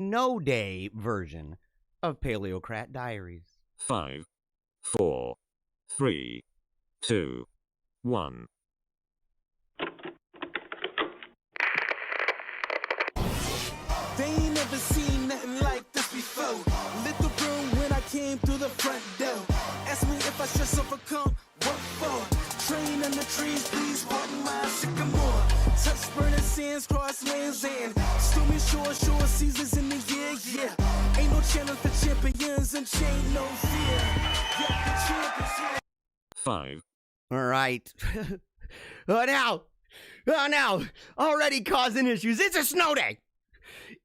snow day version of Paleocrat Diaries. 5, 4, 3, 2, 1. They ain't never seen nothing like this before. Lit the room when I came through the front door. Ask me if I should overcome, what for? Train in the trees, please pardon my sycamore. Touch burning sands, cross lands, and stormy shore seasons in the year, yeah. Ain't no challenge for champions and chain no fear. Yeah, the champions, yeah. 5, All right. Oh, now, already causing issues. It's a snow day.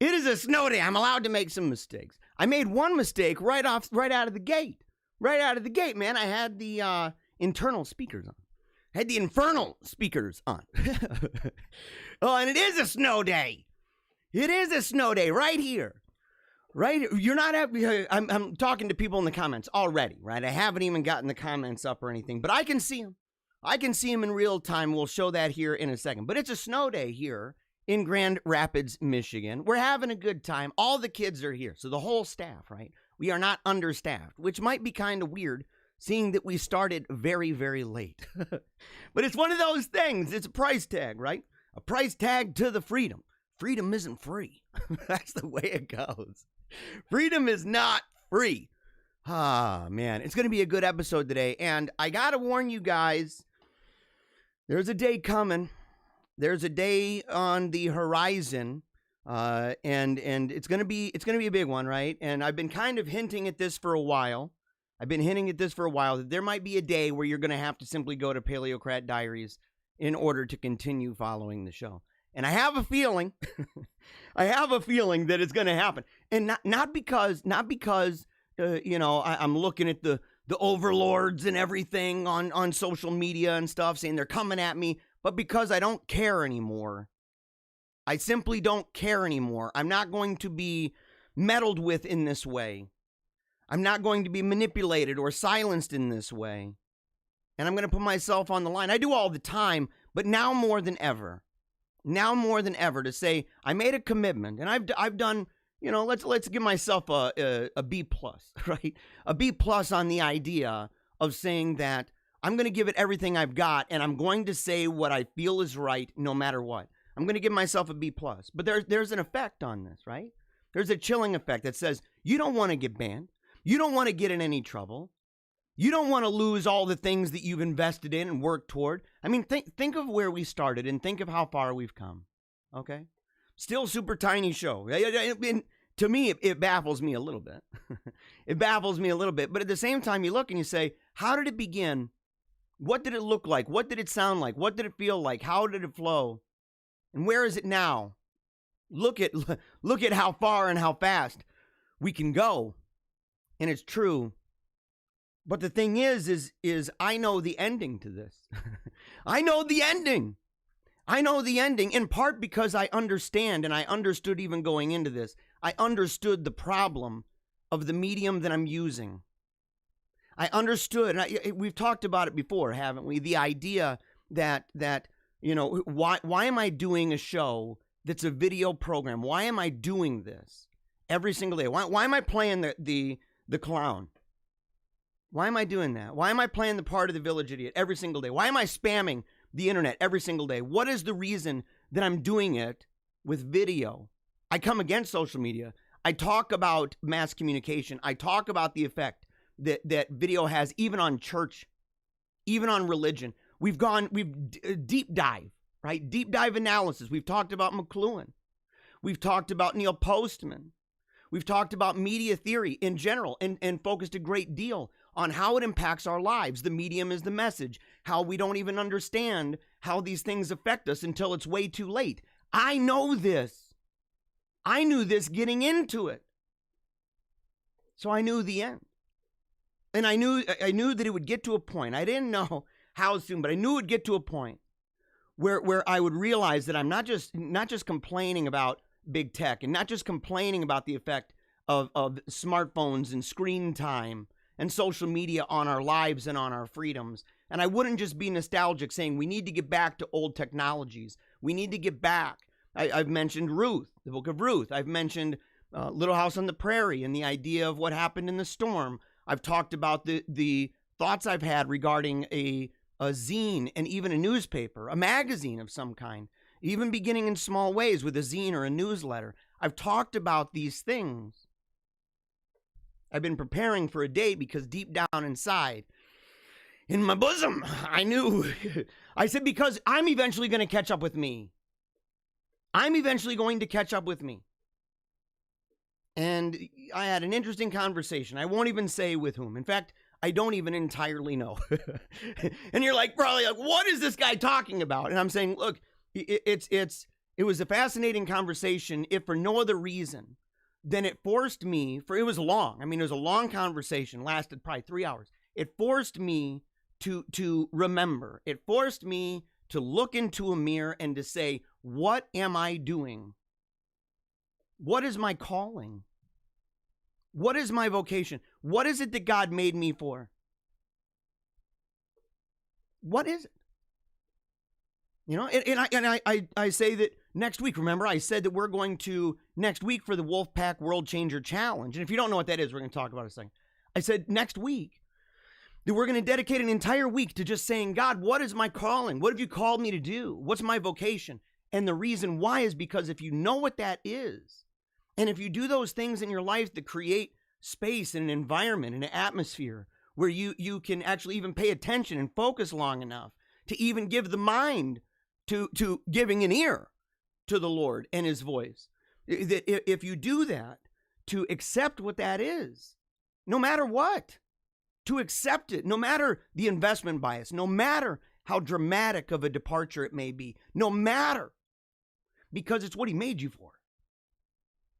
It is a snow day. I'm allowed to make some mistakes. I made one mistake right out of the gate. Right out of the gate, man. I had the internal speakers on. I had the infernal speakers on. Oh, and it is a snow day. It is a snow day right here. Right? You're not I'm talking to people in the comments already, right? I haven't even gotten the comments up or anything, but I can see them. I can see them in real time. We'll show that here in a second. But it's a snow day here in Grand Rapids, Michigan. We're having a good time. All the kids are here. So the whole staff, right? We are not understaffed, which might be kind of weird seeing that we started very, very late. But it's one of those things. It's a price tag, right? A price tag to the freedom. Freedom isn't free. That's the way it goes. Freedom is not free. Ah, man. It's going to be a good episode today. And I got to warn you guys, there's a day coming. There's a day on the horizon. And it's going to be a big one, right? And I've been kind of hinting at this for a while. That there might be a day where you're going to have to simply go to Paleocrat Diaries in order to continue following the show. And I have a feeling, that it's going to happen. And not because I'm looking at the overlords and everything on social media and stuff saying they're coming at me, but because I don't care anymore. I simply don't care anymore. I'm not going to be meddled with in this way. I'm not going to be manipulated or silenced in this way. And I'm going to put myself on the line. I do all the time, but now more than ever to say I made a commitment, and I've done, let's give myself a B plus, right? A B plus on the idea of saying that I'm going to give it everything I've got, and I'm going to say what I feel is right no matter what. I'm going to give myself a B plus. But there's an effect on this, right? There's a chilling effect that says you don't want to get banned. You don't want to get in any trouble. You don't want to lose all the things that you've invested in and worked toward. I mean, think of where we started and think of how far we've come. Okay? Still super tiny show. To me, it baffles me a little bit. It baffles me a little bit. But at the same time, you look and you say, how did it begin? What did it look like? What did it sound like? What did it feel like? How did it flow? And where is it now? Look at how far and how fast we can go. And it's true. But the thing is I know the ending to this. I know the ending. In part because I understand, and I understood even going into this, I understood the problem of the medium that I'm using. I understood, and we've talked about it before, haven't we? The idea that why am I doing a show that's a video program? Why am I doing this every single day? Why am I playing the clown? Why am I doing that? Why am I playing the part of the village idiot every single day? Why am I spamming the internet every single day? What is the reason that I'm doing it with video? I come against social media. I talk about mass communication. I talk about the effect that video has even on church, even on religion. We've deep dive, right? Deep dive analysis. We've talked about McLuhan. We've talked about Neil Postman. We've talked about media theory in general and focused a great deal on how it impacts our lives. The medium is the message, how we don't even understand how these things affect us until it's way too late. I know this. I knew this getting into it. So I knew the end. And I knew that it would get to a point. I didn't know how soon, but I knew it would get to a point where I would realize that I'm not just complaining about big tech and not just complaining about the effect of smartphones and screen time and social media on our lives and on our freedoms. And I wouldn't just be nostalgic saying we need to get back to old technologies. We need to get back. I've mentioned Ruth, the book of Ruth. I've mentioned Little House on the Prairie and the idea of what happened in the storm. I've talked about the thoughts I've had regarding a zine and even a newspaper, a magazine of some kind, even beginning in small ways with a zine or a newsletter. I've talked about these things. I've been preparing for a day because deep down inside, in my bosom, I knew. I said, because I'm eventually going to catch up with me. I'm eventually going to catch up with me. And I had an interesting conversation. I won't even say with whom. In fact, I don't even entirely know. And you're like, bro, like, what is this guy talking about? And I'm saying, look, it was a fascinating conversation, if for no other reason than it forced me, it was long. I mean, it was a long conversation, lasted probably 3 hours. It forced me to remember. It forced me to look into a mirror and to say, what am I doing? What is my calling? What is my vocation? What is it that God made me for? What is it? You know, and I say that next week, remember, I said that we're going to, next week for the Wolfpack World Changer Challenge. And if you don't know what that is, we're going to talk about it a second. I said next week that we're going to dedicate an entire week to just saying, God, what is my calling? What have you called me to do? What's my vocation? And the reason why is because if you know what that is, and if you do those things in your life that create space and an environment and an atmosphere where you can actually even pay attention and focus long enough to even give the mind to giving an ear to the Lord and his voice, that if you do that, to accept what that is, no matter what, to accept it, no matter the investment bias, no matter how dramatic of a departure it may be, no matter, because it's what he made you for.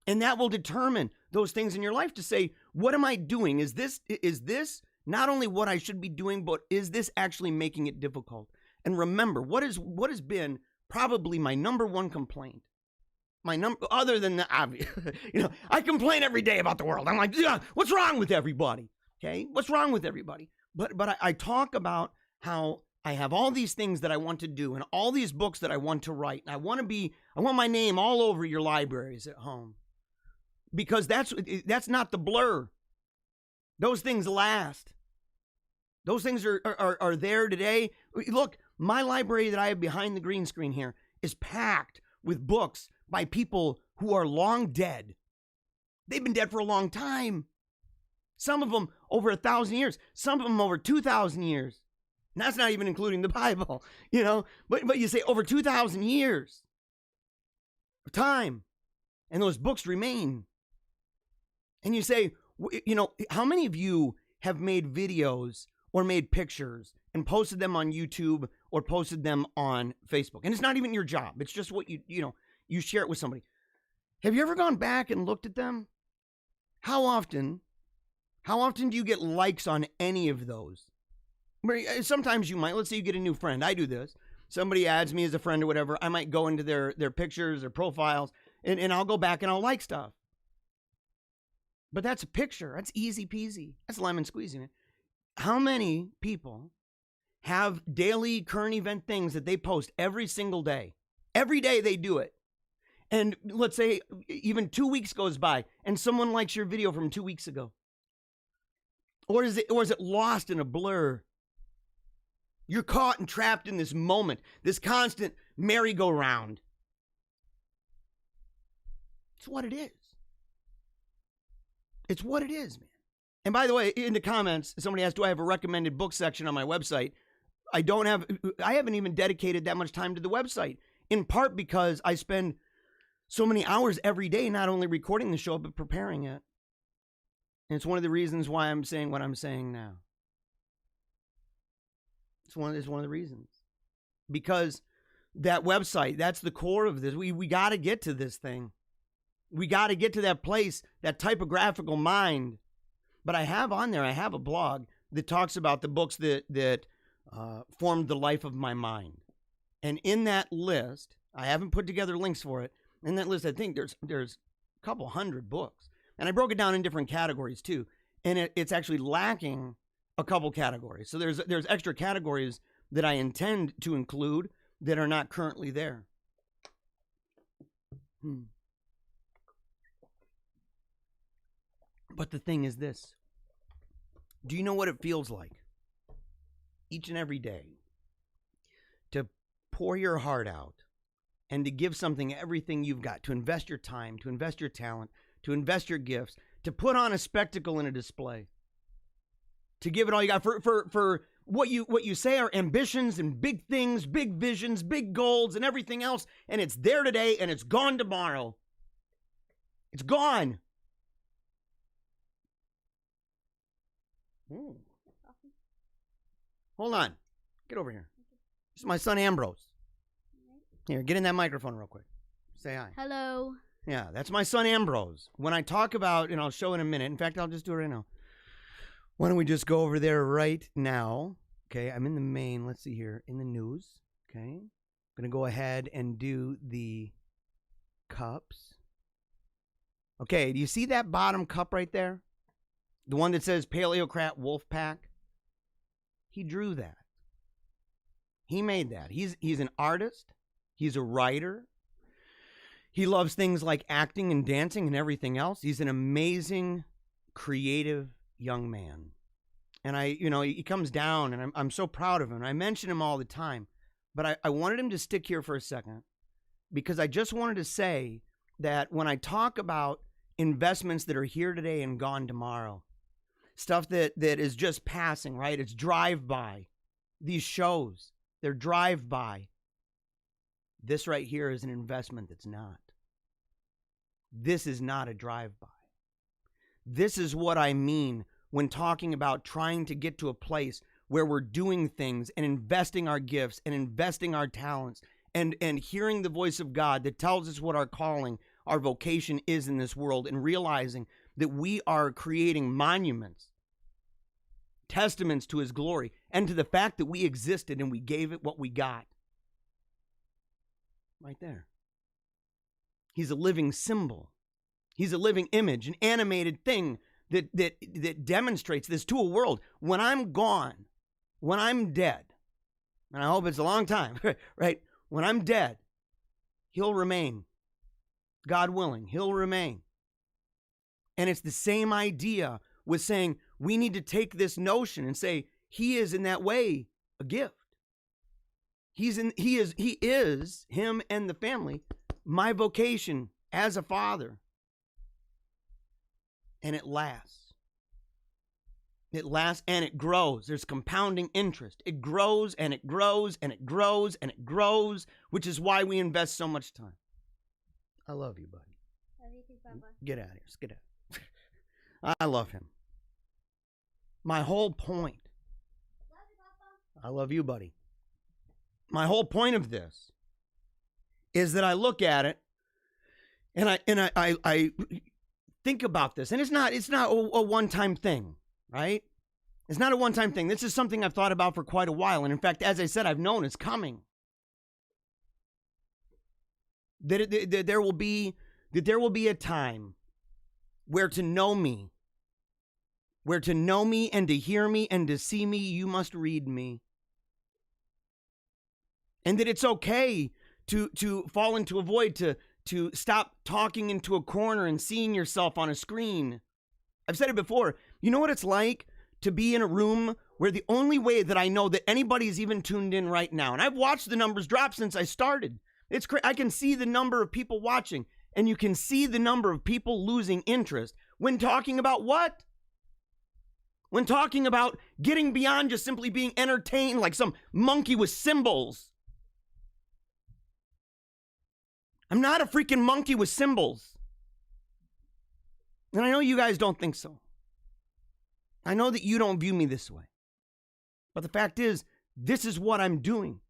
And that will determine those things in your life to say, what am I doing? Is this not only what I should be doing, but is this actually making it difficult? And remember, what has been probably my number one complaint, other than the obvious, I complain every day about the world. I'm like, yeah, what's wrong with everybody? Okay, what's wrong with everybody? But I talk about how I have all these things that I want to do and all these books that I want to write. And I want my name all over your libraries at home. Because that's not the blur. Those things last. Those things are there today. Look, my library that I have behind the green screen here is packed with books by people who are long dead. They've been dead for a long time. Some of them over 1,000 years. Some of them over 2,000 years. And that's not even including the Bible, But you say over 2,000 years of time. And those books remain. And you say, how many of you have made videos or made pictures and posted them on YouTube or posted them on Facebook? And it's not even your job. It's just what you share it with somebody. Have you ever gone back and looked at them? How often do you get likes on any of those? Sometimes you might, let's say you get a new friend. I do this. Somebody adds me as a friend or whatever. I might go into their pictures, their profiles, and I'll go back and I'll like stuff. But that's a picture. That's easy peasy. That's lemon squeezing it. How many people have daily current event things that they post every single day? Every day they do it. And let's say even 2 weeks goes by and someone likes your video from 2 weeks ago. Or is it lost in a blur? You're caught and trapped in this moment, this constant merry-go-round. It's what it is. It's what it is, man. And by the way, in the comments, somebody asked, do I have a recommended book section on my website? I haven't even dedicated that much time to the website, in part because I spend so many hours every day, not only recording the show, but preparing it. And it's one of the reasons why I'm saying what I'm saying now. It's one of the reasons. Because that website, that's the core of this. We got to get to this thing. We got to get to that place, that typographical mind. But I have a blog that talks about the books that formed the life of my mind. And in that list, I haven't put together links for it. In that list, I think there's a couple hundred books. And I broke it down in different categories too. And it's actually lacking a couple categories. So there's extra categories that I intend to include that are not currently there. But the thing is this. Do you know what it feels like each and every day to pour your heart out and to give something everything you've got, to invest your time, to invest your talent, to invest your gifts, to put on a spectacle and a display, to give it all you got for what you say are ambitions and big things, big visions, big goals and everything else, and it's there today and it's gone tomorrow. It's gone. Ooh. Hold on. Get over here. This is my son Ambrose. Here, get in that microphone real quick. Say hi. Hello. Yeah, that's my son Ambrose. When I talk about, and I'll show in a minute. In fact, I'll just do it right now. Why don't we just go over there right now? Okay, I'm in the main. Let's see here. In the news. Okay. I'm going to go ahead and do the cups. Okay, do you see that bottom cup right there? The one that says Paleocrat Wolf Pack? He drew that. He made that. He's an artist. He's a writer. He loves things like acting and dancing and everything else. He's an amazing, creative young man. And he comes down, and I'm so proud of him. I mention him all the time. But I wanted him to stick here for a second because I just wanted to say that when I talk about investments that are here today and gone tomorrow, stuff that is just passing, right? It's drive-by. These shows, they're drive-by. This right here is an investment that's not. This is not a drive-by. This is what I mean when talking about trying to get to a place where we're doing things and investing our gifts and investing our talents and hearing the voice of God that tells us what our calling, our vocation is in this world, and realizing that we are creating monuments, testaments to his glory, and to the fact that we existed and we gave it what we got. Right there. He's a living symbol. He's a living image, an animated thing that demonstrates this to a world. When I'm gone, when I'm dead, and I hope it's a long time, right? When I'm dead, he'll remain. God willing, he'll remain. And it's the same idea with saying we need to take this notion and say he is in that way a gift. He is him and the family, my vocation as a father. And it lasts. It lasts and it grows. There's compounding interest. It grows and it grows and it grows and it grows, which is why we invest so much time. I love you, buddy. Love you too, Papa. Get out of here. Get out. I love him. My whole point. Love you, Papa. I love you, buddy. My whole point of this is that I look at it and I think about this, and it's not a one-time thing, right? It's not a one-time thing. This is something I've thought about for quite a while, and in fact, as I said, I've known it's coming. That there will be a time where to know me and to hear me and to see me, you must read me. And that it's okay to fall into a void, to stop talking into a corner and seeing yourself on a screen. I've said it before. You know what it's like to be in a room where the only way that I know that anybody's even tuned in right now, and I've watched the numbers drop since I started. I can see the number of people watching, and you can see the number of people losing interest when talking about what? When talking about getting beyond just simply being entertained like some monkey with cymbals. I'm not a freaking monkey with cymbals. And I know you guys don't think so. I know that you don't view me this way. But the fact is, this is what I'm doing.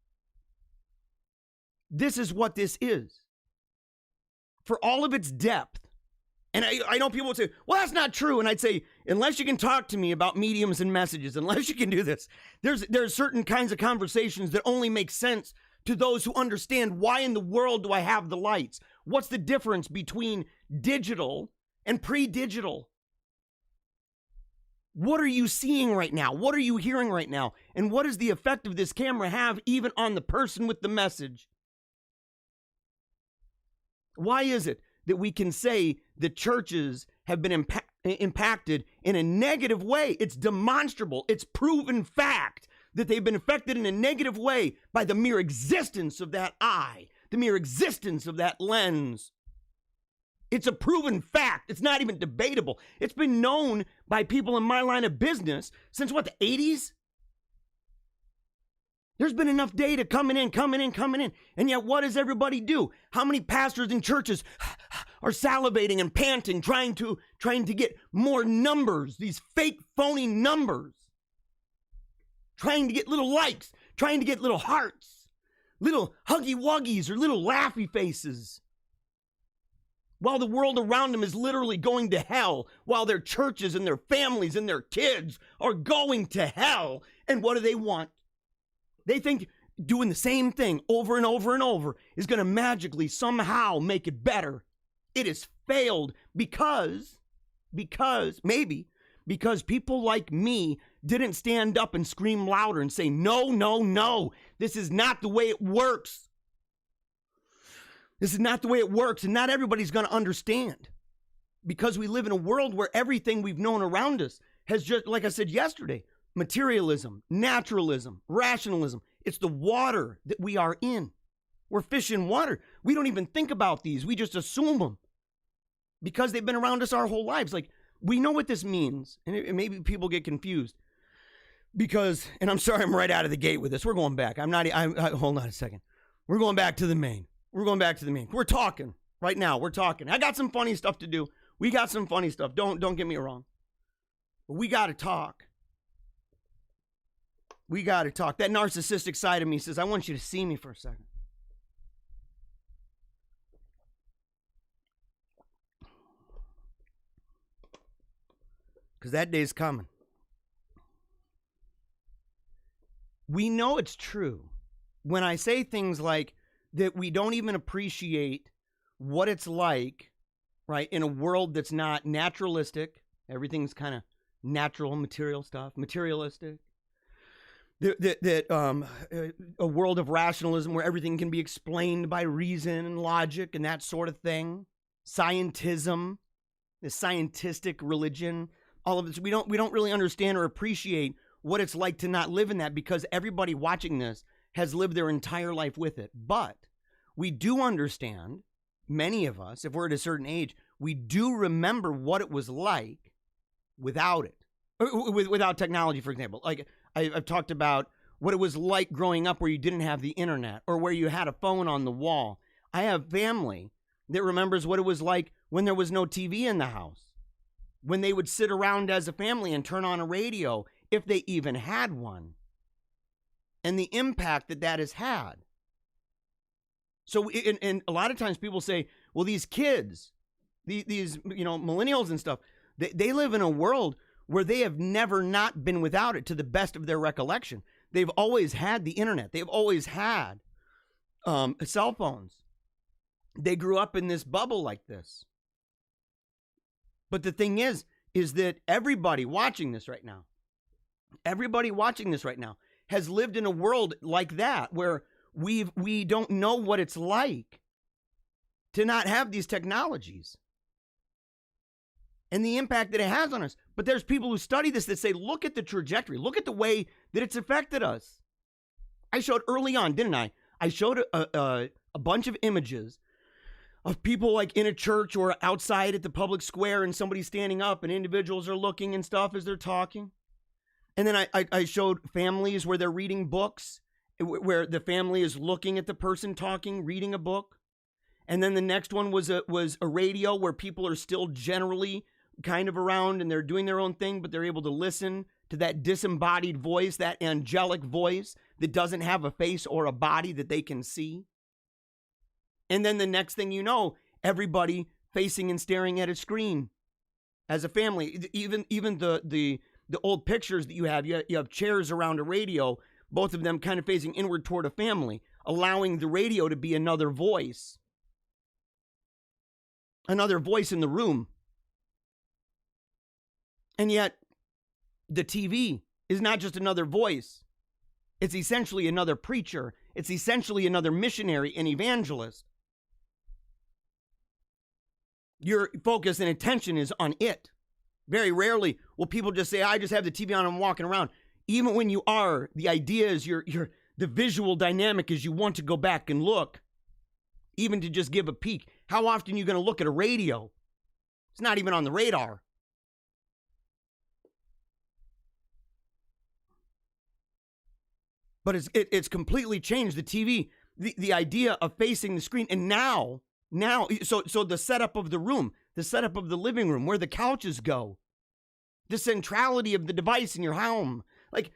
This is what this is. For all of its depth. And I know people would say, well, that's not true. And I'd say, unless you can talk to me about mediums and messages, unless you can do this, there's certain kinds of conversations that only make sense to those who understand why in the world do I have the lights? What's the difference between digital and pre-digital? What are you seeing right now? What are you hearing right now? And what does the effect of this camera have even on the person with the message? Why is it that we can say the churches have been impacted in a negative way. It's demonstrable. It's proven fact that they've been affected in a negative way by the mere existence of that eye, the mere existence of that lens. It's a proven fact. It's not even debatable. It's been known by people in my line of business since what, the 80s? There's been enough data coming in. And yet what does everybody do? How many pastors and churches are salivating and panting, trying to get more numbers, these fake, phony numbers? Trying to get little likes, trying to get little hearts, little huggy wuggies or little laughy faces. While the world around them is literally going to hell, while their churches and their families and their kids are going to hell. And what do they want? They think doing the same thing over and over and over is going to magically somehow make it better. It has failed because people like me didn't stand up and scream louder and say, no, this is not the way it works. This is not the way it works, and not everybody's going to understand, because we live in a world where everything we've known around us has just, like I said yesterday, materialism, naturalism, rationalism. It's the water that we are in. We're fish in water. We don't even think about these. We just assume them because they've been around us our whole lives. Like, we know what this means, and maybe people get confused because, and I'm sorry, I'm right out of the gate with this. We're going back. Hold on a second. We're going back to the main. We're talking right now. We're talking. I got some funny stuff to do. We got some funny stuff. Don't get me wrong. But we got to talk. That narcissistic side of me says, I want you to see me for a second. Because that day's coming. We know it's true when I say things like that we don't even appreciate what it's like, right, in a world that's not naturalistic. Everything's kind of natural, materialistic. A world of rationalism where everything can be explained by reason and logic and that sort of thing. Scientism, the scientific religion, all of this. We don't really understand or appreciate what it's like to not live in that, because everybody watching this has lived their entire life with it. But we do understand, many of us, if we're at a certain age, we do remember what it was like without it, without technology, for example. Like I've talked about what it was like growing up where you didn't have the internet or where you had a phone on the wall. I have family that remembers what it was like when there was no TV in the house, when they would sit around as a family and turn on a radio, if they even had one, and the impact that has had. So, and a lot of times people say, well, these kids, these millennials and stuff, they live in a world where they have never not been without it to the best of their recollection. They've always had the internet. They've always had cell phones. They grew up in this bubble like this. But the thing is that everybody watching this right now has lived in a world like that, where we don't know what it's like to not have these technologies and the impact that it has on us. But there's people who study this that say, look at the trajectory, look at the way that it's affected us. I showed early on, didn't I? I showed a bunch of images of people like in a church or outside at the public square, and somebody's standing up and individuals are looking and stuff as they're talking. And then I showed families where they're reading books, where the family is looking at the person talking, reading a book. And then the next one was a radio where people are still generally kind of around and they're doing their own thing, but they're able to listen to that disembodied voice, that angelic voice that doesn't have a face or a body that they can see. And then the next thing you know, everybody facing and staring at a screen as a family. Even the old pictures that you have chairs around a radio, both of them kind of facing inward toward a family, allowing the radio to be another voice in the room. And yet the TV is not just another voice. It's essentially another preacher. It's essentially another missionary and evangelist. Your focus and attention is on it. Very rarely will people just say, I just have the TV on and I'm walking around. Even when you are, the idea is the visual dynamic is you want to go back and look, even to just give a peek. How often are you going to look at a radio? It's not even on the radar. But it's completely changed the TV, the idea of facing the screen. And now, so the setup of the room, the setup of the living room, where the couches go, the centrality of the device in your home. Like,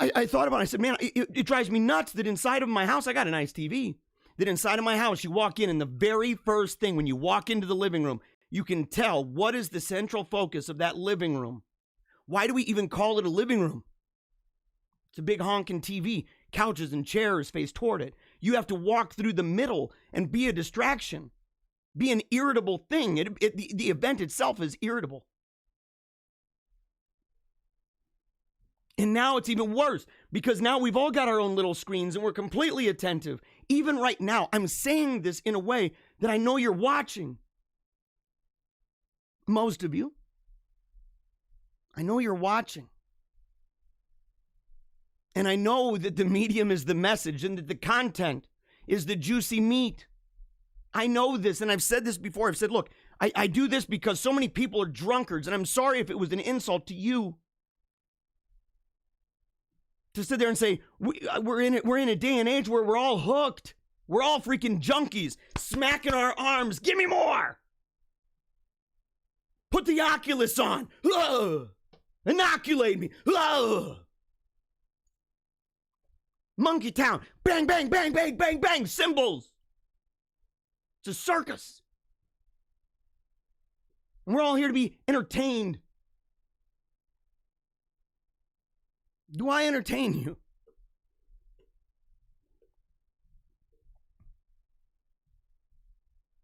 I thought about it. I said, man, it drives me nuts that inside of my house, I got a nice TV, that inside of my house, you walk in and the very first thing when you walk into the living room, you can tell what is the central focus of that living room. Why do we even call it a living room? It's a big honking TV, couches and chairs face toward it. You have to walk through the middle and be a distraction, be an irritable thing. The event itself is irritable. And now it's even worse because now we've all got our own little screens and we're completely attentive. Even right now, I'm saying this in a way that I know you're watching. Most of you. I know you're watching. And I know that the medium is the message and that the content is the juicy meat. I know this, and I've said this before. I've said, look, I do this because so many people are drunkards, and I'm sorry if it was an insult to you. To sit there and say, we're in a day and age where we're all hooked. We're all freaking junkies, smacking our arms. Give me more. Put the Oculus on. Ugh. Inoculate me. Ugh. Monkey Town. Bang, bang, bang, bang, bang, bang. Cymbals. It's a circus. And we're all here to be entertained. Do I entertain you?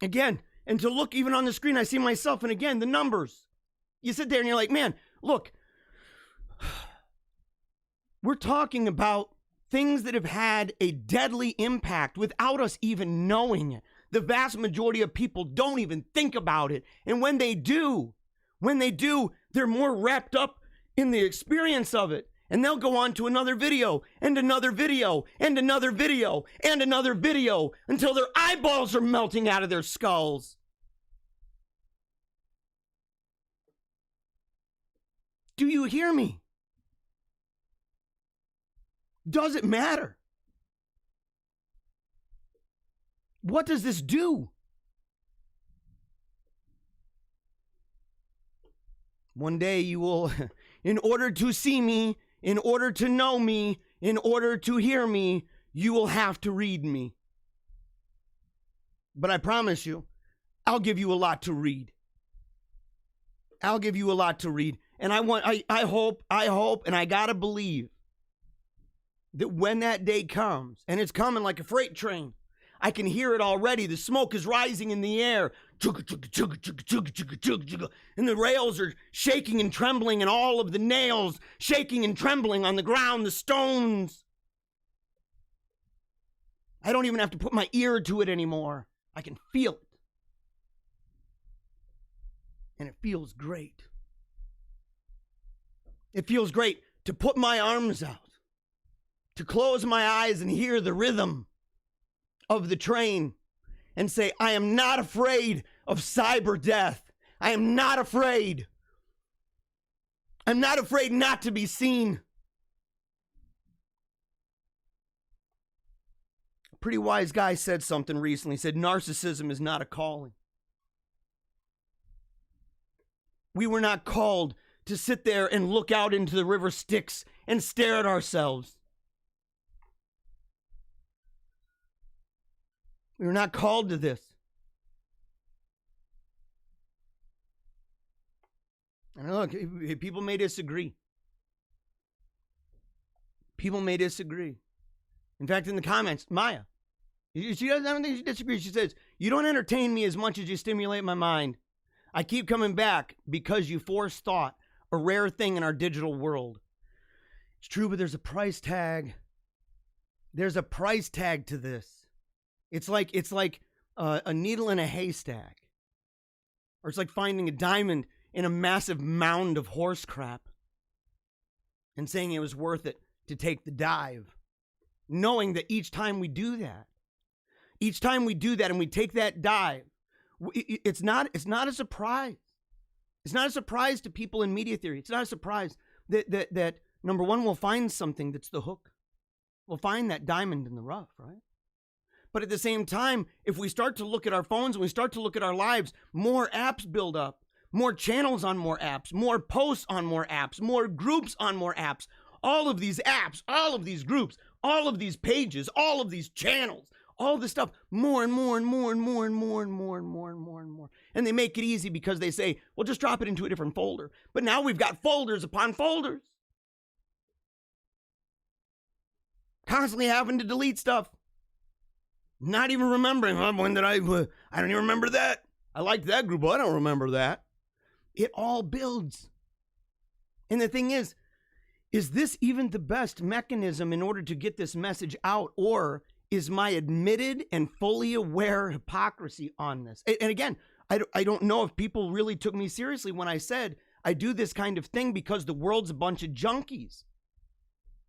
Again, and to look even on the screen, I see myself, and again, the numbers. You sit there and you're like, man, look, we're talking about things that have had a deadly impact without us even knowing it. The vast majority of people don't even think about it. And when they do, they're more wrapped up in the experience of it. And they'll go on to another video and another video and another video and another video until their eyeballs are melting out of their skulls. Do you hear me? Does it matter? What does this do? One day you will, in order to see me, in order to know me, in order to hear me, you will have to read me. But I promise you, I'll give you a lot to read. I'll give you a lot to read. And I hope, and I gotta believe that when that day comes, and it's coming like a freight train, I can hear it already. The smoke is rising in the air. And the rails are shaking and trembling, and all of the nails shaking and trembling on the ground, the stones. I don't even have to put my ear to it anymore. I can feel it. And it feels great. It feels great to put my arms out, to close my eyes and hear the rhythm of the train and say, I am not afraid of cyber death. I am not afraid. I'm not afraid not to be seen. A pretty wise guy said something recently. He said, narcissism is not a calling. We were not called to sit there and look out into the river Styx and stare at ourselves. We were not called to this. And look, people may disagree. People may disagree. In fact, in the comments, Maya, she doesn't, I don't think she disagrees. She says, you don't entertain me as much as you stimulate my mind. I keep coming back because you force thought, a rare thing in our digital world. It's true, but there's a price tag. There's a price tag to this. It's like a needle in a haystack. Or it's like finding a diamond in a massive mound of horse crap and saying it was worth it to take the dive, knowing that each time we do that and we take that dive, it's not a surprise. It's not a surprise to people in media theory. It's not a surprise that number one, we'll find something that's the hook. We'll find that diamond in the rough, right? But at the same time, if we start to look at our phones and we start to look at our lives, more apps build up, more channels on more apps, more posts on more apps, more groups on more apps. All of these apps, all of these groups, all of these pages, all of these channels, all this stuff, more and more and more and more and more and more and more and more and more. And they make it easy because they say, well, just drop it into a different folder. But now we've got folders upon folders. Constantly having to delete stuff. Not even remembering, when did I don't even remember that. I liked that group, but I don't remember that. It all builds. And the thing is this even the best mechanism in order to get this message out? Or is my admitted and fully aware hypocrisy on this? And again, I don't know if people really took me seriously when I said I do this kind of thing because the world's a bunch of junkies.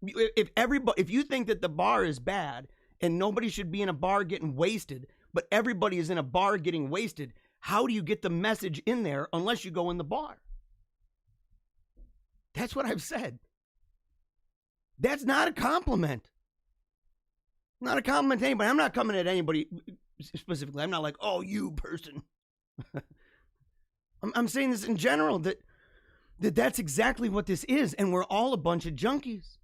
If you think that the bar is bad and nobody should be in a bar getting wasted, but everybody is in a bar getting wasted, how do you get the message in there unless you go in the bar? That's what I've said. That's not a compliment. Not a compliment to anybody. I'm not coming at anybody specifically. I'm not like, oh, you person. I'm saying this in general, that's exactly what this is. And we're all a bunch of junkies.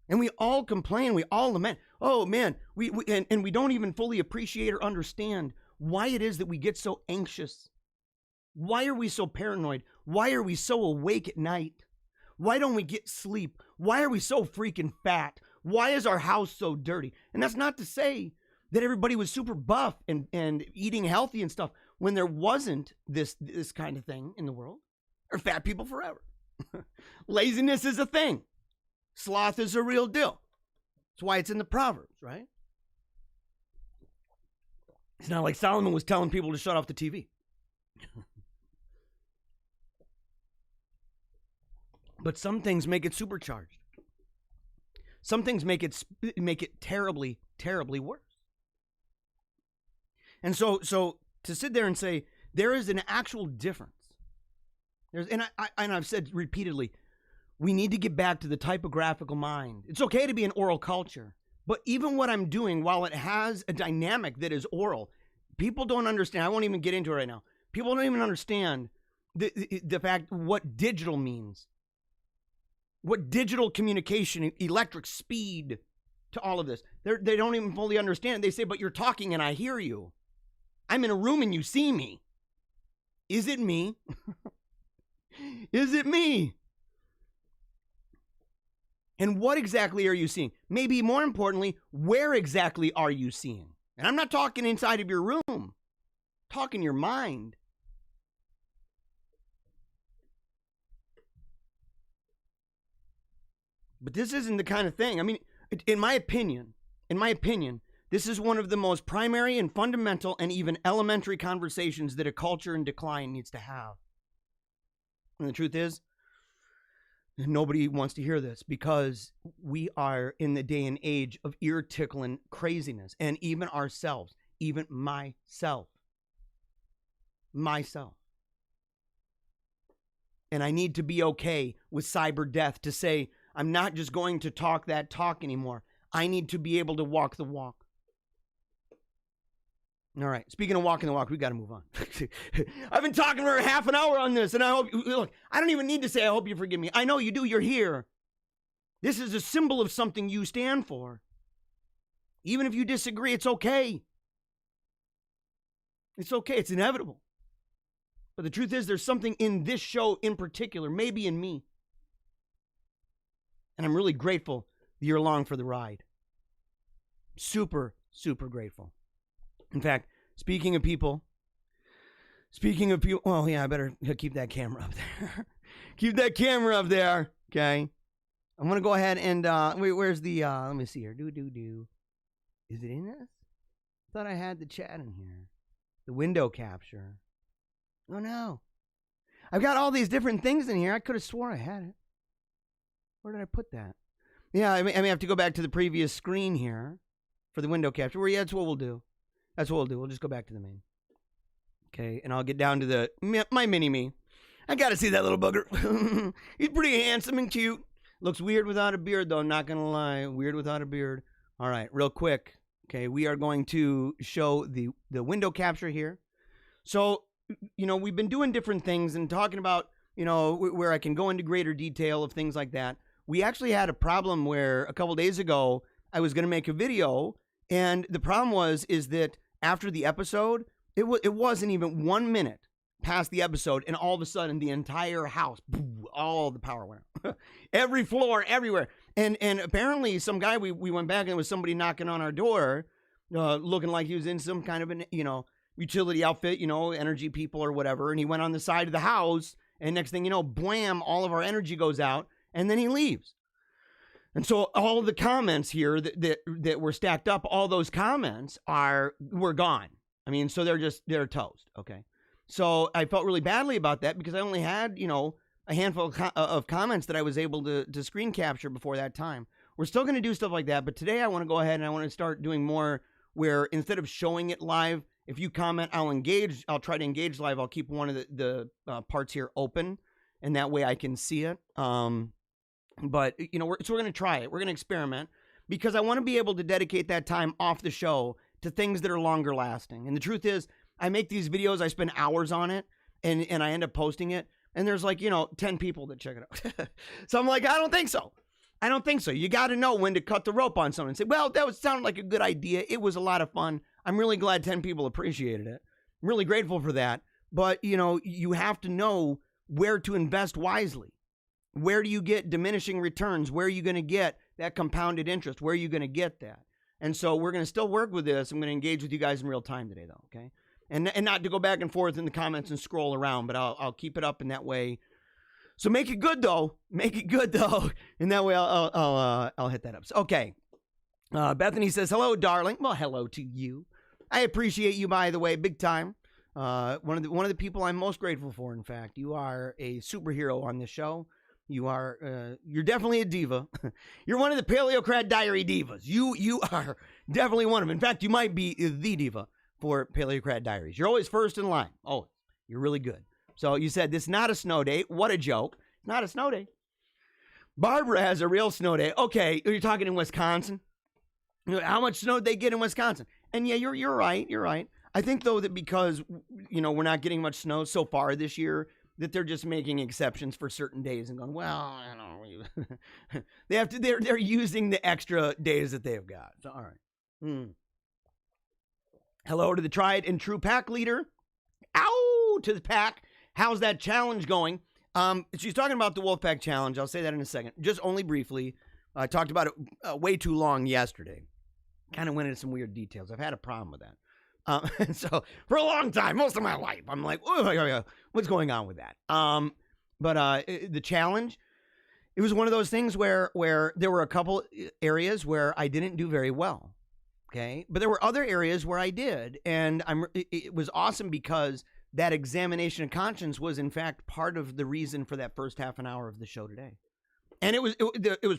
And we all complain. We all lament. Oh, man. We don't even fully appreciate or understand why it is that we get so anxious. Why are we so paranoid? Why are we so awake at night? Why don't we get sleep? Why are we so freaking fat? Why is our house so dirty? And that's not to say that everybody was super buff and eating healthy and stuff when there wasn't this kind of thing in the world. Or fat people forever. Laziness is a thing. Sloth is a real deal. That's why it's in the Proverbs, right? It's not like Solomon was telling people to shut off the TV. But some things make it supercharged. Some things make it terribly, terribly worse. And so to sit there and say there is an actual difference. I've said repeatedly, we need to get back to the typographical mind. It's okay to be an oral culture, but even what I'm doing, while it has a dynamic that is oral, people don't understand. I won't even get into it right now. People don't even understand the fact what digital means. What digital communication, electric speed to all of this. They don't even fully understand. They say, but you're talking and I hear you. I'm in a room and you see me. Is it me? Is it me? And what exactly are you seeing? Maybe more importantly, where exactly are you seeing? And I'm not talking inside of your room. I'm talking your mind. But this isn't the kind of thing. I mean, in my opinion, this is one of the most primary and fundamental and even elementary conversations that a culture in decline needs to have. And the truth is, nobody wants to hear this because we are in the day and age of ear-tickling craziness. And even ourselves, even myself. And I need to be okay with cyber death to say, I'm not just going to talk that talk anymore. I need to be able to walk the walk. All right. Speaking of walking the walk, we got to move on. I've been talking for half an hour on this, and I hope, look, I don't even need to say, I hope you forgive me. I know you do. You're here. This is a symbol of something you stand for. Even if you disagree, it's okay. It's okay. It's inevitable. But the truth is, there's something in this show in particular, maybe in me. And I'm really grateful that you're along for the ride. Super, super grateful. In fact, speaking of people, well, yeah, I better keep that camera up there. Keep that camera up there, okay? I'm going to go ahead and, where's the, let me see here. Is it in this? I thought I had the chat in here. The window capture. Oh, no. I've got all these different things in here. I could have swore I had it. Where did I put that? Yeah, I may have to go back to the previous screen here for the window capture. Yeah, that's what we'll do. That's what we'll do. We'll just go back to the main. Okay, and I'll get down to my mini-me. I gotta see that little bugger. He's pretty handsome and cute. Looks weird without a beard, though, not gonna lie. Weird without a beard. All right, real quick. Okay, we are going to show the window capture here. So, we've been doing different things and talking about, where I can go into greater detail of things like that. We actually had a problem where a couple days ago, I was going to make a video, and the problem is that after the episode, it wasn't even 1 minute past the episode, and all of a sudden, the entire house, all the power went out. Every floor, everywhere. And apparently, some guy, we went back, and it was somebody knocking on our door, looking like he was in some kind of an, utility outfit, energy people or whatever, and he went on the side of the house, and next thing you know, blam, all of our energy goes out, and then he leaves. And so all of the comments here that were stacked up, all those comments were gone. I mean, so they're toast, okay? So I felt really badly about that because I only had, a handful of comments that I was able to screen capture before that time. We're still going to do stuff like that, but today I want to go ahead and I want to start doing more where instead of showing it live, if you comment, I'll try to engage live. I'll keep one of the parts here open, and that way I can see it. But, we're going to try it. We're going to experiment because I want to be able to dedicate that time off the show to things that are longer lasting. And the truth is, I make these videos, I spend hours on it, and I end up posting it. And there's 10 people that check it out. So I'm like, I don't think so. I don't think so. You got to know when to cut the rope on someone and say, well, that sounded like a good idea. It was a lot of fun. I'm really glad 10 people appreciated it. I'm really grateful for that. But, you have to know where to invest wisely. Where do you get diminishing returns? Where are you going to get that compounded interest? Where are you going to get that? And so we're going to still work with this. I'm going to engage with you guys in real time today, though, okay? And not to go back and forth in the comments and scroll around, but I'll keep it up in that way. So make it good, though. Make it good, though. And that way I'll hit that up. So, okay. Bethany says, hello, darling. Well, hello to you. I appreciate you, by the way, big time. One of the people I'm most grateful for, in fact. You are a superhero on this show. You're definitely a diva. You're one of the Paleocrat Diary divas. You are definitely one of them. In fact, you might be the diva for Paleocrat Diaries. You're always first in line. Oh, you're really good. So you said this is not a snow day. What a joke. It's not a snow day. Barbara has a real snow day. Okay, you're talking in Wisconsin. How much snow did they get in Wisconsin? And yeah, you're right. You're right. I think though that because we're not getting much snow so far this year, that they're just making exceptions for certain days and going, well, they're using the extra days that they've got. So, all right. Hello to the tried and true pack leader. Ow, to the pack. How's that challenge going? She's talking about the Wolfpack challenge. I'll say that in a second. Just only briefly. I talked about it way too long yesterday. Kind of went into some weird details. I've had a problem with that. So for a long time, most of my life, I'm like, what's going on with that? But the challenge, it was one of those things where there were a couple areas where I didn't do very well. Okay. But there were other areas where I did. And it was awesome because that examination of conscience was in fact part of the reason for that first half an hour of the show today. And it was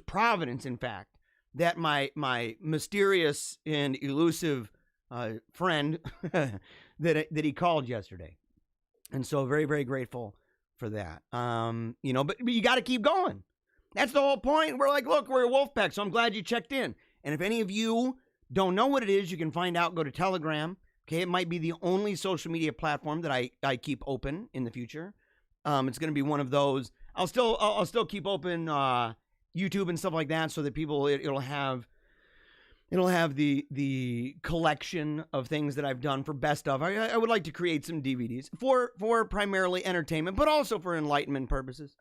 providence, in fact, that my mysterious and elusive friend that he called yesterday. And so very, very grateful for that. But you got to keep going. That's the whole point. We're like, look, we're a Wolfpack, so I'm glad you checked in. And if any of you don't know what it is, you can find out, go to Telegram. Okay, it might be the only social media platform that I keep open in the future. It's going to be one of those. I'll still keep open YouTube and stuff like that so that people it'll have the collection of things that I've done for best of. I would like to create some DVDs for primarily entertainment, but also for enlightenment purposes.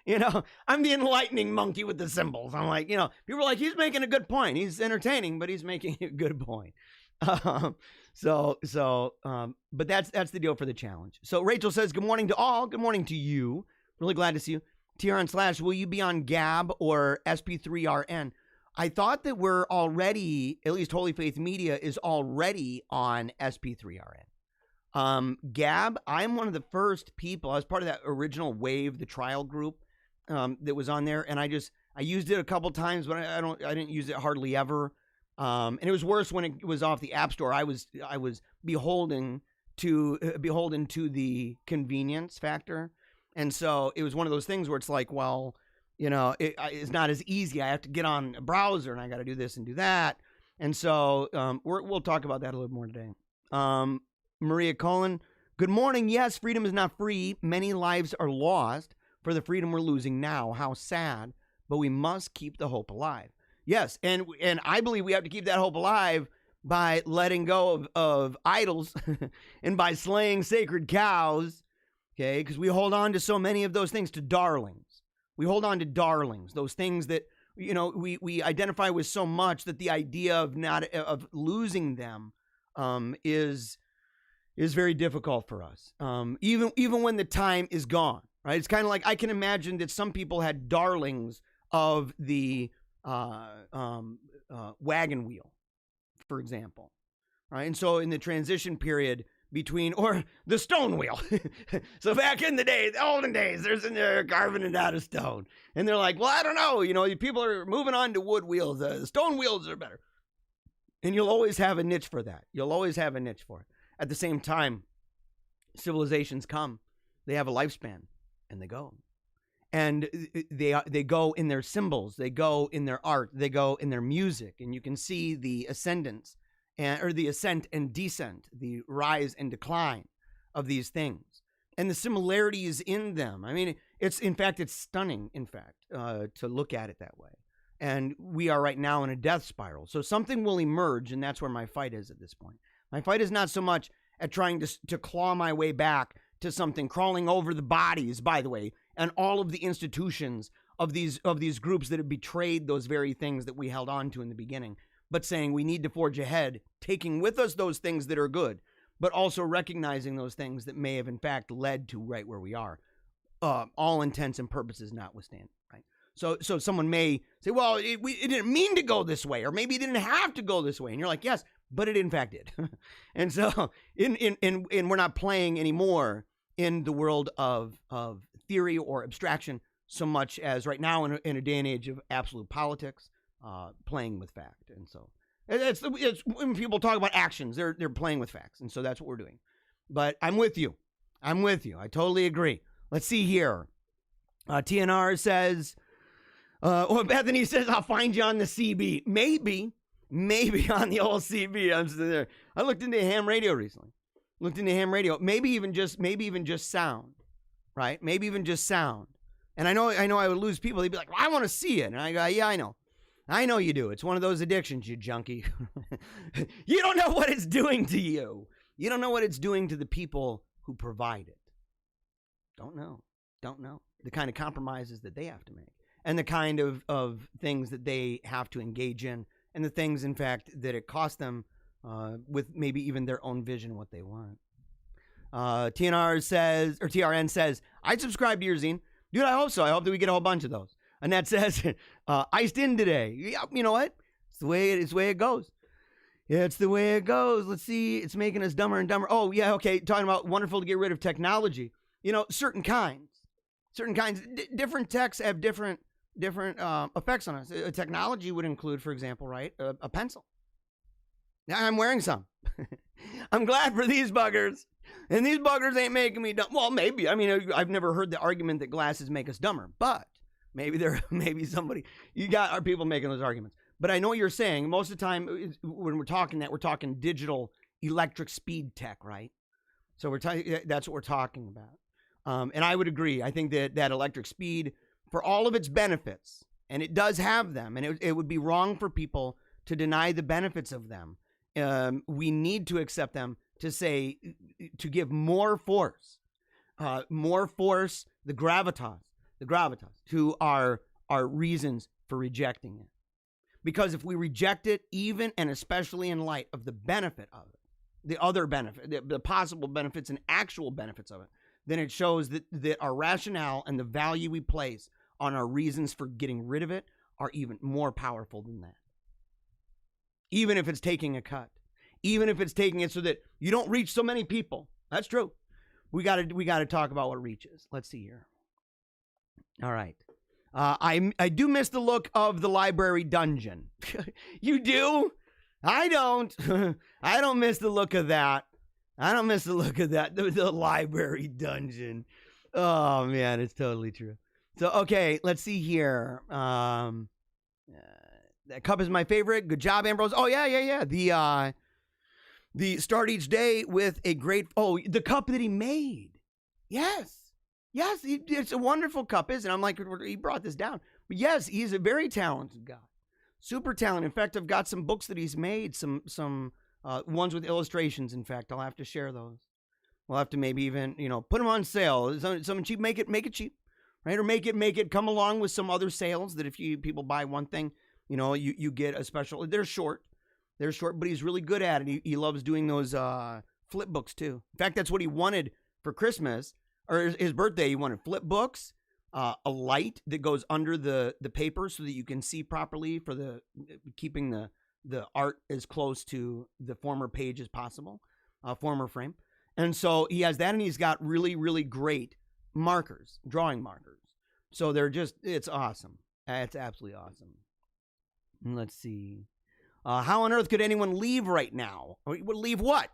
I'm the enlightening monkey with the symbols. I'm like, people are like, he's making a good point. He's entertaining, but he's making a good point. But that's the deal for the challenge. So Rachel says, good morning to all. Good morning to you. Really glad to see you. TRN/, will you be on Gab or SP3RN? I thought that we're already, at least Holy Faith Media is already on SP3RN. Gab, I'm one of the first people. I was part of that original wave, the trial group that was on there, and I used it a couple times, but I didn't use it hardly ever. And it was worse when it was off the App Store. I was beholden to the convenience factor, and so it was one of those things where it's like, well, it's not as easy. I have to get on a browser, and I got to do this and do that, and so we'll talk about that a little more today. Maria Cullen, good morning. Yes, freedom is not free. Many lives are lost for the freedom we're losing now. How sad, but we must keep the hope alive. Yes, and I believe we have to keep that hope alive by letting go of idols and by slaying sacred cows, okay? Because we hold on to so many of those things, to darlings. We hold on to darlings, those things that, we identify with so much that the idea of losing them is very difficult for us, even when the time is gone, right? It's kind of like, I can imagine that some people had darlings of the wagon wheel, for example, right? And so in the transition period between, or the stone wheel. So back in the day, the olden days, they're carving it out of stone. And they're like, well, I don't know, people are moving on to wood wheels. The stone wheels are better. And you'll always have a niche for that. You'll always have a niche for it. At the same time, civilizations come, they have a lifespan, and they go. And they go in their symbols, they go in their art, they go in their music, and you can see the ascendance, or the ascent and descent, the rise and decline of these things, and the similarities in them. I mean, it's stunning, to look at it that way. And we are right now in a death spiral. So something will emerge, and that's where my fight is at this point. My fight is not so much at trying to claw my way back to something, crawling over the bodies, by the way, and all of the institutions of these groups that have betrayed those very things that we held on to in the beginning, but saying we need to forge ahead, taking with us those things that are good, but also recognizing those things that may have in fact led to right where we are, all intents and purposes notwithstanding, right? So someone may say, well, it didn't mean to go this way, or maybe it didn't have to go this way, and you're like, yes, but it in fact did. And so in we're not playing anymore in the world of theory or abstraction so much as right now in a day and age of absolute politics, playing with fact. And so it's when people talk about actions, they're playing with facts. And so that's what we're doing. But I'm with you. I totally agree. Let's see here. TNR says, Bethany says, I'll find you on the CB. Maybe on the old CB. I'm still there. I looked into ham radio recently. Maybe even just sound, right? Maybe even just sound. And I know I would lose people. They'd be like, well, I want to see it. And I go, yeah, I know you do. It's one of those addictions, you junkie. You don't know what it's doing to you. You don't know what it's doing to the people who provide it. Don't know. The kind of compromises that they have to make, and the kind of things that they have to engage in, and the things, in fact, that it costs them with maybe even their own vision of what they want. TRN says, I'd subscribe to your zine. Dude, I hope so. I hope that we get a whole bunch of those. And that says, iced in today. Yeah, you know what? It's the way it goes. Yeah, it's the way it goes. Let's see. It's making us dumber and dumber. Oh, yeah, okay. Talking about wonderful to get rid of technology. Certain kinds. Different techs have different effects on us. Technology would include, for example, right, a pencil. Now I'm wearing some. I'm glad for these buggers. And these buggers ain't making me dumb. Well, maybe. I mean, I've never heard the argument that glasses make us dumber, but maybe somebody, our people making those arguments. But I know what you're saying. Most of the time when we're talking digital electric speed tech, right? So that's what we're talking about. And I would agree. I think that electric speed, for all of its benefits, and it does have them, and it would be wrong for people to deny the benefits of them. We need to accept them, to give more force, the gravitas to our reasons for rejecting it. Because if we reject it, even and especially in light of the benefit of it, the other benefit, the possible benefits and actual benefits of it, then it shows that our rationale and the value we place on our reasons for getting rid of it are even more powerful than that. Even if it's taking a cut, even if it's taking it so that you don't reach so many people, That's true. We gotta talk about what Reach is. Let's see here. All right. I do miss the look of the library dungeon. You do? I don't. I don't miss the look of that. I don't miss the look of that. The library dungeon. Oh man, it's totally true. So okay, let's see here. That cup is my favorite. Good job, Ambrose. Oh yeah. The start each day with a great. Oh, the cup that he made. Yes. It's a wonderful cup, isn't it? I'm like, he brought this down. But yes, he's a very talented guy. Super talented. In fact, I've got some books that he's made, some ones with illustrations. In fact, I'll have to share those. We'll have to maybe even, put them on sale. Something cheap, make it cheap, right? Or make it come along with some other sales that if people buy one thing, you get a special. They're short, but he's really good at it. He loves doing those flip books too. In fact, that's what he wanted for Christmas. Or his birthday, he wanted flip books, a light that goes under the paper so that you can see properly for keeping the art as close to the former page as possible, former frame. And so he has that, and he's got really, really great markers, drawing markers. So it's awesome. It's absolutely awesome. Let's see. How on earth could anyone leave right now? Leave what?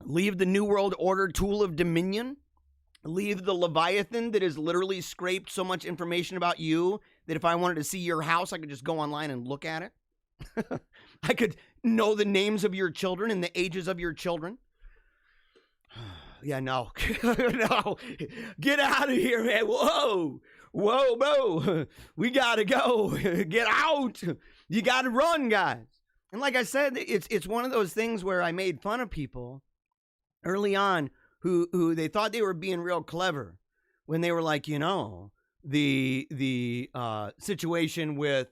Leave the New World Order tool of dominion? Leave the Leviathan that has literally scraped so much information about you that if I wanted to see your house, I could just go online and look at it? I could know the names of your children and the ages of your children? Yeah, no. No. Get out of here, man. Whoa, bro. We got to go. Get out. You got to run, guys. And like I said, it's one of those things where I made fun of people early on who they thought they were being real clever when they were like, the situation with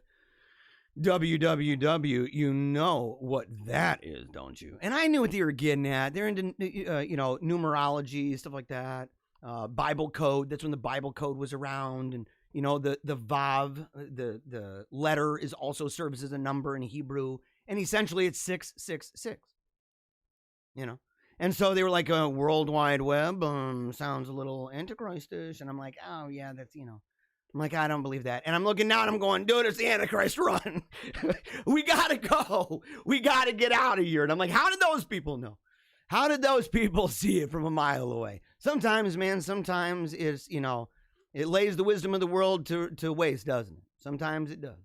www, you know what that is, don't you? And I knew what they were getting at. They're into, numerology, stuff like that. Bible code. That's when the Bible code was around. And, the Vav, the letter is also serves as a number in Hebrew. And essentially it's 666, And so they were like, World Wide Web sounds a little Antichristish. And I'm like, oh, yeah, that's, I'm like, I don't believe that. And I'm looking down, I'm going, dude, it's the Antichrist run. We got to go. We got to get out of here. And I'm like, how did those people know? How did those people see it from a mile away? Sometimes, man, it's, it lays the wisdom of the world to waste, doesn't it? Sometimes it does.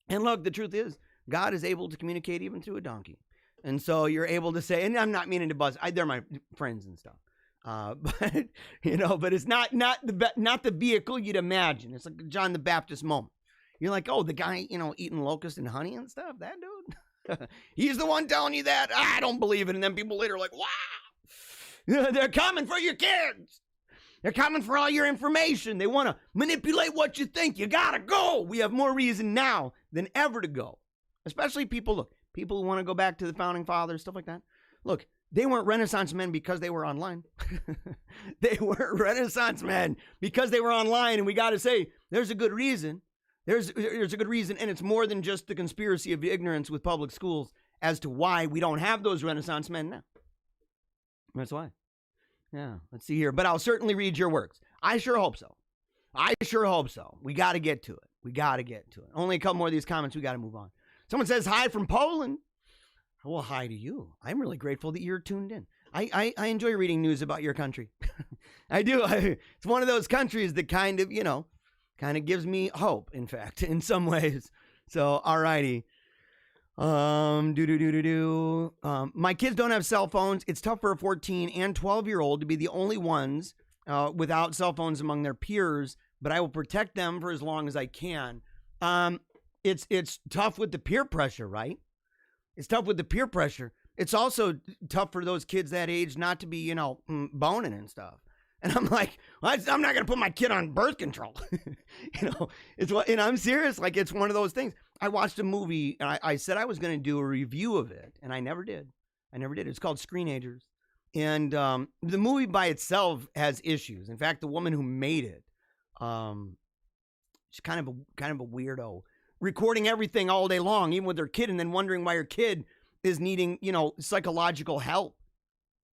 And look, the truth is, God is able to communicate even through a donkey. And so you're able to say, and I'm not meaning to buzz. They're my friends and stuff. But it's not the vehicle you'd imagine. It's like John the Baptist moment. You're like, oh, the guy, eating locusts and honey and stuff, that dude. He's the one telling you that. I don't believe it. And then people later are like, wow, they're coming for your kids. They're coming for all your information. They want to manipulate what you think. You got to go. We have more reason now than ever to go. Especially people who want to go back to the founding fathers, stuff like that. Look, they weren't Renaissance men because they were online. They weren't Renaissance men because they were online. And we got to say, there's a good reason. There's a good reason. And it's more than just the conspiracy of ignorance with public schools as to why we don't have those Renaissance men now. That's why. Yeah, let's see here. But I'll certainly read your works. I sure hope so. We got to get to it. Only a couple more of these comments. We got to move on. Someone says, hi from Poland. Well, hi to you. I'm really grateful that you're tuned in. I enjoy reading news about your country. I do. It's one of those countries that kind of gives me hope, in fact, in some ways. So, all righty. My kids don't have cell phones. It's tough for a 14 and 12-year-old to be the only ones without cell phones among their peers, but I will protect them for as long as I can. It's tough with the peer pressure, right? It's tough with the peer pressure. It's also tough for those kids that age not to be, boning and stuff. And I'm like, well, I'm not going to put my kid on birth control. And I'm serious. Like, it's one of those things. I watched a movie and I said I was going to do a review of it, and I never did. It's called Screenagers. And the movie by itself has issues. In fact, the woman who made it, she's kind of a weirdo. recording everything all day long, even with their kid, and then wondering why your kid is needing, psychological help.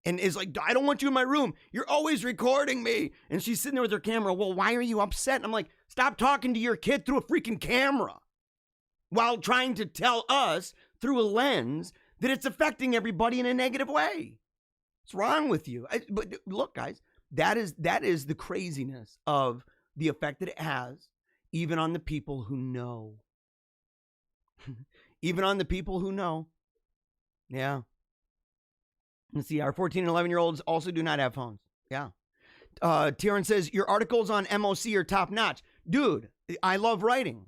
And is like, I don't want you in my room. You're always recording me. And she's sitting there with her camera. Well, why are you upset? And I'm like, stop talking to your kid through a freaking camera while trying to tell us through a lens that it's affecting everybody in a negative way. What's wrong with you? But look, guys, that is the craziness of the effect that it has, even on the people who know. Even on the people who know. Yeah. Let's see, our 14 and 11-year-olds also do not have phones. Yeah. Tyron says, your articles on MOC are top notch. Dude, I love writing.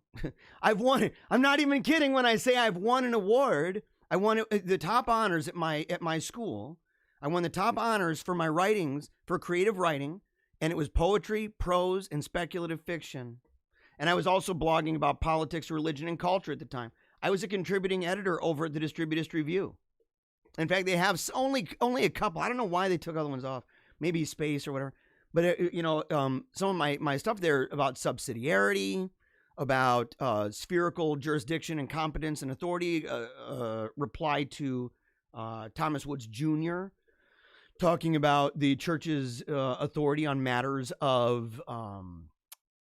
I've won. I'm not even kidding when I say I've won an award. I won the top honors at my school. I won the top honors for my writings, for creative writing, and it was poetry, prose, and speculative fiction. And I was also blogging about politics, religion, and culture at the time. I was a contributing editor over at the Distributist Review. In fact, they have only a couple. I don't know why they took other ones off. Maybe space or whatever. But, some of my stuff there about subsidiarity, about spherical jurisdiction and competence and authority, reply to Thomas Woods Jr., talking about the church's authority on matters of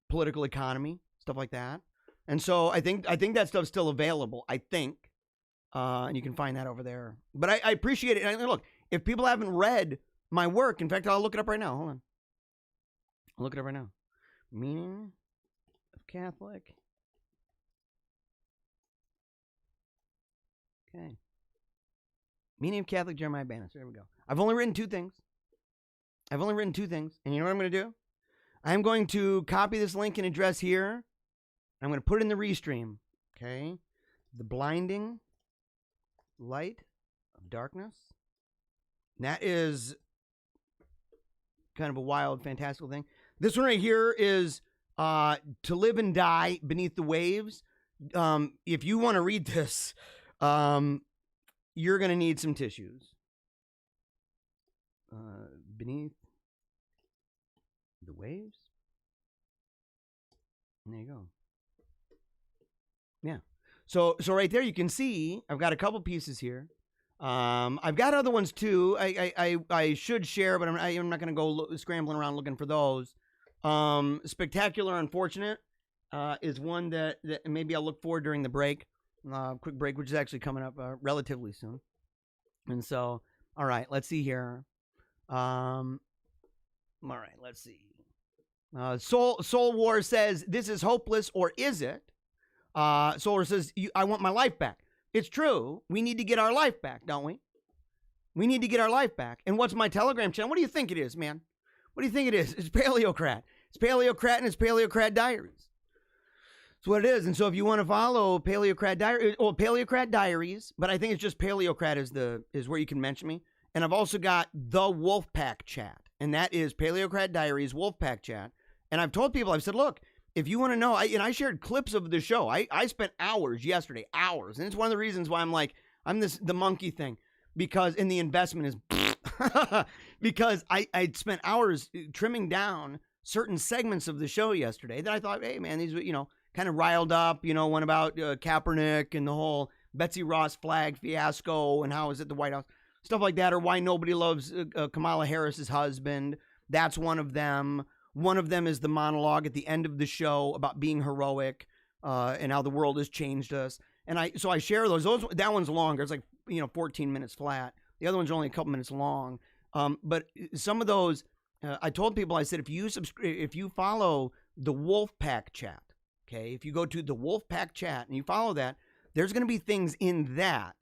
political economy, stuff like that. And so I think that stuff's still available, I think. And you can find that over there. But I appreciate it. And look, if people haven't read my work, in fact, I'll look it up right now. Hold on. I'll look it up right now. Meaning of Catholic. Okay. Meaning of Catholic Jeremiah Bannis. There we go. I've only written two things. And you know what I'm going to do? I'm going to copy this link and address here. I'm going to put it in the restream. Okay. The blinding light of darkness. And that is kind of a wild, fantastical thing. This one right here is To Live and Die Beneath the Waves. If you want to read this, you're going to need some tissues. Beneath the Waves. And there you go. Yeah. So right there you can see I've got a couple pieces here. I've got other ones too. I should share, but I'm not going to go scrambling around looking for those. Spectacular Unfortunate is one that maybe I'll look for during the break. Quick break, which is actually coming up relatively soon. And so, all right, let's see here. All right, let's see. Soul War says, this is hopeless, or is it? Solar says, I want my life back. It's true. We need to get our life back, don't we? We need to get our life back. And what's my Telegram channel? What do you think it is, man? What do you think it is? It's Paleocrat. It's Paleocrat and it's Paleocrat Diaries. That's what it is. And so if you want to follow Paleocrat Diaries, Paleocrat Diaries, but I think it's just Paleocrat is where you can mention me. And I've also got the Wolfpack Chat. And that is Paleocrat Diaries Wolfpack Chat. And I've told people, I've said, look, if you want to know, I shared clips of the show. I spent hours yesterday, hours. And it's one of the reasons why I'm the monkey thing. Because, and the investment is, because I spent hours trimming down certain segments of the show yesterday that I thought, hey man, these, kind of riled up, one about Kaepernick and the whole Betsy Ross flag fiasco and how is it the White House, stuff like that, or why nobody loves Kamala Harris's husband. That's one of them. One of them is the monologue at the end of the show about being heroic and how the world has changed us. And I share those. That one's longer. It's like 14 minutes flat. The other one's only a couple minutes long. But some of those, I told people, I said, if you follow the Wolfpack Chat, okay, if you go to the Wolfpack Chat and you follow that, there's going to be things in that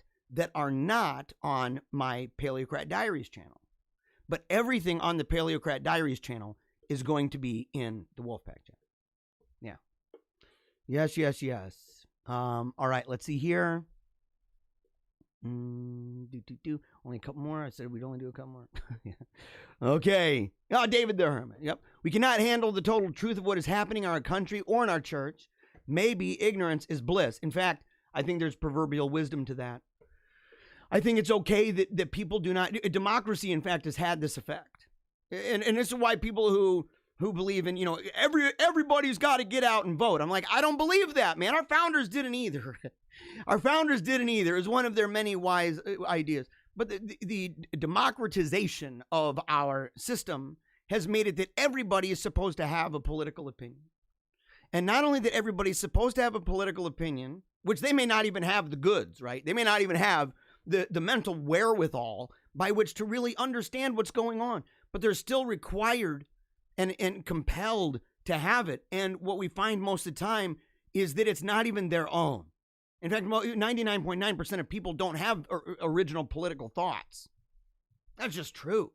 are not on my Paleocrat Diaries channel. But everything on the Paleocrat Diaries channel is going to be in the Wolfpack Chat. Yeah. Yes. All right, let's see here. Only a couple more. I said we'd only do a couple more. Yeah. Okay. Oh, David the Hermit. Yep. We cannot handle the total truth of what is happening in our country or in our church. Maybe ignorance is bliss. In fact, I think there's proverbial wisdom to that. I think it's okay that people do not. Democracy, in fact, has had this effect. And this is why people who who believe in, everybody's got to get out and vote. I'm like, I don't believe that, man. Our founders didn't either. Our founders didn't either. It was one of their many wise ideas. But the democratization of our system has made it that everybody is supposed to have a political opinion. And not only that everybody's supposed to have a political opinion, which they may not even have the goods, right? They may not even have the mental wherewithal by which to really understand what's going on, but they're still required and compelled to have it. And what we find most of the time is that it's not even their own. In fact, 99.9% of people don't have original political thoughts. That's just true.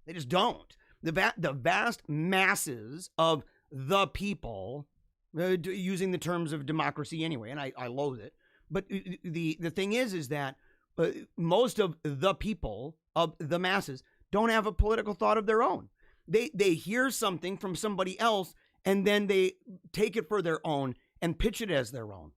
They just don't. The vast masses of the people, using the terms of democracy anyway, and I loathe it. But the thing is that most of the people, of the masses, don't have a political thought of their own. They hear something from somebody else, and then they take it for their own and pitch it as their own.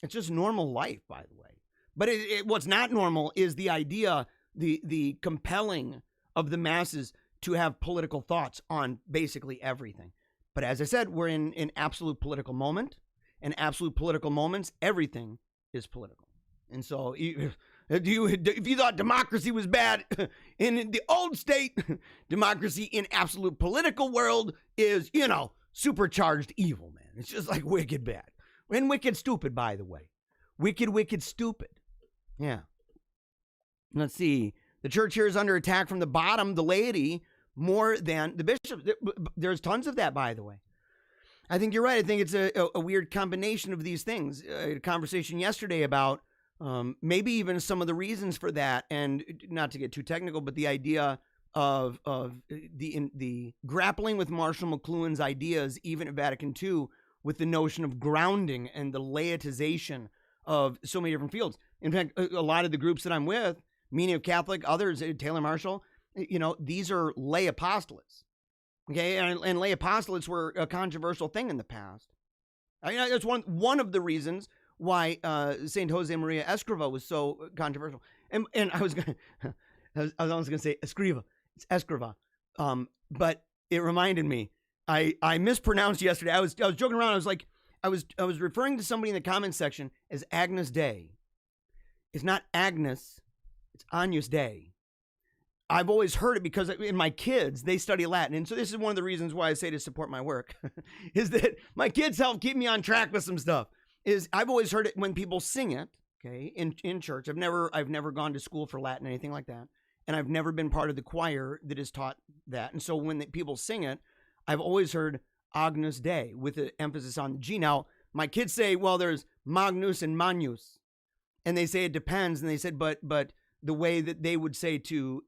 It's just normal life, by the way. But what's not normal is the idea, the compelling of the masses to have political thoughts on basically everything. But as I said, we're in an absolute political moment. And absolute political moments, everything is political. And so if you thought democracy was bad in the old state, democracy in absolute political world is, supercharged evil, man. It's just like wicked bad. And wicked stupid, by the way. Wicked stupid. Yeah. Let's see. The church here is under attack from the bottom, the laity, more than the bishop. There's tons of that, by the way. I think you're right. I think it's a weird combination of these things. A conversation yesterday about maybe even some of the reasons for that, and not to get too technical, but the idea of the grappling with Marshall McLuhan's ideas, even at Vatican II, with the notion of grounding and the laicization of so many different fields. In fact, a lot of the groups that I'm with, Meaning of Catholic, others, Taylor Marshall, these are lay apostolates. Okay, and lay apostolates were a controversial thing in the past. That's one of the reasons why Saint Jose Maria Escriva was so controversial. And I was almost gonna say Escriva. It's Escriva. But it reminded me. I mispronounced yesterday. I was joking around. I was like, I was referring to somebody in the comments section as Agnus Dei. It's not Agnes. It's Agnus Dei. I've always heard it because in my kids, they study Latin. And so this is one of the reasons why I say to support my work, is that my kids help keep me on track with some stuff. I've always heard it when people sing it, okay, in church. I've never gone to school for Latin, anything like that. And I've never been part of the choir that is taught that. And so when people sing it, I've always heard Agnus Dei with an emphasis on the G. Now, my kids say, well, there's Magnus and Magnus. And they say it depends. And they said, but the way that they would say to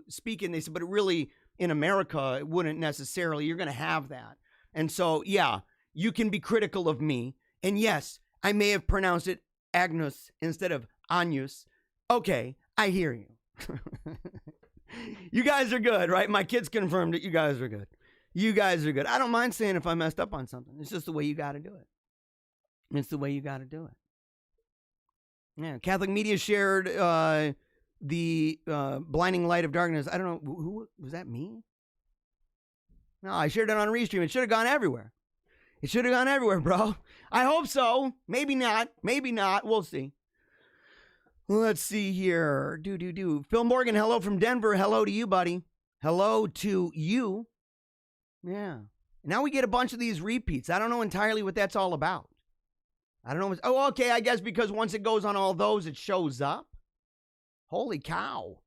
speak, and they said, but it really, in America, it wouldn't necessarily, you're going to have that. And so, yeah, you can be critical of me. And yes, I may have pronounced it Agnus instead of Agnus. Okay, I hear you. You guys are good, right? My kids confirmed it. You guys are good. You guys are good. I don't mind saying if I messed up on something. It's just the way you got to do it. It's the way you got to do it. Yeah, Catholic media shared the blinding light of darkness. I don't know. Who was that, me? No, I shared it on Restream. It should have gone everywhere. It should have gone everywhere, bro. I hope so. Maybe not. Maybe not. We'll see. Let's see here. Phil Morgan, hello from Denver. Hello to you, buddy. Hello to you. Yeah. Now we get a bunch of these repeats. I don't know entirely what that's all about. I don't know. Oh, okay. I guess because once it goes on all those, it shows up. Holy cow.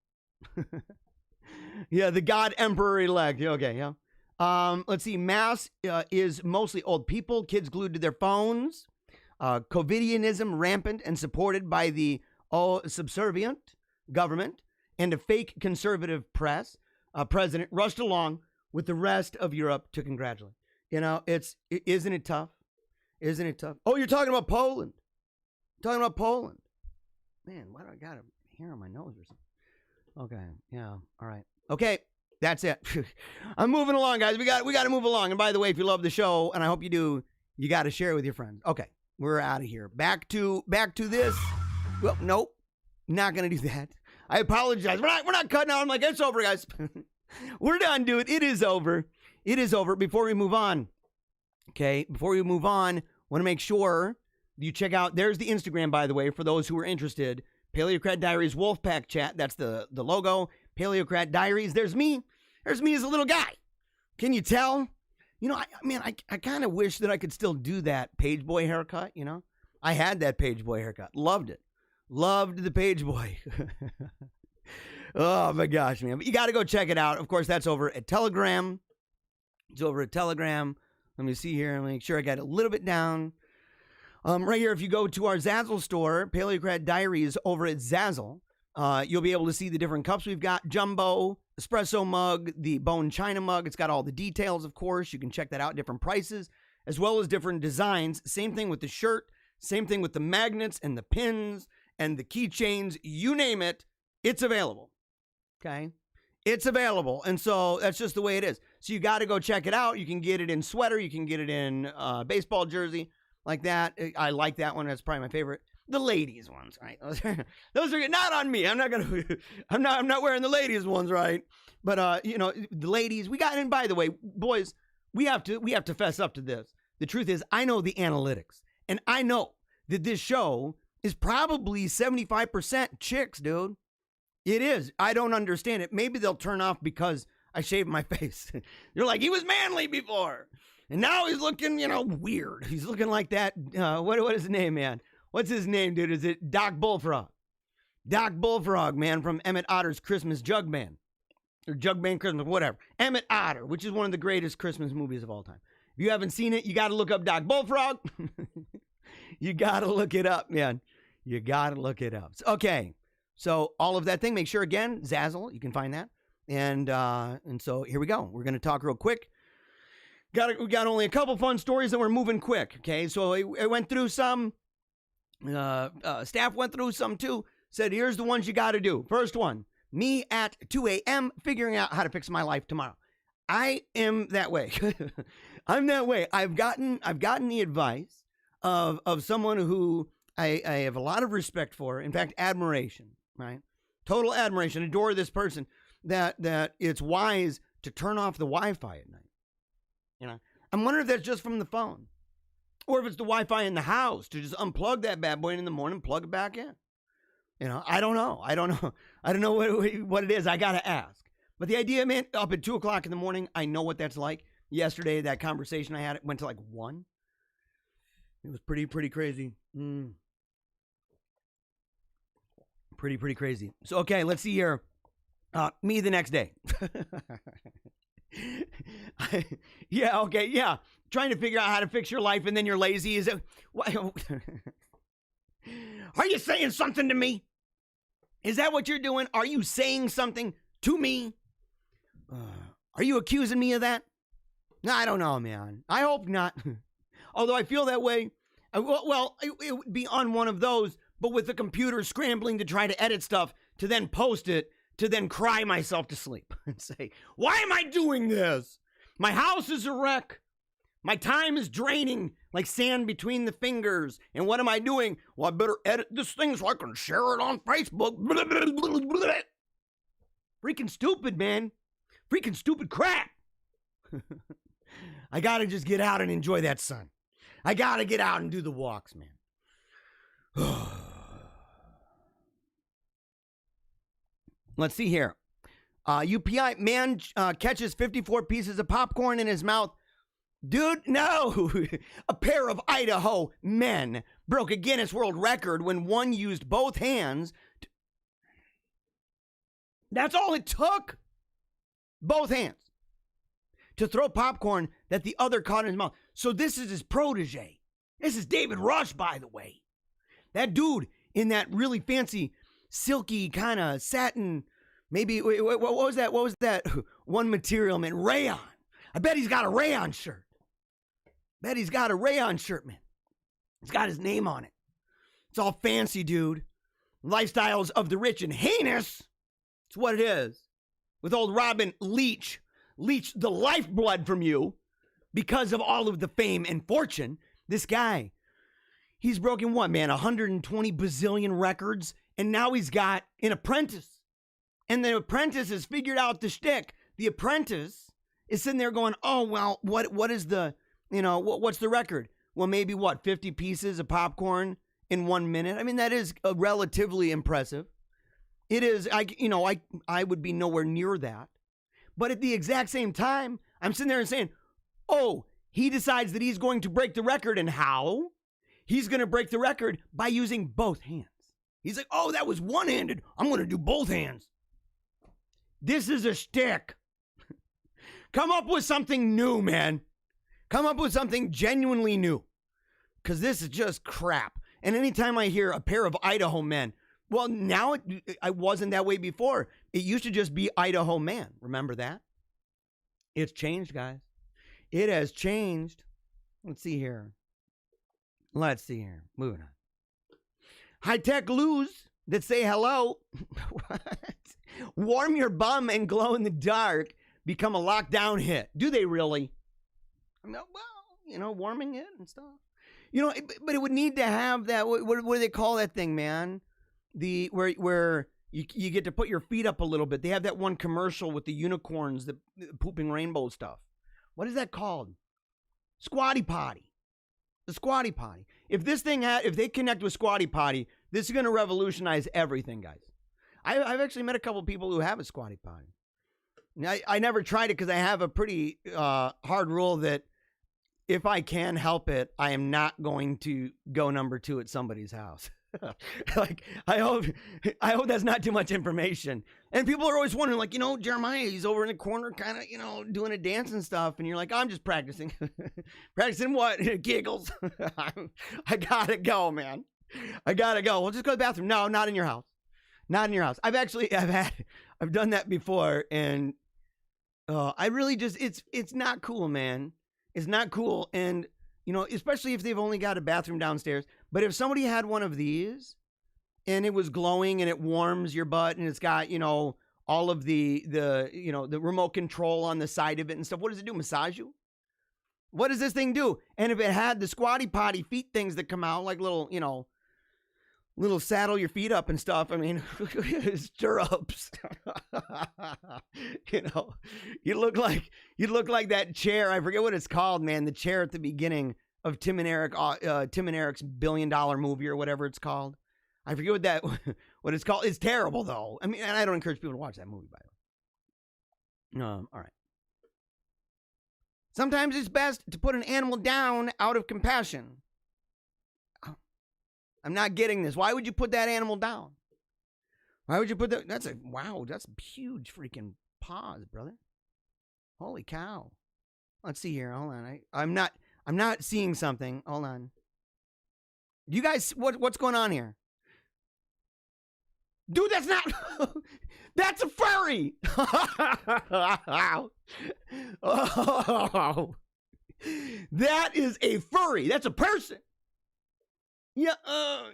Yeah, the God Emperor elect. Okay, yeah. Let's see. Mass is mostly old people, kids glued to their phones. COVIDianism rampant and supported by the subservient government and a fake conservative press. President rushed along with the rest of Europe to congratulate. Isn't it tough? Isn't it tough? Oh, you're talking about Poland. Talking about Poland. Man, why do I got a hair on my nose or something? Okay, yeah, all right. Okay, that's it. I'm moving along, guys. We got to move along. And by the way, if you love the show, and I hope you do, you got to share it with your friends. Okay, we're out of here. Back to this. Well, nope, not gonna do that. I apologize. We're not cutting out. I'm like, it's over, guys. We're done, dude. It is over. it is over. Before we move on, want to make sure you check out, there's the Instagram, by the way, for those who are interested. Paleocrat Diaries Wolfpack Chat. That's the logo. Paleocrat Diaries. There's me. There's me as a little guy. Can you tell? You know, I kind of wish that I could still do that page boy haircut, you know? I had that page boy haircut. Loved it. Loved the page boy. Oh, my gosh, man. But you got to go check it out. Of course, that's over at Telegram. It's over at Telegram. Let me see here. Let me make sure I got it a little bit down. Right here, if you go to our Zazzle store, Paleocrat Diaries over at Zazzle, you'll be able to see the different cups we've got. Jumbo, espresso mug, the bone china mug. It's got all the details, of course. You can check that out, different prices, as well as different designs. Same thing with the shirt. Same thing with the magnets and the pins and the keychains. You name it, it's available. Okay? It's available. And so that's just the way it is. So you got to go check it out. You can get it in sweater. You can get it in baseball jersey. Like that. I like that one. That's probably my favorite. The ladies ones, right? Those are not on me. I'm not wearing the ladies ones, right? But you know, the ladies, we got, and by the way, boys, we have to fess up to this. The truth is, I know the analytics, and I know that this show is probably 75% chicks, dude. It is. I don't understand it. Maybe they'll turn off because I shaved my face. You're like, he was manly before. And now he's looking, you know, weird. He's looking like that. What is his name, man? What's his name, dude? Is it Doc Bullfrog? Doc Bullfrog, man, from Emmett Otter's Christmas Jugman. Or Jugman Christmas, whatever. Emmett Otter, which is one of the greatest Christmas movies of all time. If you haven't seen it, you got to look up Doc Bullfrog. You got to look it up, man. You got to look it up. Okay, so all of that thing, make sure, again, Zazzle, you can find that. And so here we go. We're going to talk real quick. We got only a couple fun stories and we're moving quick, okay? So I went through some. Staff went through some too. Said, here's the ones you got to do. First one, me at 2 a.m. figuring out how to fix my life tomorrow. I am that way. I'm that way. I've gotten the advice of someone who I have a lot of respect for. In fact, admiration, right? Total admiration. Adore this person that it's wise to turn off the Wi-Fi at night. You know, I'm wondering if that's just from the phone or if it's the Wi-Fi in the house to just unplug that bad boy in the morning, plug it back in. You know, I don't know. I don't know what it is. I got to ask. But the idea, man, up at 2 o'clock in the morning, I know what that's like. Yesterday, that conversation I had, it went to like 1. It was pretty crazy. Pretty crazy. So, okay, let's see here. Me the next day. Yeah. Trying to figure out how to fix your life and then you're lazy. Is it? Are you saying something to me? Is that what you're doing? Are you saying something to me? Are you accusing me of that? No, I don't know, man. I hope not. Although I feel that way. Well, it would be on one of those, but with the computer scrambling to try to edit stuff to then post it, to then cry myself to sleep and say, why am I doing this? My house is a wreck. My time is draining like sand between the fingers. And what am I doing? Well, I better edit this thing so I can share it on Facebook. Freaking stupid, man. Freaking stupid crap. I got to just get out and enjoy that sun. I got to get out and do the walks, man. Let's see here. UPI, man catches 54 pieces of popcorn in his mouth. Dude, no. A pair of Idaho men broke a Guinness World Record when one used both hands. That's all it took. Both hands. To throw popcorn that the other caught in his mouth. So this is his protege. This is David Rush, by the way. That dude in that really fancy, silky kind of satin, maybe, what was that? What was that one material, man? Rayon. I bet he's got a rayon shirt. Man. It's got his name on it. It's all fancy, dude. Lifestyles of the rich and heinous. It's what it is. With old Robin leech the lifeblood from you because of all of the fame and fortune. This guy, he's broken what, man? 120 bazillion records. And now he's got an apprentice. And the apprentice has figured out the shtick. The apprentice is sitting there going, oh, well, what is the, what's the record? Well, maybe 50 pieces of popcorn in 1 minute? I mean, that is relatively impressive. It is, I would be nowhere near that. But at the exact same time, I'm sitting there and saying, oh, he decides that he's going to break the record. And how? He's going to break the record by using both hands. He's like, oh, that was one-handed. I'm going to do both hands. This is a shtick. Come up with something new, man. Come up with something genuinely new. Because this is just crap. And anytime I hear a pair of Idaho men, well, now I wasn't that way before. It used to just be Idaho man. Remember that? It's changed, guys. It has changed. Let's see here. Moving on. High-tech loos that say hello. What? Warm your bum and glow in the dark become a lockdown hit. Do they really? No, well, warming it and stuff. But it would need to have that. What do they call that thing, man? Where you get to put your feet up a little bit. They have that one commercial with the unicorns, the pooping rainbow stuff. What is that called? Squatty Potty. The Squatty Potty. If they connect with Squatty Potty, this is going to revolutionize everything, guys. I've actually met a couple people who have a Squatty Potty. I never tried it because I have a pretty hard rule that if I can help it, I am not going to go number 2 at somebody's house. Like, I hope that's not too much information. And people are always wondering, like, Jeremiah, he's over in the corner kind of, doing a dance and stuff. And you're like, I'm just practicing. Practicing what? Giggles. I gotta go, man. I gotta go. We'll just go to the bathroom. No, not in your house. Not in your house. I've done that before. And I really it's not cool, man. It's not cool. And, especially if they've only got a bathroom downstairs. But if somebody had one of these and it was glowing and it warms your butt and it's got, all of the remote control on the side of it and stuff, what does it do? Massage you? What does this thing do? And if it had the Squatty Potty feet things that come out, like little saddle your feet up and stuff. I mean, stirrups. You look like that chair. I forget what it's called, man. The chair at the beginning of Tim and Eric's $1 billion movie or whatever it's called. I forget what it's called. It's terrible though. I mean, and I don't encourage people to watch that movie, by the way. All right. Sometimes it's best to put an animal down out of compassion. I'm not getting this. Why would you put that animal down? Why would you put that? That's a huge freaking pause, brother. Holy cow. Let's see here. Hold on. I'm not seeing something. Hold on. You guys, what's going on here? Dude, that's not, that's a furry. Oh, that is a furry. That's a person. Yeah,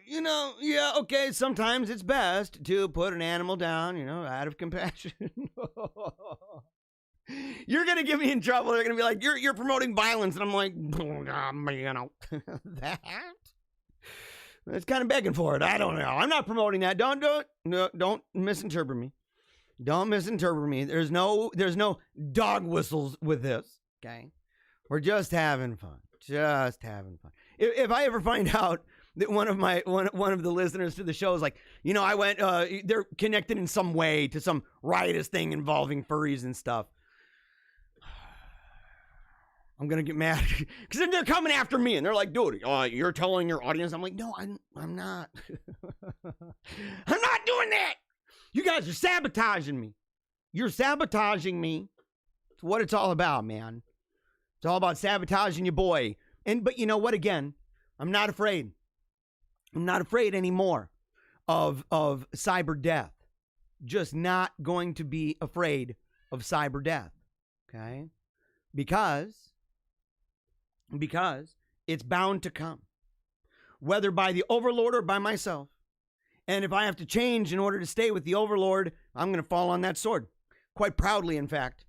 yeah, okay, sometimes it's best to put an animal down, out of compassion. You're going to get me in trouble. They're going to be like, you're promoting violence. And I'm like, that's kind of begging for it. I don't know. I'm not promoting that. Don't misinterpret me. Don't misinterpret me. There's no dog whistles with this, okay? We're just having fun. Just having fun. If I ever find out that one of the listeners to the show is like, I went, they're connected in some way to some riotous thing involving furries and stuff, I'm going to get mad because then they're coming after me and they're like, dude, you're telling your audience. I'm like, no, I'm not. I'm not doing that. You guys are sabotaging me. You're sabotaging me. It's what it's all about, man. It's all about sabotaging your boy. But you know what? Again, I'm not afraid. I'm not afraid anymore of cyber death. Just not going to be afraid of cyber death. Okay? Because it's bound to come. Whether by the overlord or by myself. And if I have to change in order to stay with the overlord, I'm going to fall on that sword. Quite proudly, in fact.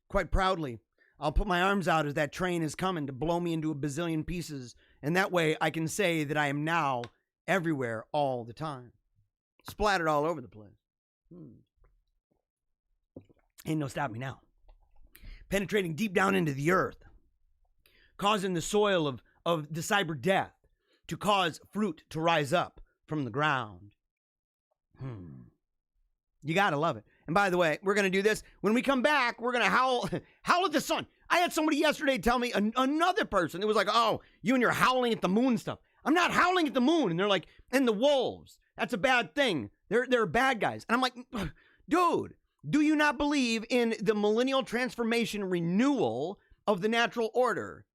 Quite proudly. I'll put my arms out as that train is coming to blow me into a bazillion pieces. And that way I can say that I am now everywhere all the time. Splattered all over the place. Ain't no stopping me now. penetrating deep down into the earth, causing the soil of the cyber death to cause fruit to rise up from the ground. You gotta love it. And by the way, we're gonna do this. When we come back, we're gonna howl at the sun. I had somebody yesterday tell me, another person, it was like, oh, you and your howling at the moon stuff. I'm not howling at the moon. And they're like, and the wolves, that's a bad thing. They're bad guys. And I'm like, dude, do you not believe in the millennial transformation renewal of the natural order?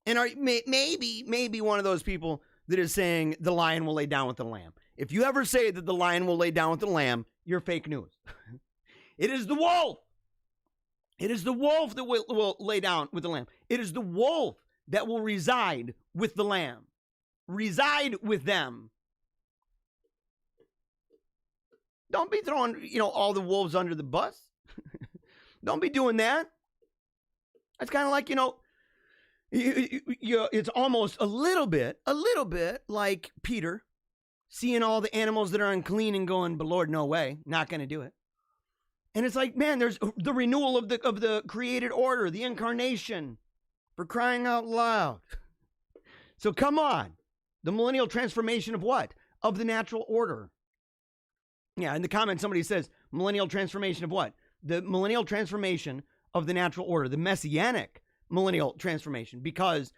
And are maybe one of those people that is saying the lion will lay down with the lamb. If you ever say that the lion will lay down with the lamb, you're fake news. It is the wolf. It is the wolf that will lay down with the lamb. It is the wolf that will reside with the lamb. Reside with them. Don't be throwing, all the wolves under the bus. Don't be doing that. That's kind of like, it's almost a little bit like Peter seeing all the animals that are unclean and going, but Lord, no way, not going to do it. And it's like, man, there's the renewal of the created order, the incarnation, for crying out loud. So come on. The millennial transformation of what? Of the natural order. Yeah, in the comments, somebody says, millennial transformation of what? The millennial transformation of the natural order, the messianic millennial transformation, because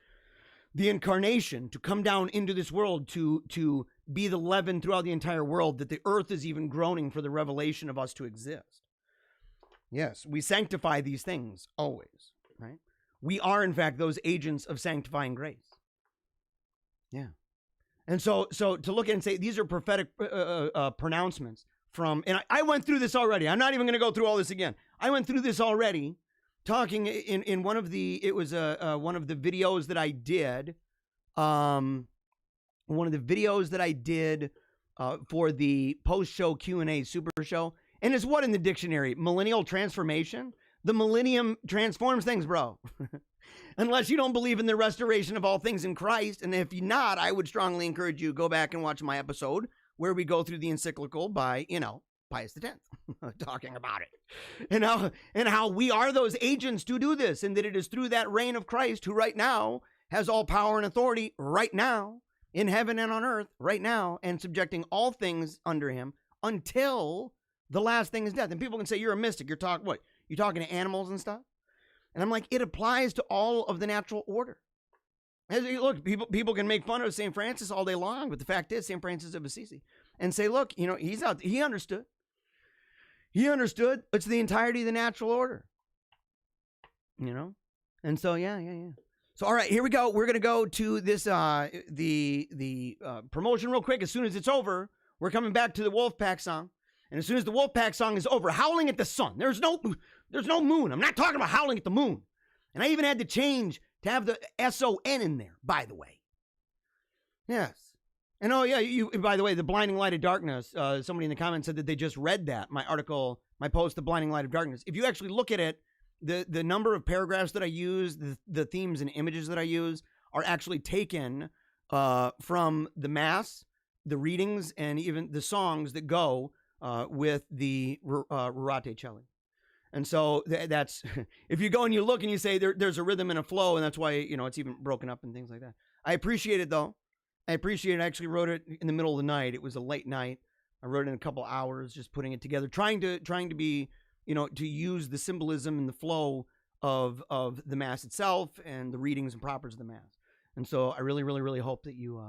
the incarnation, to come down into this world, to be the leaven throughout the entire world, that the earth is even groaning for the revelation of us to exist. Yes, we sanctify these things always, right? We are, in fact, those agents of sanctifying grace. Yeah. And so to look at and say, these are prophetic pronouncements from, and I went through this already. I'm not even going to go through all this again. I went through this already, talking in one of the, it was one of the videos that I did, for the post-show Q&A super show. And it's what in the dictionary? Millennial transformation? The millennium transforms things, bro. Unless you don't believe in the restoration of all things in Christ. And if you're not, I would strongly encourage you to go back and watch my episode where we go through the encyclical by, Pius X, talking about it. And how we are those agents to do this, and that it is through that reign of Christ, who right now has all power and authority right now in heaven and on earth right now, and subjecting all things under him until the last thing is death. And people can say, you're a mystic. You're talking what? You talking to animals and stuff? And I'm like, it applies to all of the natural order. Look, people can make fun of St. Francis all day long, but the fact is, St. Francis of Assisi, and say, look, he's out. He understood. He understood. It's the entirety of the natural order. And so, yeah. So, all right, here we go. We're going to go to this, the promotion real quick. As soon as it's over, we're coming back to the Wolfpack song. And as soon as the Wolfpack song is over, howling at the sun. There's no moon. I'm not talking about howling at the moon. And I even had to change to have the S-O-N in there, by the way. Yes. And oh yeah, by the way, the Blinding Light of Darkness, somebody in the comments said that they just read that, my article, my post, The Blinding Light of Darkness. If you actually look at it, the number of paragraphs that I use, the themes and images that I use are actually taken from the Mass, the readings, and even the songs that go with the Rurate Celli. And so that's, if you go and you look and you say there's a rhythm and a flow, and that's why, it's even broken up and things like that. I appreciate it, though. I appreciate it. I actually wrote it in the middle of the night. It was a late night. I wrote it in a couple hours, just putting it together, trying to be, to use the symbolism and the flow of the Mass itself and the readings and propers of the Mass. And so I really, really, really hope that you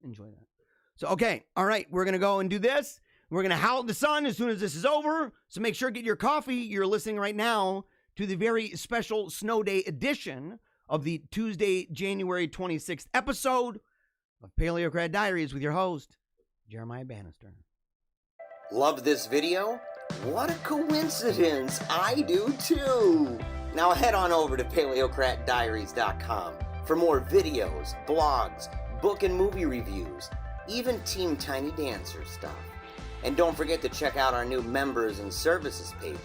enjoy that. So, okay. All right. We're going to go and do this. We're going to howl at the sun as soon as this is over. So make sure to get your coffee. You're listening right now to the very special Snow Day edition of the Tuesday, January 26th episode of Paleocrat Diaries with your host, Jeremiah Bannister. Love this video? What a coincidence. I do too. Now head on over to paleocratdiaries.com for more videos, blogs, book and movie reviews, even Team Tiny Dancer stuff. And don't forget to check out our new members and services pages.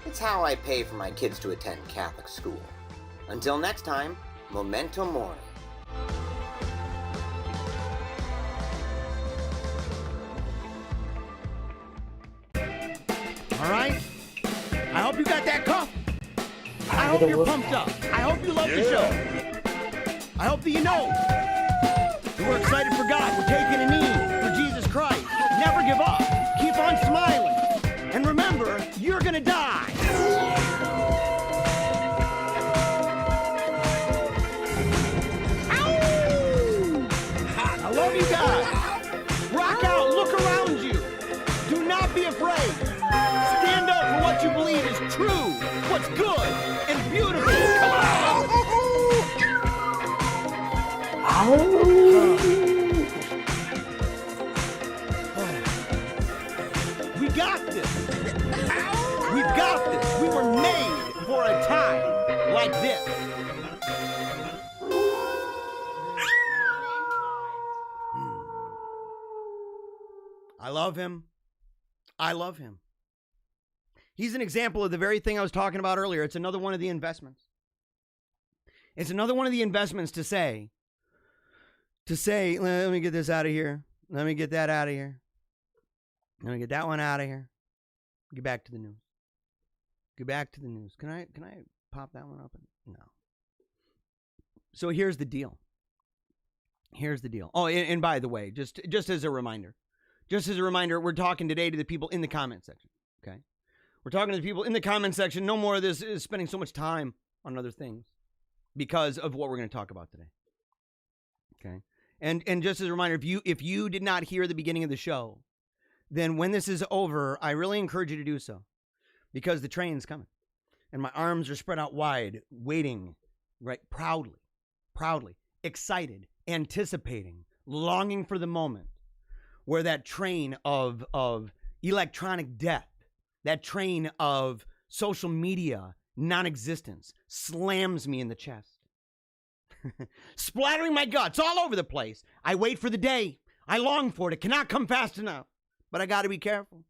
It's how I pay for my kids to attend Catholic school. Until next time, Memento Mori. All right? I hope you got that coffee. I hope you're pumped up. I hope you love the show. I hope that you know that we're excited for God. We're taking a knee for Jesus Christ. Never give up. Keep on smiling. And remember, you're going to die. I love you guys. Rock out. Look around you. Do not be afraid. Stand up for what you believe is true, what's good and beautiful. Come on. We got this. We've got this. We were made for a time like this. I love him. I love him. He's an example of the very thing I was talking about earlier. It's another one of the investments. It's another one of the investments to say, let me get this out of here. Let me get that out of here. Let me get that one out of here. Get back to the news. Get back to the news. Can I pop that one open? No. So here's the deal. Here's the deal. Oh, and by the way, just as a reminder, we're talking today to the people in the comment section. Okay. We're talking to the people in the comment section. No more of this is spending so much time on other things because of what we're going to talk about today. Okay. And just as a reminder, if you did not hear the beginning of the show, then when this is over, I really encourage you to do so because the train's coming and my arms are spread out wide, waiting, right? Proudly, excited, anticipating, longing for the moment where that train of electronic death, that train of social media non-existence slams me in the chest. Splattering my guts all over the place. I wait for the day. I long for it. It cannot come fast enough. But I got to be careful.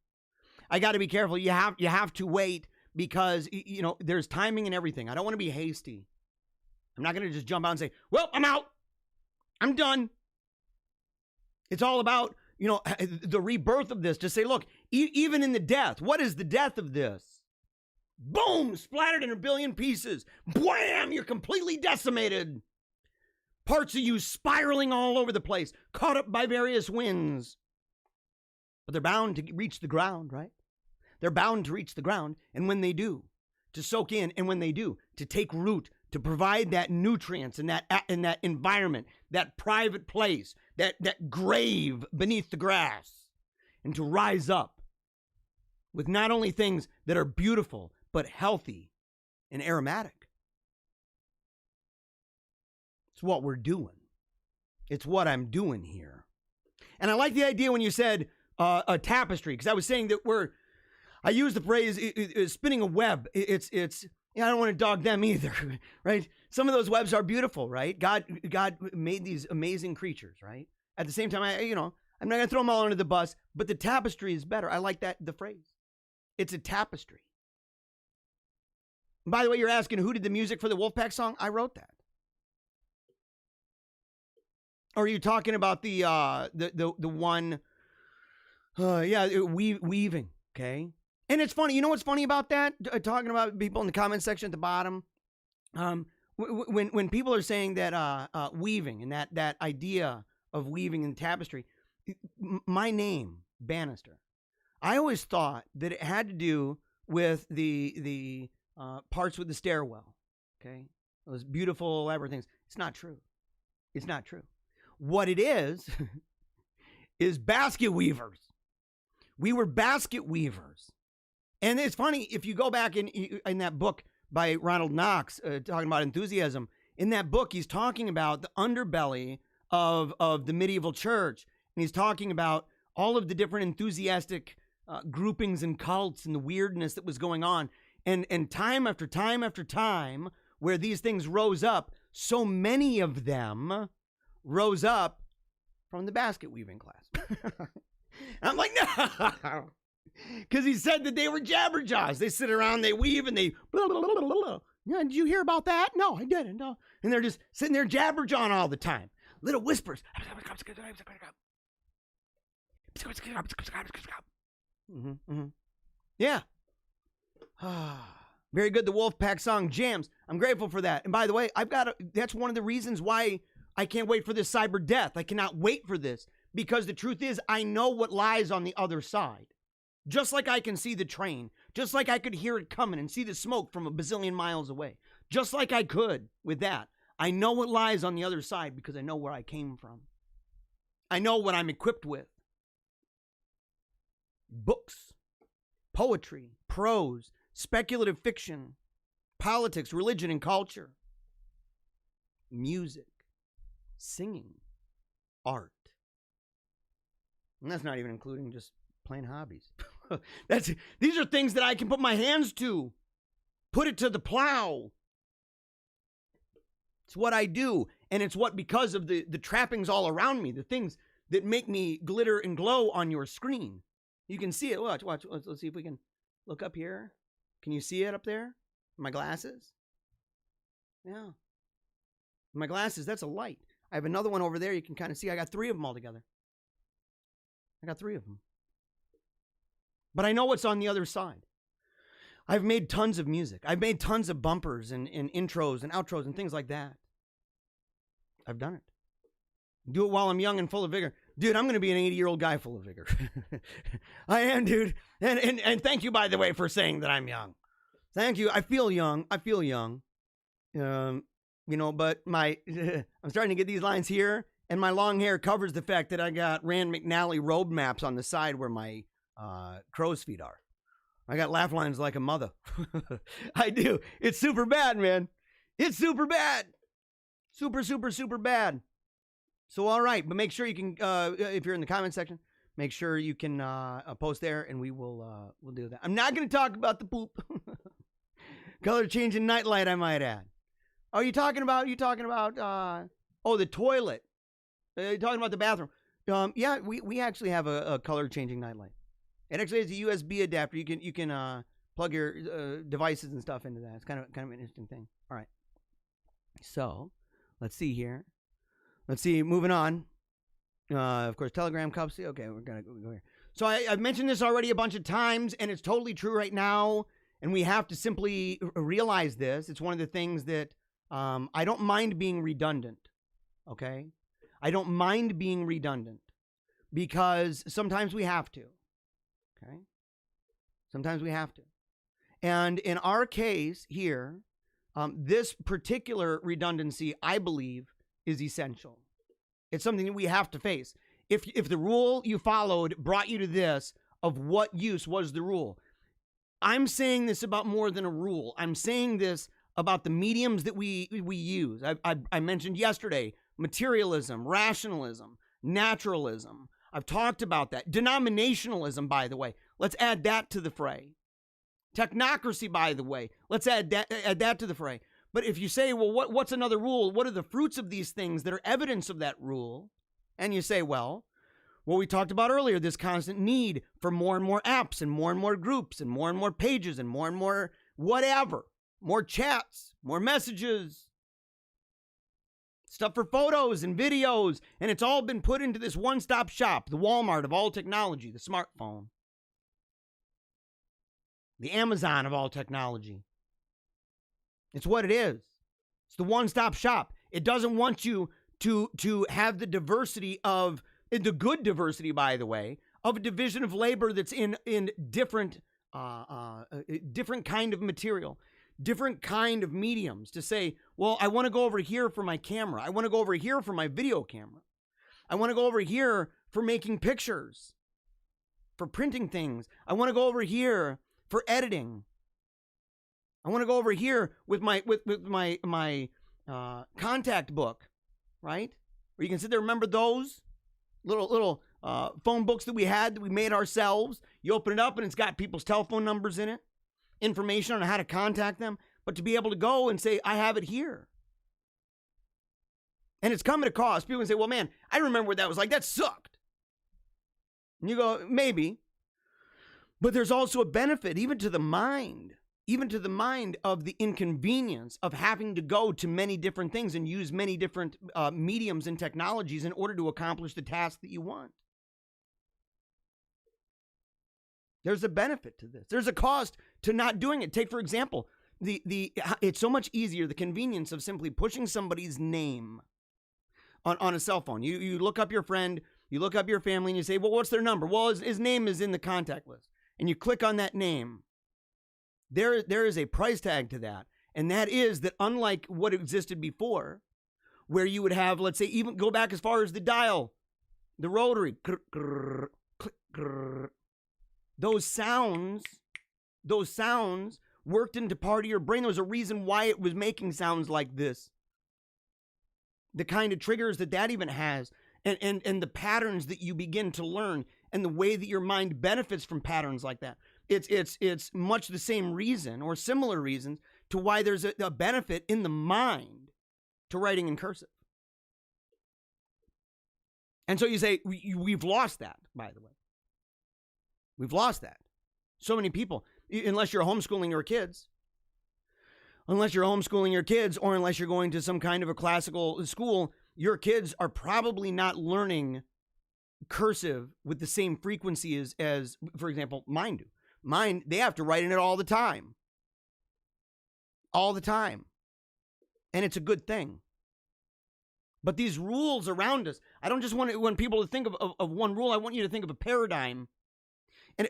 You have to wait because, you know, there's timing and everything. I don't want to be hasty. I'm not going to just jump out and say, well, I'm out. I'm done. It's all about, you know, the rebirth of this. To say, look, even in the death, what is the death of this? Boom, splattered in a billion pieces. Bwam, you're completely decimated. Parts of you spiraling all over the place, caught up by various winds. But they're bound to reach the ground, right? They're bound to reach the ground. And when they do, to soak in. And when they do, to take root, to provide that nutrients in that environment, that private place, that grave beneath the grass. And to rise up with not only things that are beautiful, but healthy and aromatic. It's what we're doing. It's what I'm doing here. And I like the idea when you said a tapestry, because I was saying that I use the phrase spinning a web. It's I don't want to dog them either, right? Some of those webs are beautiful, right? God made these amazing creatures, right? At the same time, I'm not going to throw them all under the bus, but the tapestry is better. I like the phrase. It's a tapestry. By the way, you're asking who did the music for the Wolfpack song? I wrote that. Or are you talking about the one? Weaving. Okay. And it's funny. You know what's funny about that? Talking about people in the comment section at the bottom. When people are saying that weaving and that idea of weaving in tapestry, my name Bannister. I always thought that it had to do with the parts with the stairwell. Okay, those beautiful elaborate things. It's not true. It's not true. What it is basket weavers. We were basket weavers. And it's funny, if you go back in that book by Ronald Knox, talking about enthusiasm, in that book, he's talking about the underbelly of the medieval church. And he's talking about all of the different enthusiastic groupings and cults and the weirdness that was going on. And time after time after time, where these things rose up, so many of them rose up from the basket weaving class. I'm like, no. Because he said that they were jabberjaws. They sit around, they weave, and they blah, blah, blah, blah, blah. Yeah, did you hear about that? No, I didn't. No. And they're just sitting there jabberjawing all the time. Little whispers. Mm-hmm. Yeah. Very good. The Wolfpack song jams. I'm grateful for that. And by the way, that's one of the reasons why I can't wait for this cyber death. I cannot wait for this because the truth is I know what lies on the other side. Just like I can see the train, just like I could hear it coming and see the smoke from a bazillion miles away. Just like I could with that. I know what lies on the other side because I know where I came from. I know what I'm equipped with. Books, poetry, prose, speculative fiction, politics, religion and culture, music, singing, art. And that's not even including just plain hobbies. These are things that I can put my hands to. Put it to the plow. It's what I do. And it's what, because of the trappings all around me, the things that make me glitter and glow on your screen. You can see it. Watch. Let's see if we can look up here. Can you see it up there? My glasses? Yeah. My glasses, that's a light. I have another one over there. You can kind of see. I got 3 of them all together. I got 3 of them. But I know what's on the other side. I've made tons of music. I've made tons of bumpers and intros and outros and things like that. I've done it. Do it while I'm young and full of vigor. Dude, I'm going to be an 80-year-old guy full of vigor. I am, dude. And thank you, by the way, for saying that I'm young. Thank you. I feel young. But I'm starting to get these lines here, and my long hair covers the fact that I got Rand McNally road maps on the side where my crow's feet are. I got laugh lines like a mother. I do. It's super bad, man. It's super bad. Super, super, super bad. So, all right. But make sure you can, if you're in the comment section, make sure you can post there, and we'll do that. I'm not going to talk about the poop. Color changing nightlight, I might add. Oh, you talking about, the toilet. You're talking about the bathroom. Yeah, we actually have a color changing nightlight. It actually has a USB adapter. You can plug your devices and stuff into that. It's kind of an interesting thing. All right. So, let's see here. Let's see. Moving on. Of course, Telegram cups. Okay, we're gonna go here. So I've mentioned this already a bunch of times, and it's totally true right now. And we have to simply realize this. It's one of the things that I don't mind being redundant. Okay, I don't mind being redundant because sometimes we have to. Okay, sometimes we have to. And in our case here, this particular redundancy, I believe, is essential. It's something that we have to face. If the rule you followed brought you to this, of what use was the rule? I'm saying this about more than a rule. I'm saying this about the mediums that we use. I mentioned yesterday materialism, rationalism, naturalism. I've talked about that. Denominationalism, by the way. Let's add that to the fray. Technocracy, by the way. Let's add that to the fray. But if you say, well, what's another rule? What are the fruits of these things that are evidence of that rule? And you say, well, what we talked about earlier, this constant need for more and more apps and more groups and more pages and more whatever. More chats, more messages. Stuff for photos and videos. And it's all been put into this one-stop shop, the Walmart of all technology, the smartphone. The Amazon of all technology. It's what it is. It's the one-stop shop. It doesn't want you to have the diversity of, the good diversity, by the way, of a division of labor that's in different kind of material, different kind of mediums, to say, well, I want to go over here for my camera. I want to go over here for my video camera. I want to go over here for making pictures, for printing things. I want to go over here for editing. I want to go over here with my contact book, right? Or you can sit there and remember those little phone books that we made ourselves. You open it up and it's got people's telephone numbers in it, information on how to contact them, but to be able to go and say, I have it here. And it's coming at a cost. People can say, well, man, I remember what that was like. That sucked. And you go, maybe. But there's also a benefit, even to the mind of the inconvenience of having to go to many different things and use many different mediums and technologies in order to accomplish the task that you want. There's a benefit to this. There's a cost to not doing it. Take, for example, it's so much easier, the convenience of simply pushing somebody's name on a cell phone. You look up your friend, you look up your family, and you say, well, what's their number? Well, his name is in the contact list. And you click on that name. There is a price tag to that. And that is that unlike what existed before, where you would have, let's say, even go back as far as the dial, the rotary, those sounds worked into part of your brain. There was a reason why it was making sounds like this. The kind of triggers that even has, and the patterns that you begin to learn, and the way that your mind benefits from patterns like that. It's much the same reason or similar reasons to why there's a benefit in the mind to writing in cursive. And so you say, we've lost that, by the way. We've lost that. So many people, unless you're homeschooling your kids, or unless you're going to some kind of a classical school, your kids are probably not learning cursive with the same frequency as, for example, mine do. Mine, they have to write in it all the time. All the time. And it's a good thing. But these rules around us, I don't just want people to think of one rule. I want you to think of a paradigm. And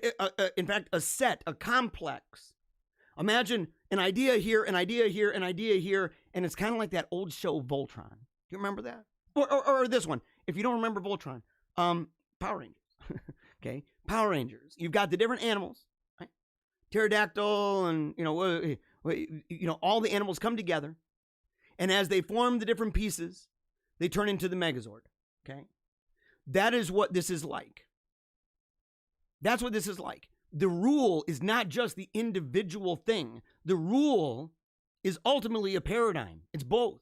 in fact, a set, a complex. Imagine an idea here, an idea here, an idea here, and it's kind of like that old show Voltron. Do you remember that? Or this one. If you don't remember Voltron, Power Rangers. Okay, Power Rangers. You've got the different animals, right? Pterodactyl, and all the animals come together, and as they form the different pieces, they turn into the Megazord. Okay, that is what this is like. That's what this is like. The rule is not just the individual thing. The rule is ultimately a paradigm. It's both.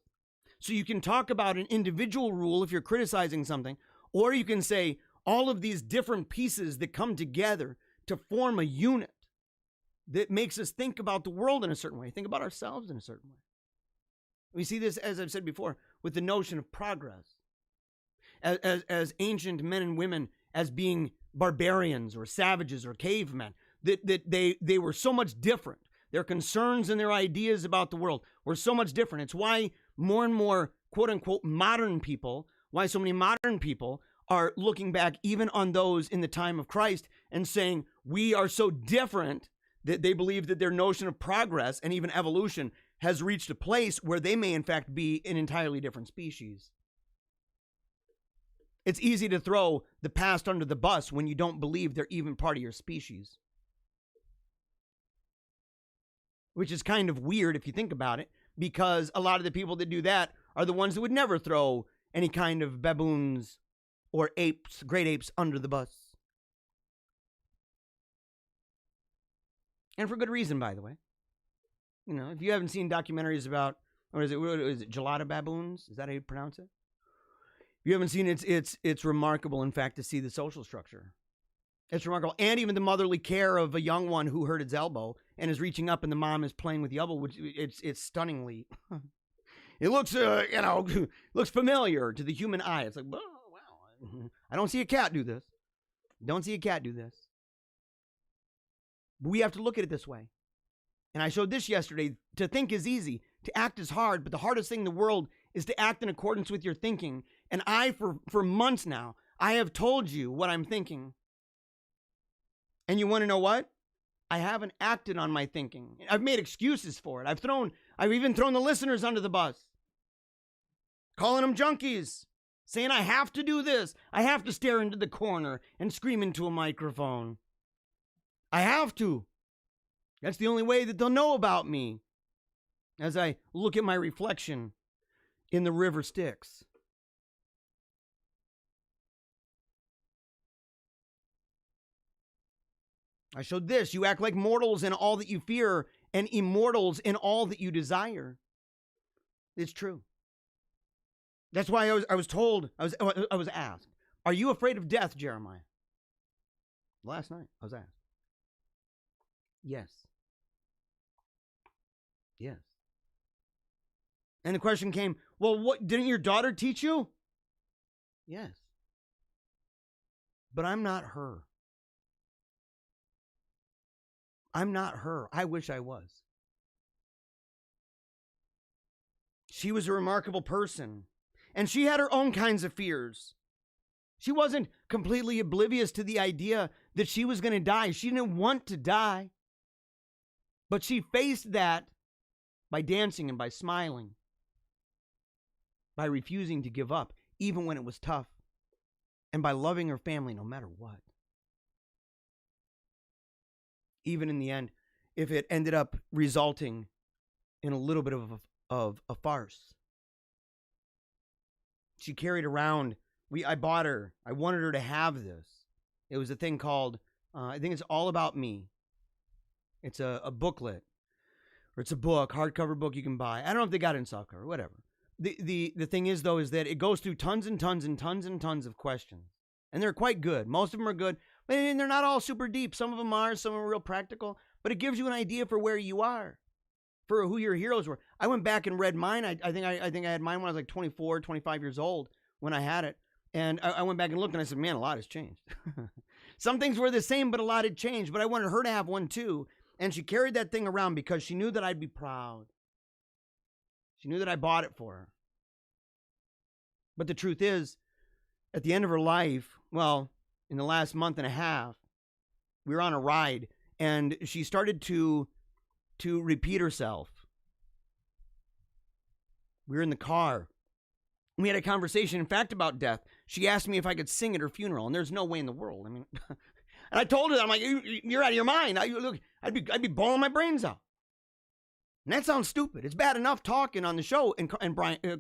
So you can talk about an individual rule if you're criticizing something, or you can say all of these different pieces that come together to form a unit that makes us think about the world in a certain way, think about ourselves in a certain way. We see this, as I've said before, with the notion of progress. As ancient men and women, as being barbarians or savages or cavemen, that they were so much different. Their concerns and their ideas about the world were so much different. It's why more and more, quote unquote, modern people, why so many modern people are looking back even on those in the time of Christ and saying, we are so different, that they believe that their notion of progress and even evolution has reached a place where they may in fact be an entirely different species. It's easy to throw the past under the bus when you don't believe they're even part of your species. Which is kind of weird if you think about it, because a lot of the people that do that are the ones that would never throw any kind of baboons or apes, great apes, under the bus. And for good reason, by the way. You know, if you haven't seen documentaries about, or is it gelada baboons? Is that how you pronounce it? If you haven't seen it, it's remarkable, in fact, to see the social structure. It's remarkable. And even the motherly care of a young one who hurt its elbow and is reaching up and the mom is playing with the elbow, which it's stunningly. It looks, looks familiar to the human eye. It's like, oh, wow. I don't see a cat do this. Don't see a cat do this. But we have to look at it this way. And I showed this yesterday. To think is easy. To act is hard. But the hardest thing in the world is to act in accordance with your thinking. And for months now, I have told you what I'm thinking. And you want to know what? I haven't acted on my thinking. I've made excuses for it. I've even thrown the listeners under the bus. Calling them junkies. Saying I have to do this. I have to stare into the corner and scream into a microphone. I have to. That's the only way that they'll know about me. As I look at my reflection in the river Styx. I showed this. You act like mortals in all that you fear and immortals in all that you desire. It's true. That's why I was told, I was asked, are you afraid of death, Jeremiah? Last night, I was asked. Yes. Yes. And the question came, well, what didn't your daughter teach you? Yes. But I'm not her. I'm not her. I wish I was. She was a remarkable person, and she had her own kinds of fears. She wasn't completely oblivious to the idea that she was going to die. She didn't want to die, but she faced that by dancing and by smiling, by refusing to give up, even when it was tough, and by loving her family no matter what. Even in the end, if it ended up resulting in a little bit of a farce. She carried around, I bought her, I wanted her to have this. It was a thing called, I think it's All About Me. It's a booklet, or it's a book, hardcover book you can buy. I don't know if they got it in softcover, whatever. The thing is, though, is that it goes through tons and tons and tons and tons of questions. And they're quite good. Most of them are good. And they're not all super deep. Some of them are. Some are real practical. But it gives you an idea for where you are, for who your heroes were. I went back and read mine. I think I had mine when I was like 24, 25 years old when I had it. And I went back and looked and I said, man, a lot has changed. Some things were the same, but a lot had changed. But I wanted her to have one too. And she carried that thing around because she knew that I'd be proud. She knew that I bought it for her. But the truth is, at the end of her life, well, in the last month and a half, we were on a ride and she started to repeat herself. We were in the car. We had a conversation, in fact, about death. She asked me if I could sing at her funeral, and there's no way in the world. I mean, and I told her that. I'm like, you're out of your mind. I'd be blowing my brains out. And that sounds stupid. It's bad enough talking on the show and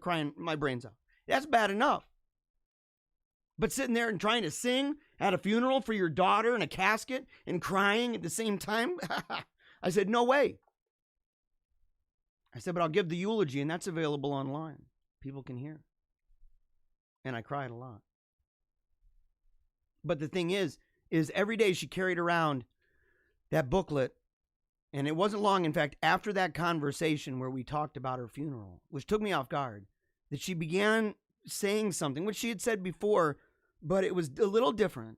crying my brains out. That's bad enough. But sitting there and trying to sing at a funeral for your daughter in a casket and crying at the same time? I said, no way. I said, but I'll give the eulogy, and that's available online. People can hear. And I cried a lot. But the thing is every day she carried around that booklet. And it wasn't long, in fact, after that conversation where we talked about her funeral, which took me off guard, that she began saying something, which she had said before, but it was a little different.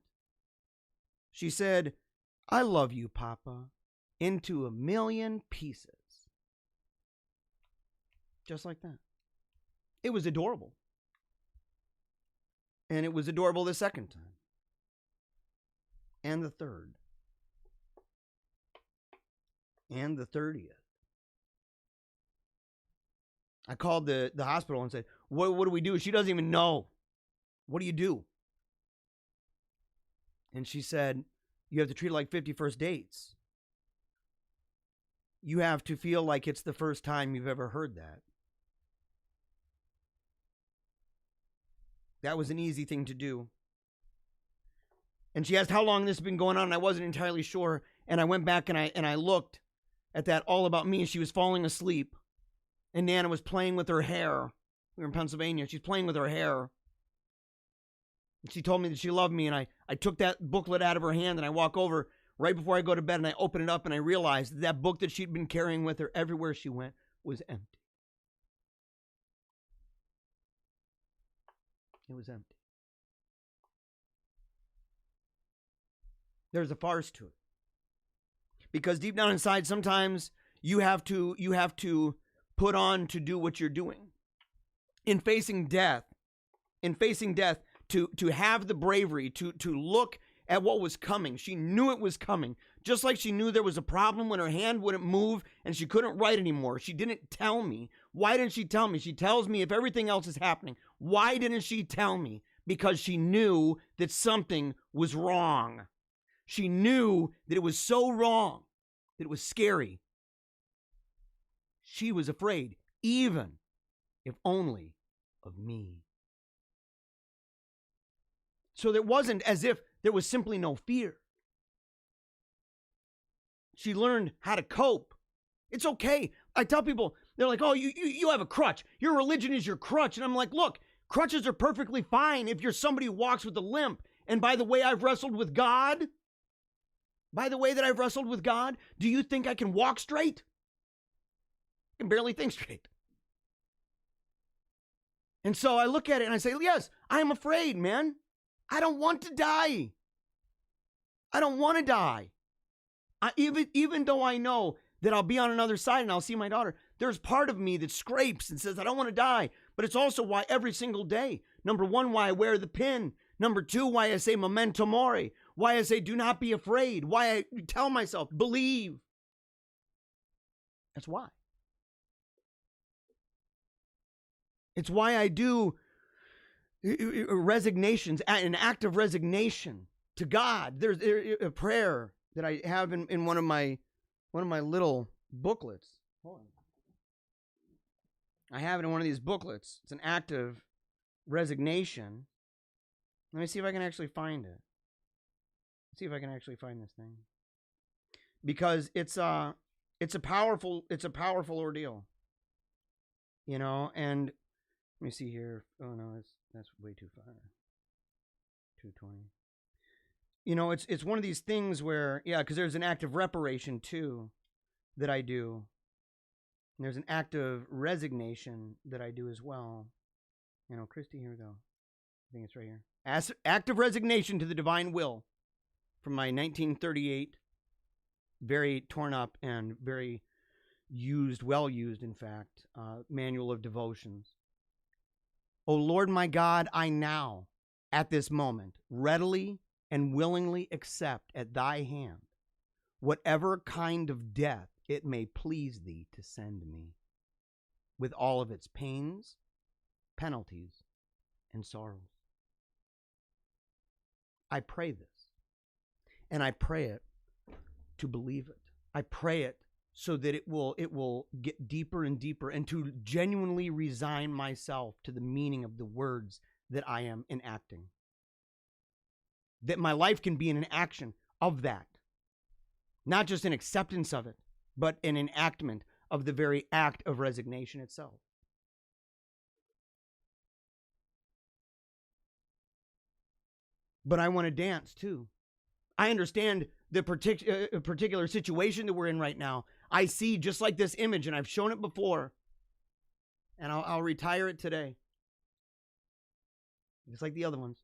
She said, I love you, Papa, into a million pieces. Just like that. It was adorable. And it was adorable the second time. And the third. And the 30th. I called the hospital and said, what do we do? She doesn't even know. What do you do? And she said, you have to treat it like 51st dates. You have to feel like it's the first time you've ever heard that. That was an easy thing to do. And she asked how long this had been going on, and I wasn't entirely sure. And I went back and I looked at that All About Me. She was falling asleep. And Nana was playing with her hair. We were in Pennsylvania. She's playing with her hair. And she told me that she loved me. And I took that booklet out of her hand and I walk over right before I go to bed and I open it up and I realized that book that she'd been carrying with her everywhere she went was empty. It was empty. There's a farce to it. Because deep down inside, sometimes you have to put on to do what you're doing. In facing death, to have the bravery to look at what was coming. She knew it was coming. Just like she knew there was a problem when her hand wouldn't move and she couldn't write anymore. She didn't tell me. Why didn't she tell me? She tells me if everything else is happening. Why didn't she tell me? Because she knew that something was wrong. She knew that it was so wrong, that it was scary. She was afraid, even if only of me. So it wasn't as if there was simply no fear. She learned how to cope. It's okay. I tell people, they're like, oh, you have a crutch. Your religion is your crutch. And I'm like, look, crutches are perfectly fine if you're somebody who walks with a limp. And by the way I've wrestled with God, do you think I can walk straight? I can barely think straight. And so I look at it and I say, yes, I'm afraid, man. I don't want to die. I don't want to die. Even though I know that I'll be on another side and I'll see my daughter, There's part of me that scrapes and says, I don't want to die. But it's also why every single day, number one, why I wear the pin. Number two, why I say memento mori. Why I say do not be afraid. Why I tell myself, believe. That's why. It's why I do resignations, an act of resignation to God. There's a prayer that I have in one of my little booklets. Hold on. I have it in one of these booklets. It's an act of resignation. Let me see if I can actually find it. Let's see if I can actually find this thing. Because it's a powerful ordeal. You know, and let me see here. Oh no, that's way too far. 220. You know, it's one of these things where, yeah, because there's an act of reparation too that I do. And there's an act of resignation that I do as well. You know, Christy, here we go. I think it's right here. Act of resignation to the divine will from my 1938, very torn up and very used, well used, in fact, manual of devotions. O Lord my God, I now, at this moment, readily and willingly accept at thy hand whatever kind of death it may please thee to send me, with all of its pains, penalties, and sorrows. I pray this, and I pray it to believe it. I pray it so that it will get deeper and deeper, and to genuinely resign myself to the meaning of the words that I am enacting. That my life can be an action of that. Not just an acceptance of it, but an enactment of the very act of resignation itself. But I want to dance too. I understand the particular situation that we're in right now. I see just like this image, and I've shown it before, and I'll retire it today. Just like the other ones.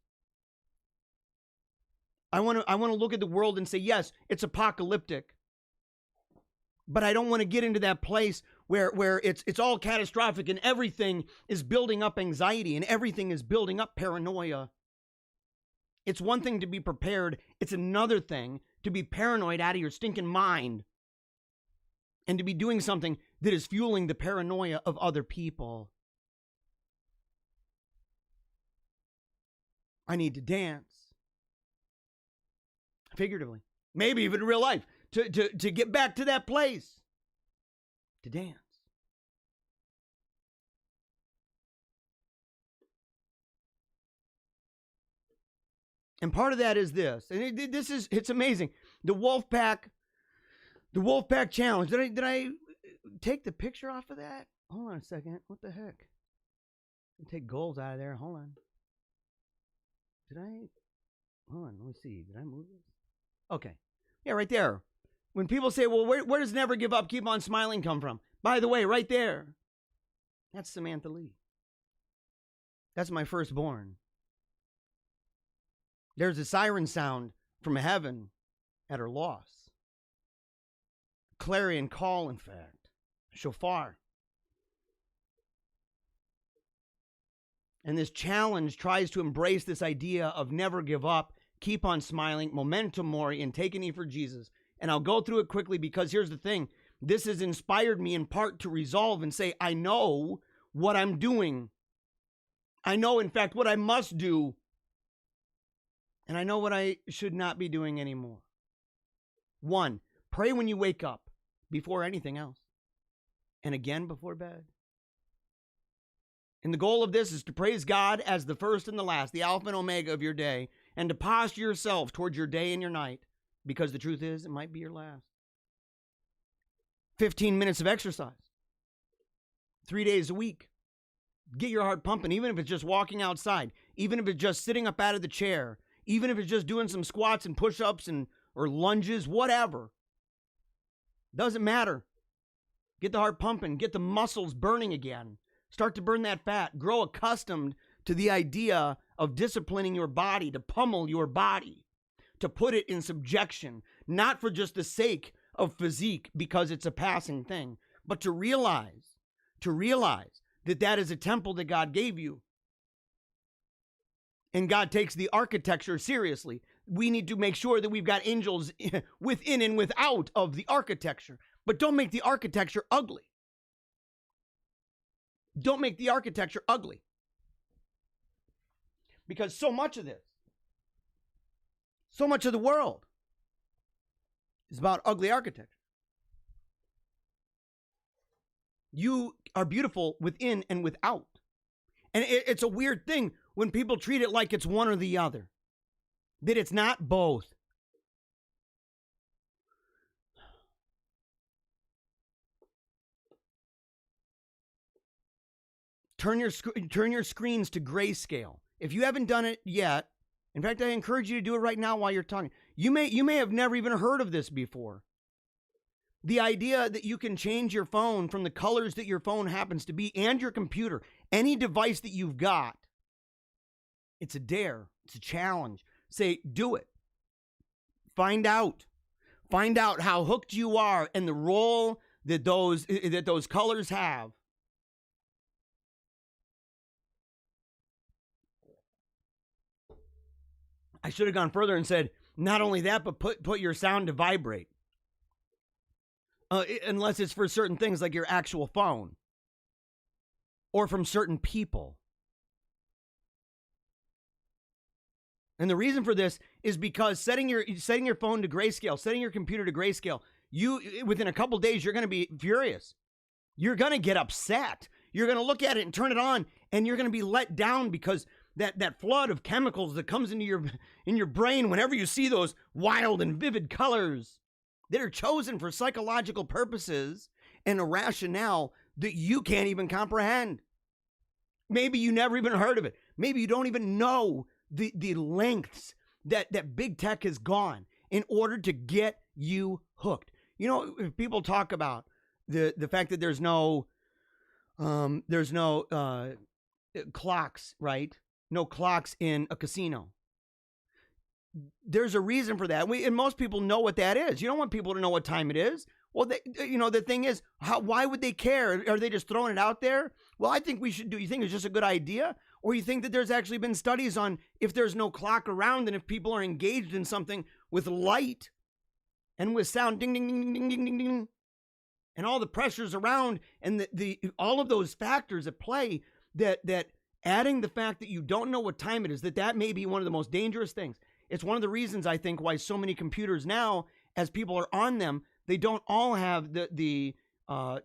I want to look at the world and say, yes, it's apocalyptic. But I don't want to get into that place where it's all catastrophic and everything is building up anxiety and everything is building up paranoia. It's one thing to be prepared. It's another thing to be paranoid out of your stinking mind and to be doing something that is fueling the paranoia of other people. I need to dance. Figuratively. Maybe even in real life. To get back to that place. To dance. And part of that is this. And it's amazing. The Wolfpack challenge. Did I take the picture off of that? Hold on a second. What the heck? Take goals out of there. Hold on. Hold on. Let me see. Did I move this? Okay. Yeah, right there. When people say, well, where does never give up, keep on smiling come from? By the way, right there. That's Samantha Lee. That's my firstborn. There's a siren sound from heaven at her loss. Clarion call, in fact. Shofar. And this challenge tries to embrace this idea of never give up, keep on smiling, memento mori, and take a knee for Jesus. And I'll go through it quickly because here's the thing. This has inspired me in part to resolve and say, I know what I'm doing. I know, in fact, what I must do. And I know what I should not be doing anymore. 1, pray when you wake up before anything else. And again before bed. And the goal of this is to praise God as the first and the last, the Alpha and Omega of your day, and to posture yourself towards your day and your night, because the truth is, it might be your last. 15 minutes of exercise. 3 days a week. Get your heart pumping, even if it's just walking outside, even if it's just sitting up out of the chair, even if it's just doing some squats and push-ups or lunges, whatever. Doesn't matter. Get the heart pumping. Get the muscles burning again. Start to burn that fat. Grow accustomed to the idea of disciplining your body, to pummel your body, to put it in subjection, not for just the sake of physique because it's a passing thing, but to realize that that is a temple that God gave you. And God takes the architecture seriously. We need to make sure that we've got angels within and without of the architecture. But don't make the architecture ugly. Don't make the architecture ugly. Because so much of this, so much of the world is about ugly architecture. You are beautiful within and without. And it's a weird thing when people treat it like it's one or the other. That it's not both. Turn your screens to grayscale. If you haven't done it yet, in fact, I encourage you to do it right now while you're talking. You may have never even heard of this before. The idea that you can change your phone from the colors that your phone happens to be and your computer, any device that you've got, it's a dare. It's a challenge. Say, do it. Find out. Find out how hooked you are and the role that those colors have. I should have gone further and said, not only that, but put your sound to vibrate. Unless it's for certain things like your actual phone. Or from certain people. And the reason for this is because setting your phone to grayscale, setting your computer to grayscale, within a couple days, you're going to be furious. You're going to get upset. You're going to look at it and turn it on, and you're going to be let down because that flood of chemicals that comes into your brain whenever you see those wild and vivid colors that are chosen for psychological purposes and a rationale that you can't even comprehend. Maybe you never even heard of it. Maybe you don't even know the lengths that big tech has gone in order to get you hooked. You know, if people talk about the fact that there's no clocks, right? No clocks in a casino. There's a reason for that. And most people know what that is. You don't want people to know what time it is. Well, the thing is, why would they care? Are they just throwing it out there? Well, I think we should do. You think it's just a good idea? Or you think that there's actually been studies on if there's no clock around and if people are engaged in something with light and with sound, ding, ding, ding, ding, ding, ding, ding, and all the pressures around and all of those factors at play, that adding the fact that you don't know what time it is, that may be one of the most dangerous things. It's one of the reasons, I think, why so many computers now, as people are on them, they don't all have the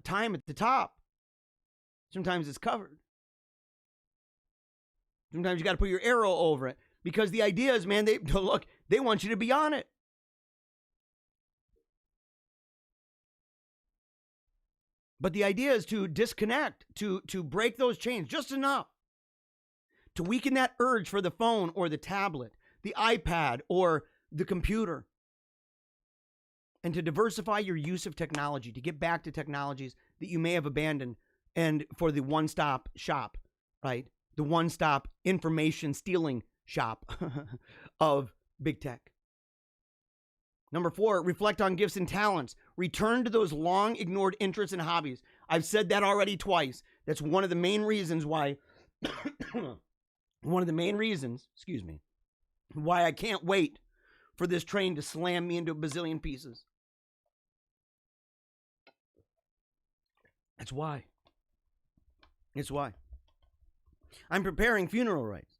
time at the top. Sometimes it's covered. Sometimes you got to put your arrow over it. Because the idea is, man, they want you to be on it. But the idea is to disconnect, to break those chains just enough to weaken that urge for the phone or the tablet, the iPad or the computer, and to diversify your use of technology, to get back to technologies that you may have abandoned, and for the one-stop shop, right? The one-stop information stealing shop of big tech. Number 4, reflect on gifts and talents. Return to those long ignored interests and hobbies. I've said that already twice. That's one of the main reasons why, why I can't wait for this train to slam me into a bazillion pieces. That's why. It's why. I'm preparing funeral rites.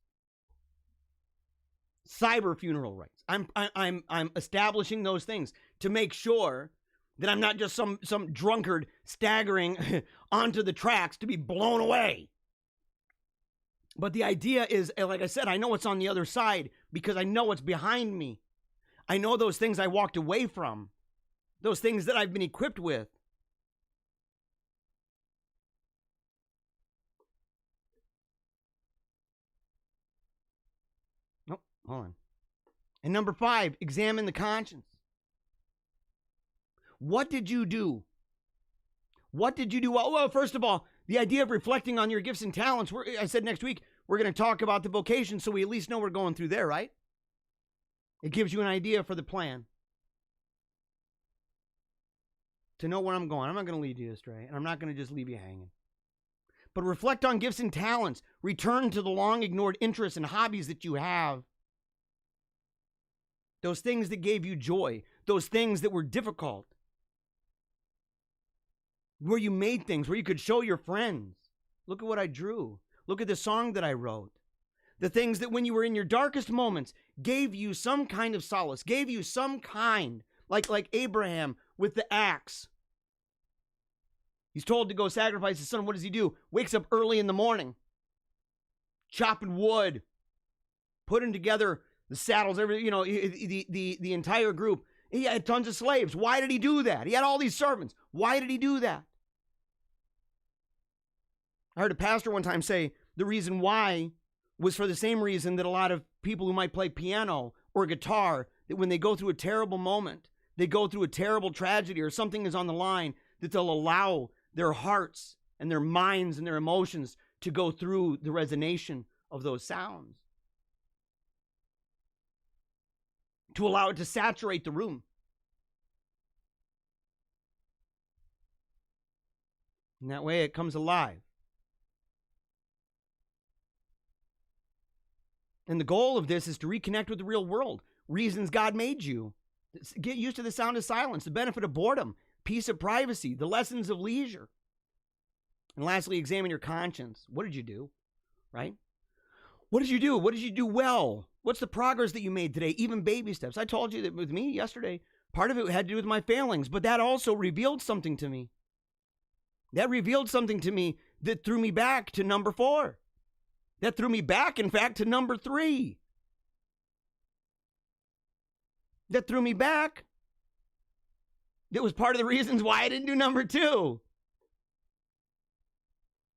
Cyber funeral rites. I'm establishing those things to make sure that I'm not just some drunkard staggering onto the tracks to be blown away. But the idea is, like I said, I know what's on the other side because I know what's behind me. I know those things I walked away from, those things that I've been equipped with. Nope, hold on. And number 5, examine the conscience. What did you do? What did you do? Well, first of all, the idea of reflecting on your gifts and talents. I said next week, we're going to talk about the vocation so we at least know we're going through there, right? It gives you an idea for the plan. to know where I'm going. I'm not going to lead you astray, and I'm not going to just leave you hanging. But reflect on gifts and talents. Return to the long-ignored interests and hobbies that you have. Those things that gave you joy. Those things that were difficult. Where you made things, where you could show your friends. Look at what I drew. Look at the song that I wrote. The things that when you were in your darkest moments gave you some kind of solace, gave you some kind, like Abraham with the axe. He's told to go sacrifice his son. What does he do? Wakes up early in the morning, chopping wood, putting together the saddles, the entire group. He had tons of slaves. Why did he do that? He had all these servants. Why did he do that? I heard a pastor one time say the reason why was for the same reason that a lot of people who might play piano or guitar, that when they go through a terrible moment, they go through a terrible tragedy or something is on the line, that they'll allow their hearts and their minds and their emotions to go through the resonation of those sounds. To allow it to saturate the room. And that way it comes alive. And the goal of this is to reconnect with the real world. Reasons God made you. Get used to the sound of silence, the benefit of boredom, peace of privacy, the lessons of leisure. And lastly, examine your conscience. What did you do? Right? What did you do? What did you do well? What's the progress that you made today? Even baby steps. I told you that with me yesterday, part of it had to do with my failings, but that also revealed something to me. That revealed something to me that threw me back to number 4. That threw me back, in fact, to number 3. That threw me back. That was part of the reasons why I didn't do number 2.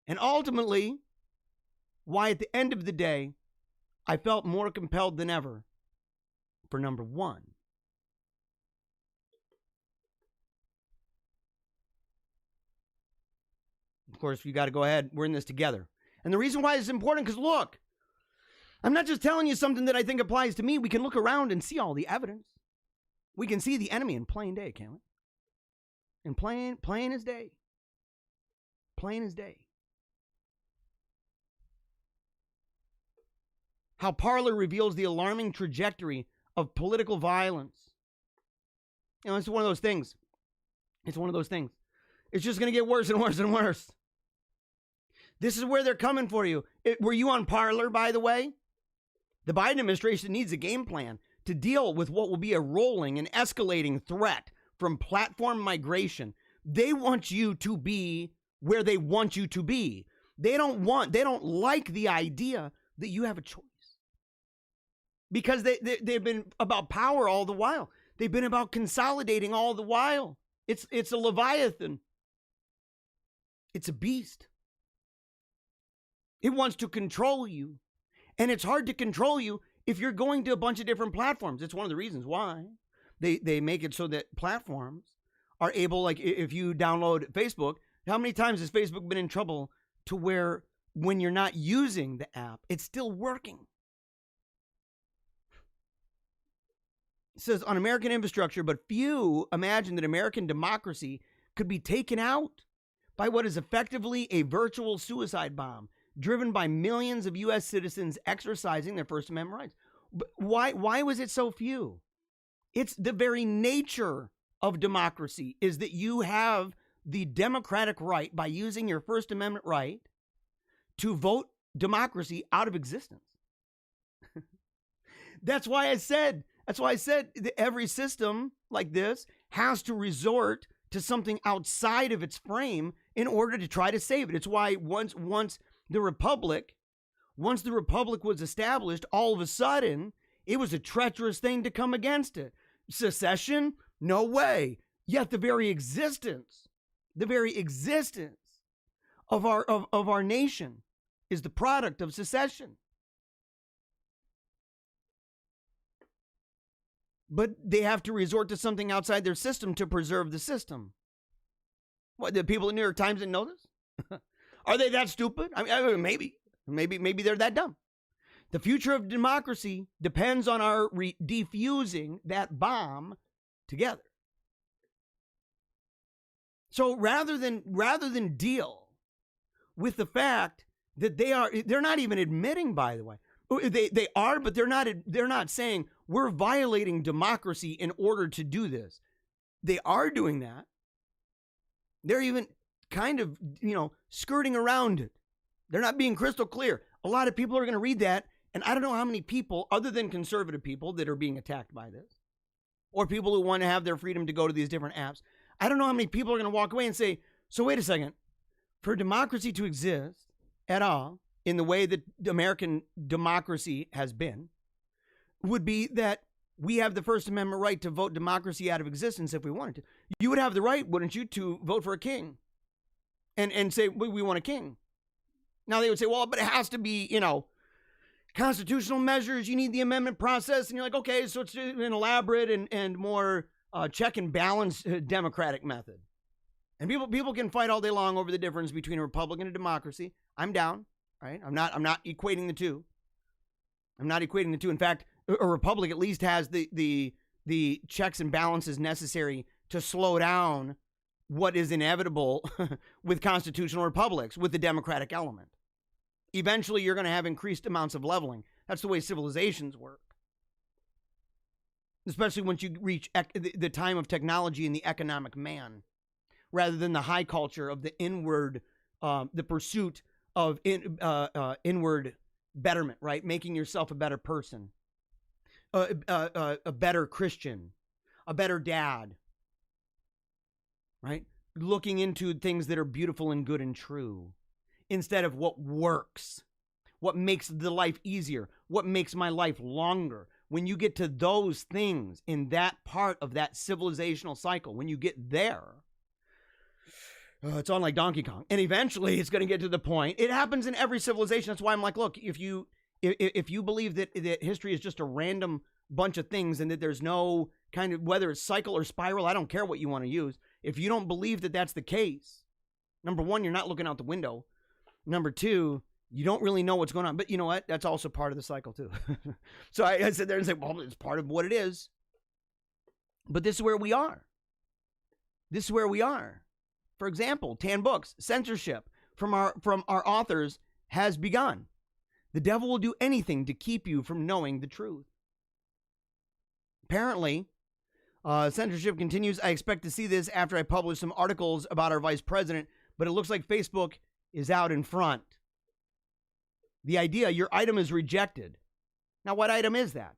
And ultimately, why at the end of the day, I felt more compelled than ever for number 1. Of course, you got to go ahead. We're in this together. And the reason why it's important, because look, I'm not just telling you something that I think applies to me. We can look around and see all the evidence. We can see the enemy in plain day, can't we? In plain as day. Plain as day. How Parler reveals the alarming trajectory of political violence. You know, it's one of those things. It's one of those things. It's just going to get worse and worse and worse. This is where they're coming for you. Were you on Parler, by the way? The Biden administration needs a game plan to deal with what will be a rolling and escalating threat from platform migration. They want you to be where they want you to be. They don't like the idea that you have a choice. Because they've been about power all the while. They've been about consolidating all the while. It's a Leviathan. It's a beast. It wants to control you. And it's hard to control you if you're going to a bunch of different platforms. It's one of the reasons why they make it so that platforms are able, like if you download Facebook, how many times has Facebook been in trouble to where when you're not using the app, it's still working? It says on American infrastructure, but few imagine that American democracy could be taken out by what is effectively a virtual suicide bomb driven by millions of U.S. citizens exercising their First Amendment rights. But why was it so few? It's the very nature of democracy is that you have the democratic right by using your First Amendment right to vote democracy out of existence. That's why I said that every system like this has to resort to something outside of its frame in order to try to save it. It's why once the Republic was established, all of a sudden, it was a treacherous thing to come against it. Secession? No way. Yet the very existence of our nation is the product of secession. But they have to resort to something outside their system to preserve the system. What, the people in the New York Times didn't know this? Are they that stupid? I mean, maybe they're that dumb. The future of democracy depends on our defusing that bomb together. So rather than deal with the fact that they're not even admitting, by the way, they are, but they're not saying we're violating democracy in order to do this. They are doing that. They're even kind of, skirting around it. They're not being crystal clear. A lot of people are going to read that, and I don't know how many people, other than conservative people, that are being attacked by this, or people who want to have their freedom to go to these different apps. I don't know how many people are going to walk away and say, so wait a second, for democracy to exist at all in the way that American democracy has been, would be that we have the First Amendment right to vote democracy out of existence if we wanted to. You would have the right, wouldn't you, to vote for a king and say, we want a king. Now they would say, well, but it has to be, constitutional measures. You need the amendment process. And you're like, okay, so it's an elaborate and more check and balance democratic method. And people can fight all day long over the difference between a republic and a democracy. I'm down, right? I'm not equating the two. I'm not equating the two. In fact, a republic at least has the checks and balances necessary to slow down what is inevitable with constitutional republics, with the democratic element. Eventually, you're going to have increased amounts of leveling. That's the way civilizations work. Especially once you reach the time of technology and the economic man, rather than the high culture of the inward, the pursuit of inward betterment, right? Making yourself a better person, a better Christian, a better dad, right? Looking into things that are beautiful and good and true, instead of what works, what makes the life easier, what makes my life longer. When you get to those things in that part of that civilizational cycle, when you get there, it's on like Donkey Kong. And eventually it's going to get to the point. It happens in every civilization. That's why I'm like, look, if you believe that history is just a random bunch of things and that there's no kind of, whether it's cycle or spiral, I don't care what you want to use. If you don't believe that that's the case, number one, you're not looking out the window. Number two, you don't really know what's going on. But you know what? That's also part of the cycle too. So I sit there and say, well, it's part of what it is. But this is where we are. This is where we are. For example, Tan Books, censorship from our authors has begun. The devil will do anything to keep you from knowing the truth. Apparently, censorship continues. I expect to see this after I publish some articles about our vice president, but it looks like Facebook is out in front. The idea, your item is rejected. Now, what item is that?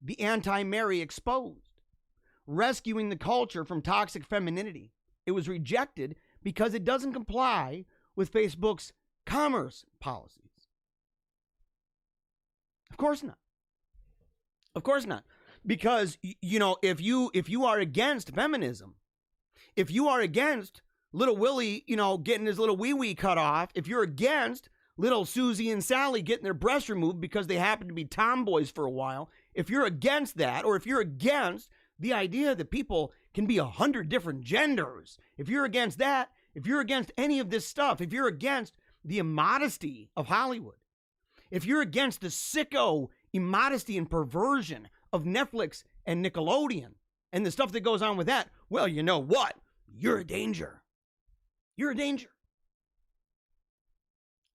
The Anti-Mary Exposed, rescuing the culture from toxic femininity. It was rejected because it doesn't comply with Facebook's commerce policies. Of course not. Of course not. Because, if you are against feminism, if you are against little Willie, getting his little wee-wee cut off, if you're against little Susie and Sally getting their breasts removed because they happen to be tomboys for a while, if you're against that, or if you're against the idea that people can be 100 different genders, if you're against that, if you're against any of this stuff, if you're against the immodesty of Hollywood, if you're against the sicko immodesty and perversion of Netflix and Nickelodeon and the stuff that goes on with that, well, you know what? You're a danger. You're a danger.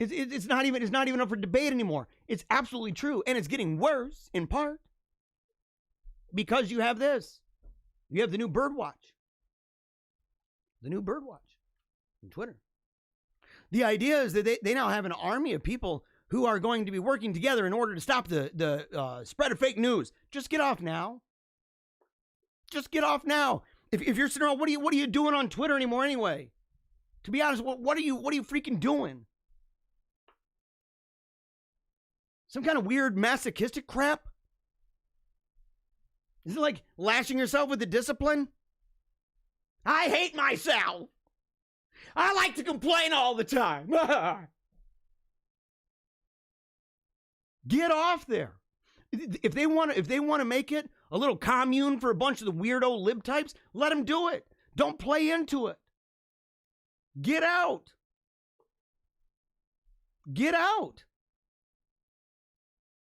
It's not even up for debate anymore. It's absolutely true. And it's getting worse, in part, because you have this. You have the new Birdwatch. The new Birdwatch on Twitter. The idea is that they now have an army of people who are going to be working together in order to stop the spread of fake news. Just get off now. Just get off now. If you're sitting around, what are you doing on Twitter anymore anyway? To be honest, what are you freaking doing? Some kind of weird masochistic crap? Is it like lashing yourself with the discipline? I hate myself. I like to complain all the time. Get off there. If they want to make it a little commune for a bunch of the weirdo lib types, let them do it. Don't play into it. Get out. Get out.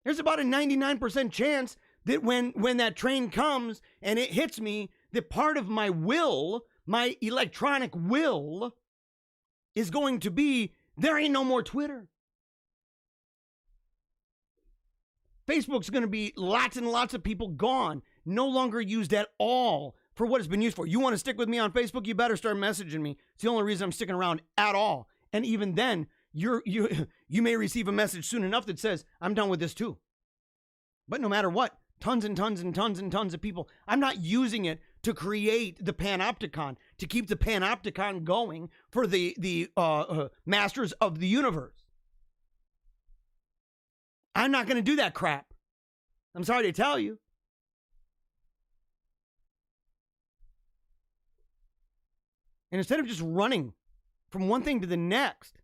There's about a 99% chance that when that train comes and it hits me, that part of my will, My electronic will is going to be, there ain't no more Twitter. Facebook's going to be lots and lots of people gone, no longer used at all for what it's been used for. You want to stick with me on Facebook, you better start messaging me. It's the only reason I'm sticking around at all. And even then, you may receive a message soon enough that says, I'm done with this too. But no matter what, tons and tons and tons and tons of people. I'm not using it to create the panopticon, to keep the panopticon going for the masters of the universe. I'm not going to do that crap. I'm sorry to tell you. And instead of just running from one thing to the next,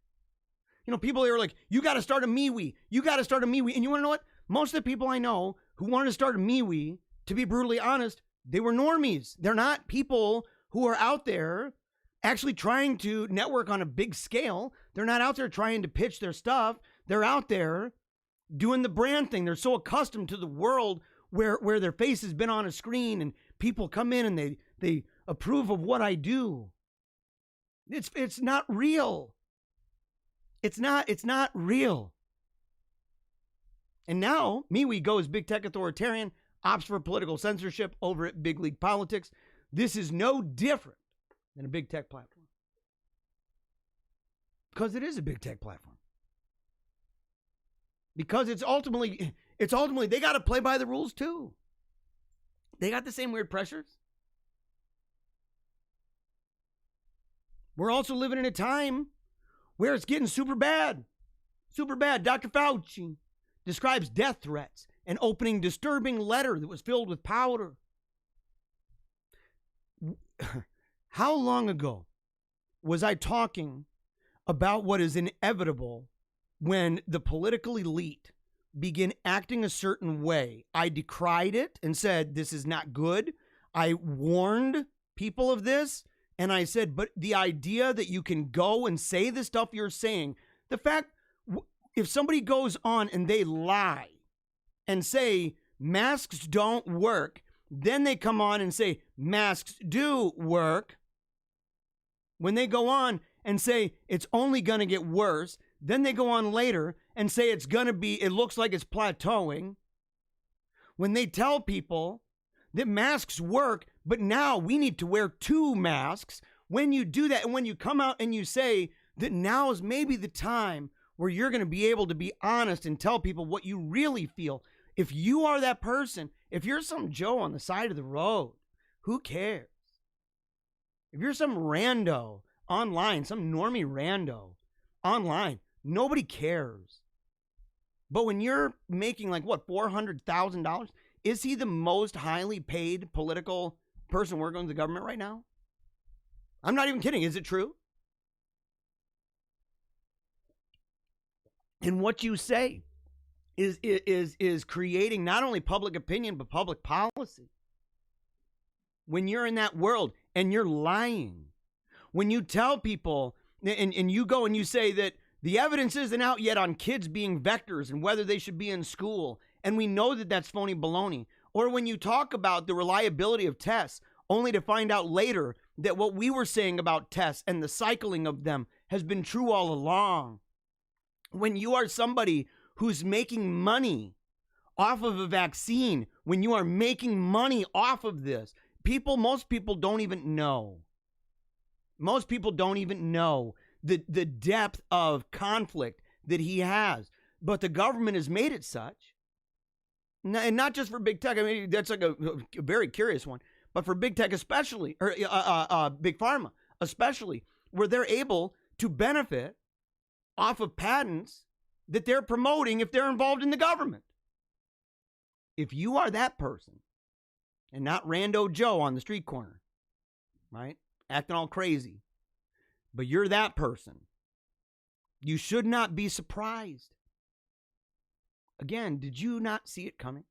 you know, people are like, you got to start a MeWe. You got to start a MeWe. And you want to know what? Most of the people I know who wanted to start a MeWe, to be brutally honest, they were normies. They're not people who are out there actually trying to network on a big scale. They're not out there trying to pitch their stuff. They're out there doing the brand thing. They're so accustomed to the world where their face has been on a screen and people come in and they approve of what I do. It's not real. It's not real. And now MeWe goes big tech authoritarian, opts for political censorship over at Big League Politics. This is no different than a big tech platform. Because it is a big tech platform. Because it's ultimately they got to play by the rules too. They got the same weird pressures. We're also living in a time where it's getting super bad. Super bad. Dr. Fauci describes death threats and opening disturbing letter that was filled with powder. How long ago was I talking about what is inevitable when the political elite begin acting a certain way? I decried it and said, this is not good. I warned people of this. And I said, but the idea that you can go and say the stuff you're saying, the fact, if somebody goes on and they lie and say masks don't work, then they come on and say masks do work. When they go on and say it's only going to get worse, then they go on later and say it looks like it's plateauing. When they tell people that masks work, but now we need to wear 2 masks. When you do that, and when you come out and you say that now is maybe the time where you're going to be able to be honest and tell people what you really feel. If you are that person, if you're some Joe on the side of the road, who cares? If you're some rando online, some normie rando online, nobody cares. But when you're making like, what, $400,000? Is he the most highly paid political person working in the government right now? I'm not even kidding. Is it true? And what you say is creating not only public opinion, but public policy. When you're in that world and you're lying, when you tell people and you go and you say that the evidence isn't out yet on kids being vectors and whether they should be in school, and we know that that's phony baloney. Or when you talk about the reliability of tests, only to find out later that what we were saying about tests and the cycling of them has been true all along. When you are somebody who's making money off of a vaccine, when you are making money off of this, most people don't even know. Most people don't even know the depth of conflict that he has. But the government has made it such. And not just for big tech. I mean, that's like a very curious one. But for big tech especially, or big pharma especially, where they're able to benefit off of patents that they're promoting if they're involved in the government. If you are that person, and not Rando Joe on the street corner, right, acting all crazy, but you're that person, you should not be surprised. Again, did you not see it coming?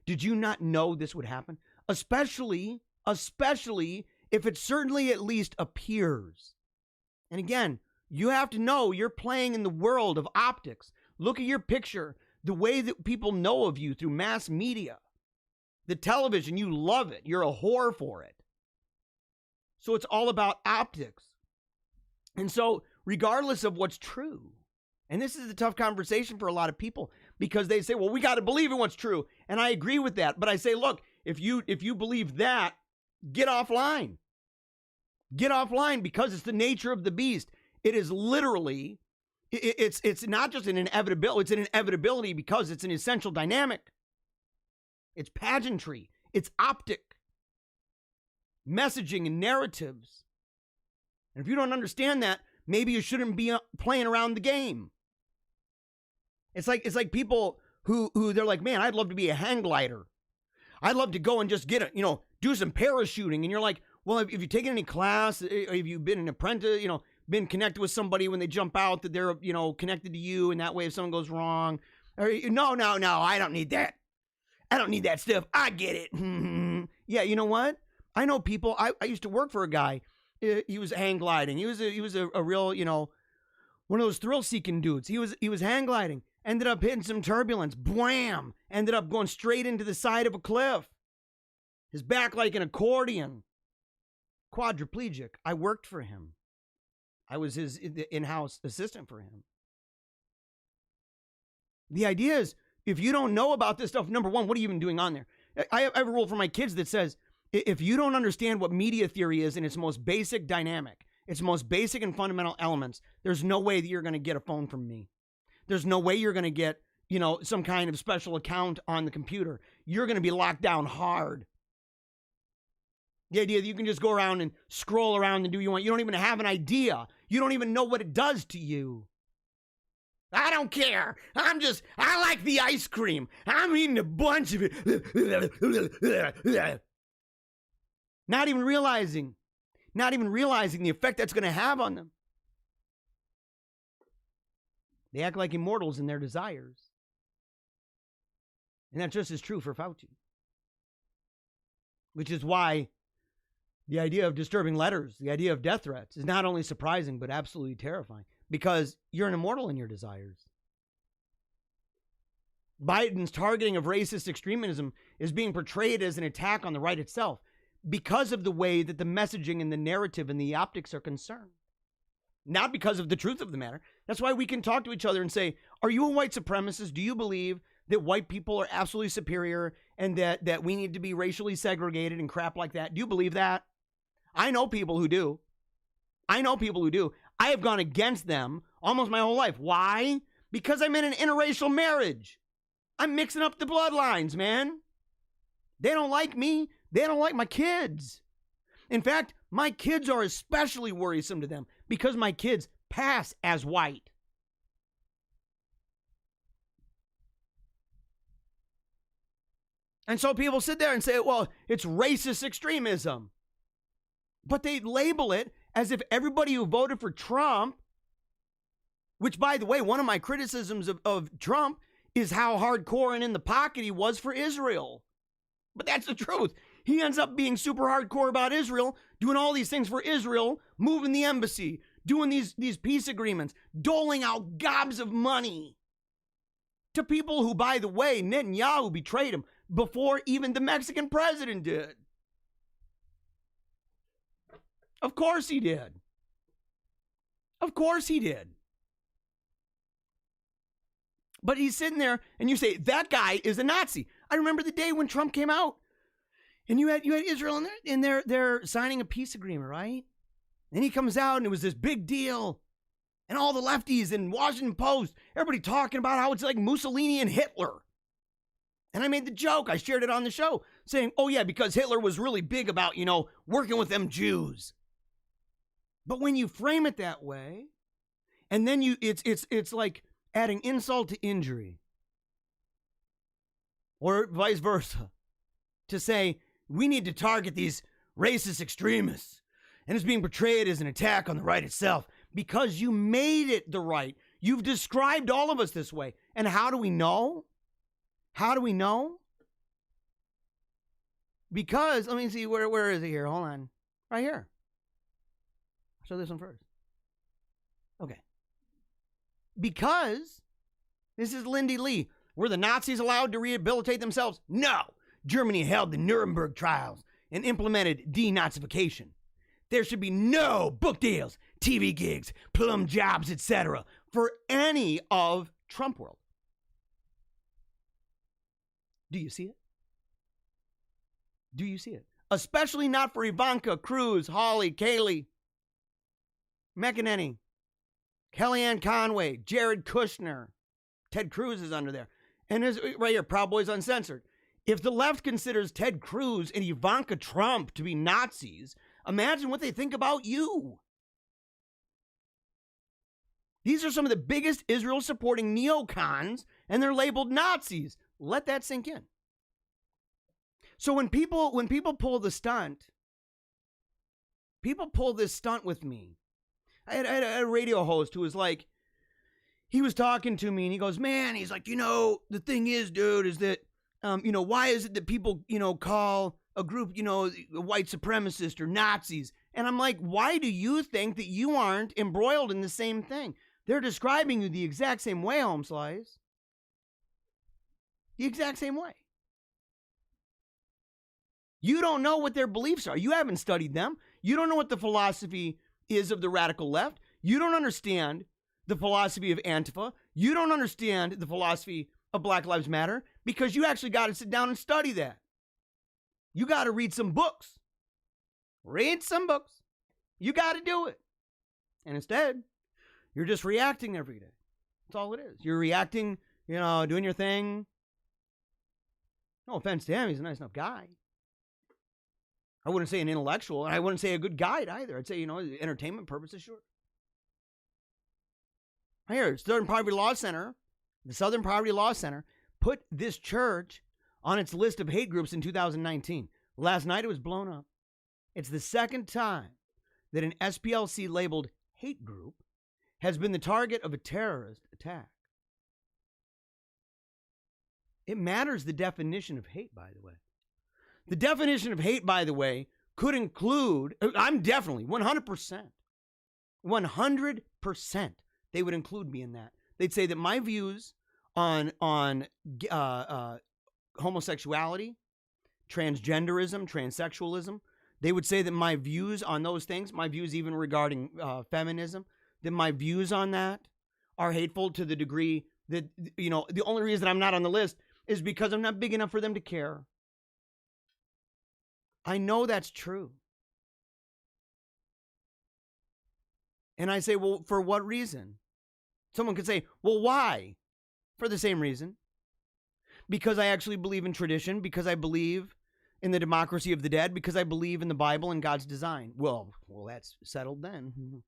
Did you not know this would happen? Especially if it certainly at least appears. And again, you have to know you're playing in the world of optics. Look at your picture, the way that people know of you through mass media. The television, you love it. You're a whore for it. So it's all about optics. And so regardless of what's true, and this is a tough conversation for a lot of people because they say, well, we got to believe in what's true. And I agree with that. But I say, look, if you believe that, get offline. Get offline because it's the nature of the beast. It is literally, it's not just an inevitability. It's an inevitability because it's an essential dynamic. It's pageantry. It's optic. Messaging and narratives. And if you don't understand that, maybe you shouldn't be playing around the game. It's like people who they're like, man, I'd love to be a hang glider. I'd love to go and just get do some parachuting. And you're like, well, if you've taken any class, if you've been an apprentice, been connected with somebody when they jump out that they're, connected to you. And that way, if something goes wrong, or no, I don't need that. I don't need that stuff. I get it. Yeah, you know what? I know people. I used to work for a guy. He was hang gliding. He was a real, one of those thrill-seeking dudes. He was hang gliding. Ended up hitting some turbulence. Bwam! Ended up going straight into the side of a cliff. His back like an accordion. Quadriplegic. I worked for him. I was his in-house assistant for him. The idea is, if you don't know about this stuff, number one, what are you even doing on there? I have a rule for my kids that says, if you don't understand what media theory is in its most basic dynamic, its most basic and fundamental elements, there's no way that you're going to get a phone from me. There's no way you're going to get, some kind of special account on the computer. You're going to be locked down hard. The idea that you can just go around and scroll around and do what you want. You don't even have an idea. You don't even know what it does to you. I don't care. I like the ice cream. I'm eating a bunch of it. Not even realizing the effect that's going to have on them. They act like immortals in their desires. And that's just as true for Fauci. Which is why the idea of disturbing letters, the idea of death threats is not only surprising, but absolutely terrifying. Because you're an immortal in your desires. Biden's targeting of racist extremism is being portrayed as an attack on the right itself because of the way that the messaging and the narrative and the optics are concerned. Not because of the truth of the matter. That's why we can talk to each other and say, are you a white supremacist? Do you believe that white people are absolutely superior and that we need to be racially segregated and crap like that? Do you believe that? I know people who do. I have gone against them almost my whole life. Why? Because I'm in an interracial marriage. I'm mixing up the bloodlines, man. They don't like me. They don't like my kids. In fact, my kids are especially worrisome to them because my kids pass as white. And so people sit there and say, well, it's racist extremism. But they label it as if everybody who voted for Trump, which, by the way, one of my criticisms of Trump is how hardcore and in the pocket he was for Israel. But that's the truth. He ends up being super hardcore about Israel, doing all these things for Israel, moving the embassy, doing these peace agreements, doling out gobs of money to people who, by the way, Netanyahu betrayed him before even the Mexican president did. Of course he did. Of course he did. But he's sitting there and you say, that guy is a Nazi. I remember the day when Trump came out and you had Israel in there, they're signing a peace agreement, right? And he comes out and it was this big deal. And all the lefties in Washington Post, everybody talking about how it's like Mussolini and Hitler. And I made the joke, I shared it on the show, saying, oh yeah, because Hitler was really big about, working with them Jews. But when you frame it that way, and then it's like adding insult to injury, or vice versa, to say we need to target these racist extremists, and it's being portrayed as an attack on the right itself because you made it the right. You've described all of us this way. And how do we know? How do we know? Because, let me see, where is it here? Hold on. Right here. Show this one first. Okay. Because, this is Lindy Lee. Were the Nazis allowed to rehabilitate themselves? No. Germany held the Nuremberg trials and implemented denazification. There should be no book deals, TV gigs, plum jobs, etc. for any of Trump world. Do you see it? Do you see it? Especially not for Ivanka, Cruz, Hawley, Kayleigh, McEnany, Kellyanne Conway, Jared Kushner. Ted Cruz is under there. And there's right here, Proud Boys Uncensored. If the left considers Ted Cruz and Ivanka Trump to be Nazis, imagine what they think about you. These are some of the biggest Israel-supporting neocons, and they're labeled Nazis. Let that sink in. So when people pull the stunt, people pull this stunt with me. I had a radio host who was like, he was talking to me and he goes, man, he's like, the thing is, dude, is that, why is it that people, call a group, white supremacist or Nazis? And I'm like, why do you think that you aren't embroiled in the same thing? They're describing you the exact same way, Holmes Slice. The exact same way. You don't know what their beliefs are. You haven't studied them. You don't know what the philosophy is of the radical left. You don't understand the philosophy of Antifa. You don't understand the philosophy of Black Lives Matter because you actually got to sit down and study that. You got to read some books. Read some books. You got to do it. And instead, you're just reacting every day. That's all it is. You're reacting, doing your thing. No offense to him. He's a nice enough guy. I wouldn't say an intellectual, and I wouldn't say a good guide either. I'd say, entertainment purposes, sure. Here, the Southern Poverty Law Center put this church on its list of hate groups in 2019. Last night it was blown up. It's the second time that an SPLC labeled hate group has been the target of a terrorist attack. It matters the definition of hate, by the way. The definition of hate, by the way, could include, I'm definitely 100%, they would include me in that. They'd say that my views on homosexuality, transgenderism, transsexualism, they would say that my views on those things, my views even regarding feminism, that my views on that are hateful to the degree that, the only reason I'm not on the list is because I'm not big enough for them to care. I know that's true. And I say, well, for what reason? Someone could say, well, why? For the same reason. Because I actually believe in tradition, because I believe in the democracy of the dead, because I believe in the Bible and God's design. Well, that's settled then.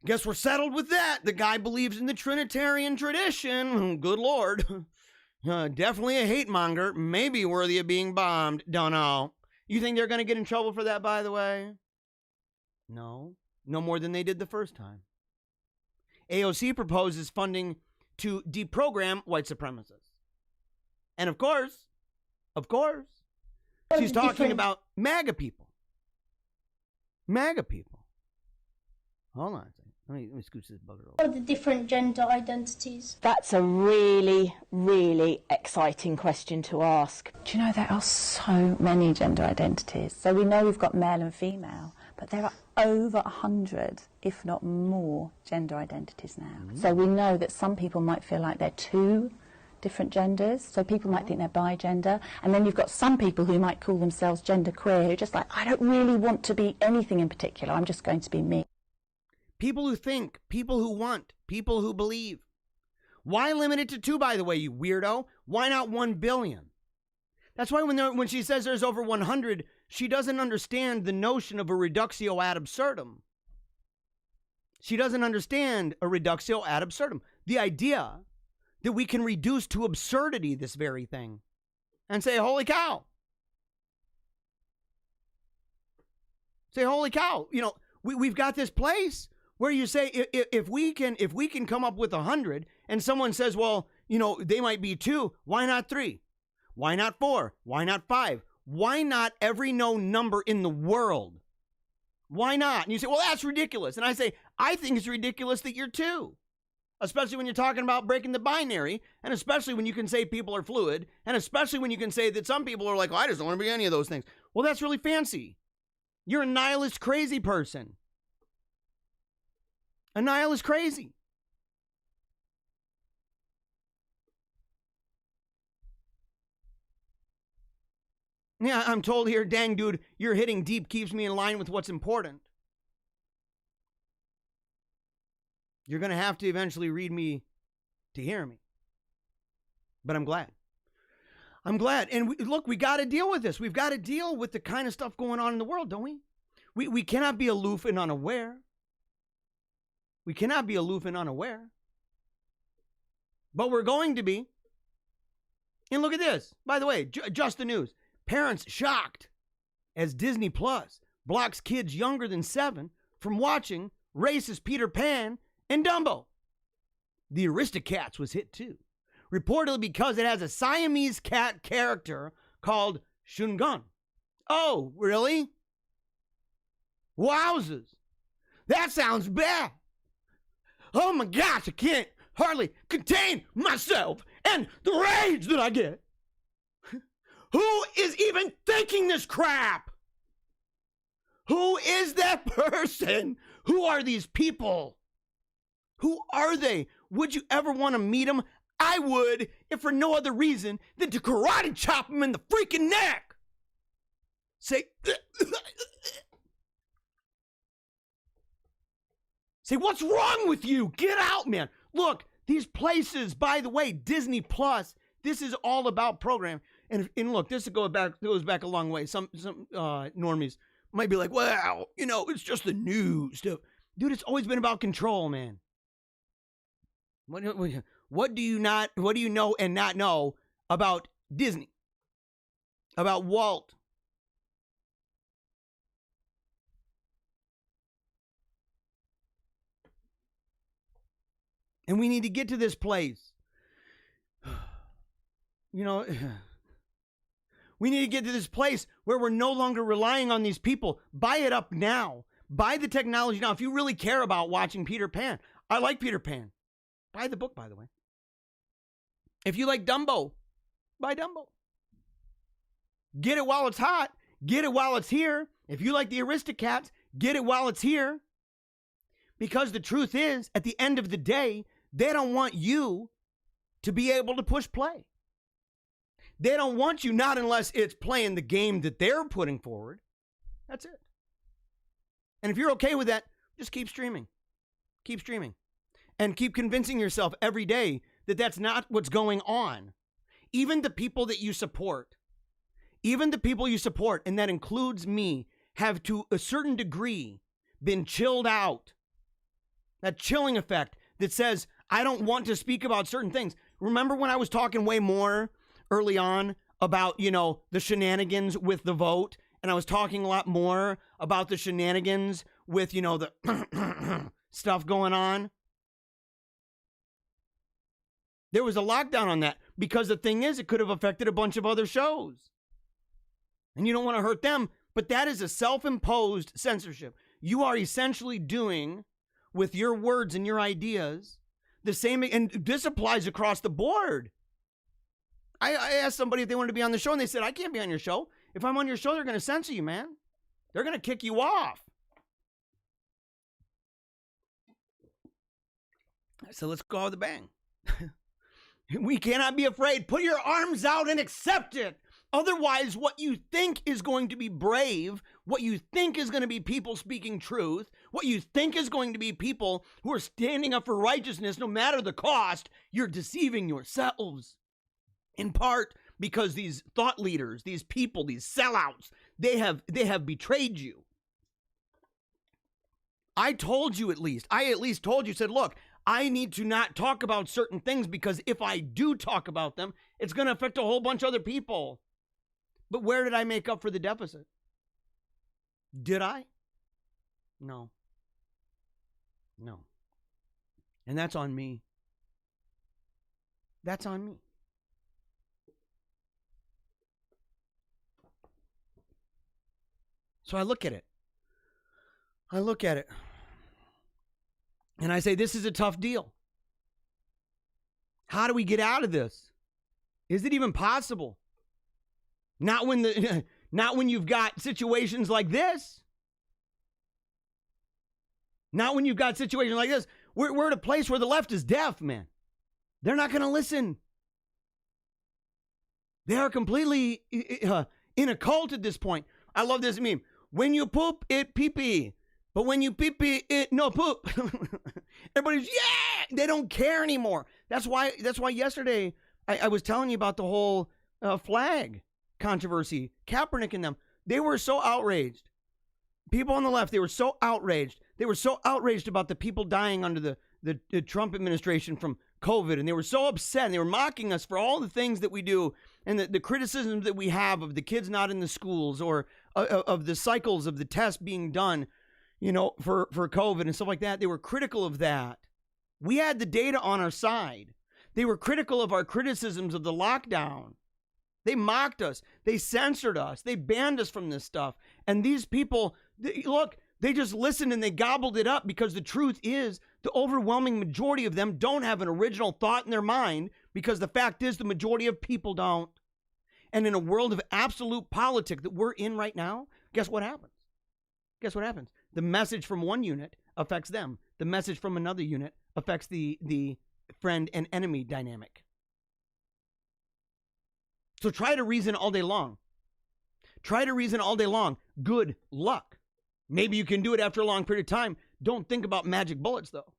Guess we're settled with that. The guy believes in the Trinitarian tradition. Good Lord. Definitely a hate monger. Maybe worthy of being bombed. Don't know. You think they're going to get in trouble for that, by the way? No. No more than they did the first time. AOC proposes funding to deprogram white supremacists. And of course, she's talking about MAGA people. MAGA people. Hold on a second. Let me scooch this bugger over. What are the different gender identities? That's a really, really exciting question to ask. Do you know there are so many gender identities? So we know we've got male and female, but there are over 100, if not more, gender identities now. So we know that some people might feel like they're two different genders, so people might think they're bigender, and then you've got some people who might call themselves genderqueer, who are just like, I don't really want to be anything in particular, I'm just going to be me. People who think, people who want, people who believe. Why limit it to 2, by the way, you weirdo? Why not 1 billion? That's why when she says there's over 100, she doesn't understand the notion of a reductio ad absurdum. She doesn't understand a reductio ad absurdum. The idea that we can reduce to absurdity this very thing and say, holy cow. Say, holy cow. We've got this place where you say, if we can come up with 100 and someone says, well, they might be 2, why not 3? Why not 4? Why not 5? Why not every known number in the world? Why not? And you say, well, that's ridiculous. And I say, I think it's ridiculous that you're 2. Especially when you're talking about breaking the binary, and especially when you can say people are fluid, and especially when you can say that some people are like, well, I just don't want to be any of those things. Well, that's really fancy. You're a nihilist crazy person. A nihilist crazy. Yeah, I'm told here, dang dude, you're hitting deep keeps me in line with what's important. You're going to have to eventually read me to hear me. But I'm glad. I'm glad. And look, we got to deal with this. We've got to deal with the kind of stuff going on in the world, don't we? We cannot be aloof and unaware. We cannot be aloof and unaware. But we're going to be. And look at this. By the way, just the news. Parents shocked as Disney Plus blocks kids younger than 7 from watching racist Peter Pan and Dumbo. The Aristocats was hit too, reportedly because it has a Siamese cat character called Shungun. Oh, really? Wowzers. That sounds bad. Oh my gosh, I can't hardly contain myself and the rage that I get. Who is even thinking this crap? Who is that person? Who are these people? Who are they? Would you ever want to meet them? I would, if for no other reason than to karate chop them in the freaking neck. Say, what's wrong with you? Get out, man. Look, these places, by the way, Disney Plus, this is all about program. And look, this goes back a long way. Some normies might be like, well, it's just the news stuff. Dude, it's always been about control, man. What do you know and not know about Disney? About Walt? And we need to get to this place. We need to get to this place where we're no longer relying on these people. Buy it up now. Buy the technology now. If you really care about watching Peter Pan, I like Peter Pan. Buy the book, by the way. If you like Dumbo, buy Dumbo. Get it while it's hot. Get it while it's here. If you like the Aristocats, get it while it's here. Because the truth is, at the end of the day, they don't want you to be able to push play. They don't want you, not unless it's playing the game that they're putting forward. That's it. And if you're okay with that, just keep streaming. Keep streaming. And keep convincing yourself every day that that's not what's going on. Even the people that you support, and that includes me, have to a certain degree been chilled out. That chilling effect that says, I don't want to speak about certain things. Remember when I was talking way more early on about, the shenanigans with the vote, and I was talking a lot more about the shenanigans with, the stuff going on? There was a lockdown on that because the thing is, it could have affected a bunch of other shows. And you don't want to hurt them, but that is a self-imposed censorship. You are essentially doing with your words and your ideas the same, and this applies across the board. I asked somebody if they wanted to be on the show, and they said, I can't be on your show. If I'm on your show, they're going to censor you, man. They're going to kick you off. So let's go with a bang. We cannot be afraid. Put your arms out and accept it. Otherwise, what you think is going to be brave, what you think is going to be people speaking truth, what you think is going to be people who are standing up for righteousness no matter the cost, you're deceiving yourselves. In part because these thought leaders, these people, these sellouts, they have betrayed you. I told you I at least told you, said, look, I need to not talk about certain things because if I do talk about them, it's going to affect a whole bunch of other people. But where did I make up for the deficit? Did I? No. And that's on me. That's on me. So I look at it. And I say, this is a tough deal. How do we get out of this? Is it even possible? Not when you've got situations like this. Not when you've got situations like this. We're at a place where the left is deaf, man. They're not going to listen. They are completely in a cult at this point. I love this meme. When you poop, it pee-pee. But when you pee-pee, it no poop. Everybody's, yeah! They don't care anymore. That's why yesterday I was telling you about the whole flag controversy. Kaepernick and them. They were so outraged. People on the left, they were so outraged. They were so outraged about the people dying under the Trump administration from COVID. And they were so upset. And they were mocking us for all the things that we do and the criticisms that we have of the kids not in the schools or of the cycles of the tests being done, you know, for COVID and stuff like that. They were critical of that. We had the data on our side. They were critical of our criticisms of the lockdown. They mocked us. They censored us. They banned us from this stuff. And these people, look, they just listened and they gobbled it up because the truth is the overwhelming majority of them don't have an original thought in their mind because the fact is the majority of people don't. And in a world of absolute politics that we're in right now, guess what happens? Guess what happens? The message from one unit affects them. The message from another unit affects the friend and enemy dynamic. So try to reason all day long. Try to reason all day long. Good luck. Maybe you can do it after a long period of time. Don't think about magic bullets, though.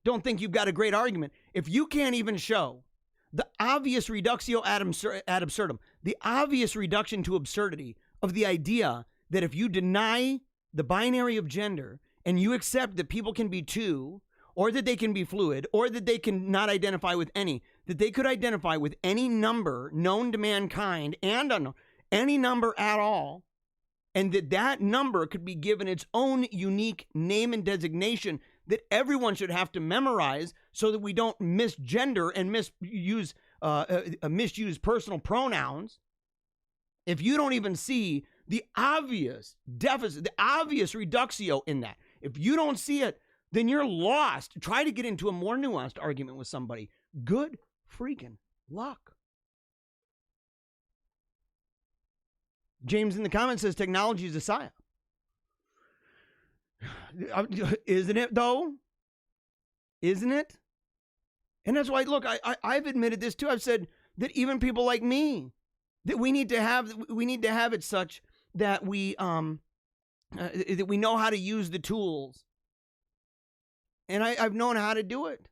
Don't think you've got a great argument. If you can't even show the obvious reductio ad absurdum, the obvious reduction to absurdity of the idea that if you deny the binary of gender and you accept that people can be two, or that they can be fluid, or that they can not identify with any, that they could identify with any number known to mankind and unknown, any number at all, and that number could be given its own unique name and designation that everyone should have to memorize so that we don't misgender and misuse personal pronouns. If you don't even see the obvious deficit, the obvious reductio in that, if you don't see it, then you're lost. Try to get into a more nuanced argument with somebody. Good freaking luck. James in the comments says technology is a psyop. Isn't it, though? Isn't it? And that's why, look, I've admitted this too. I've said that even people like me, that we need to have it such that we know how to use the tools. And I've known how to do it.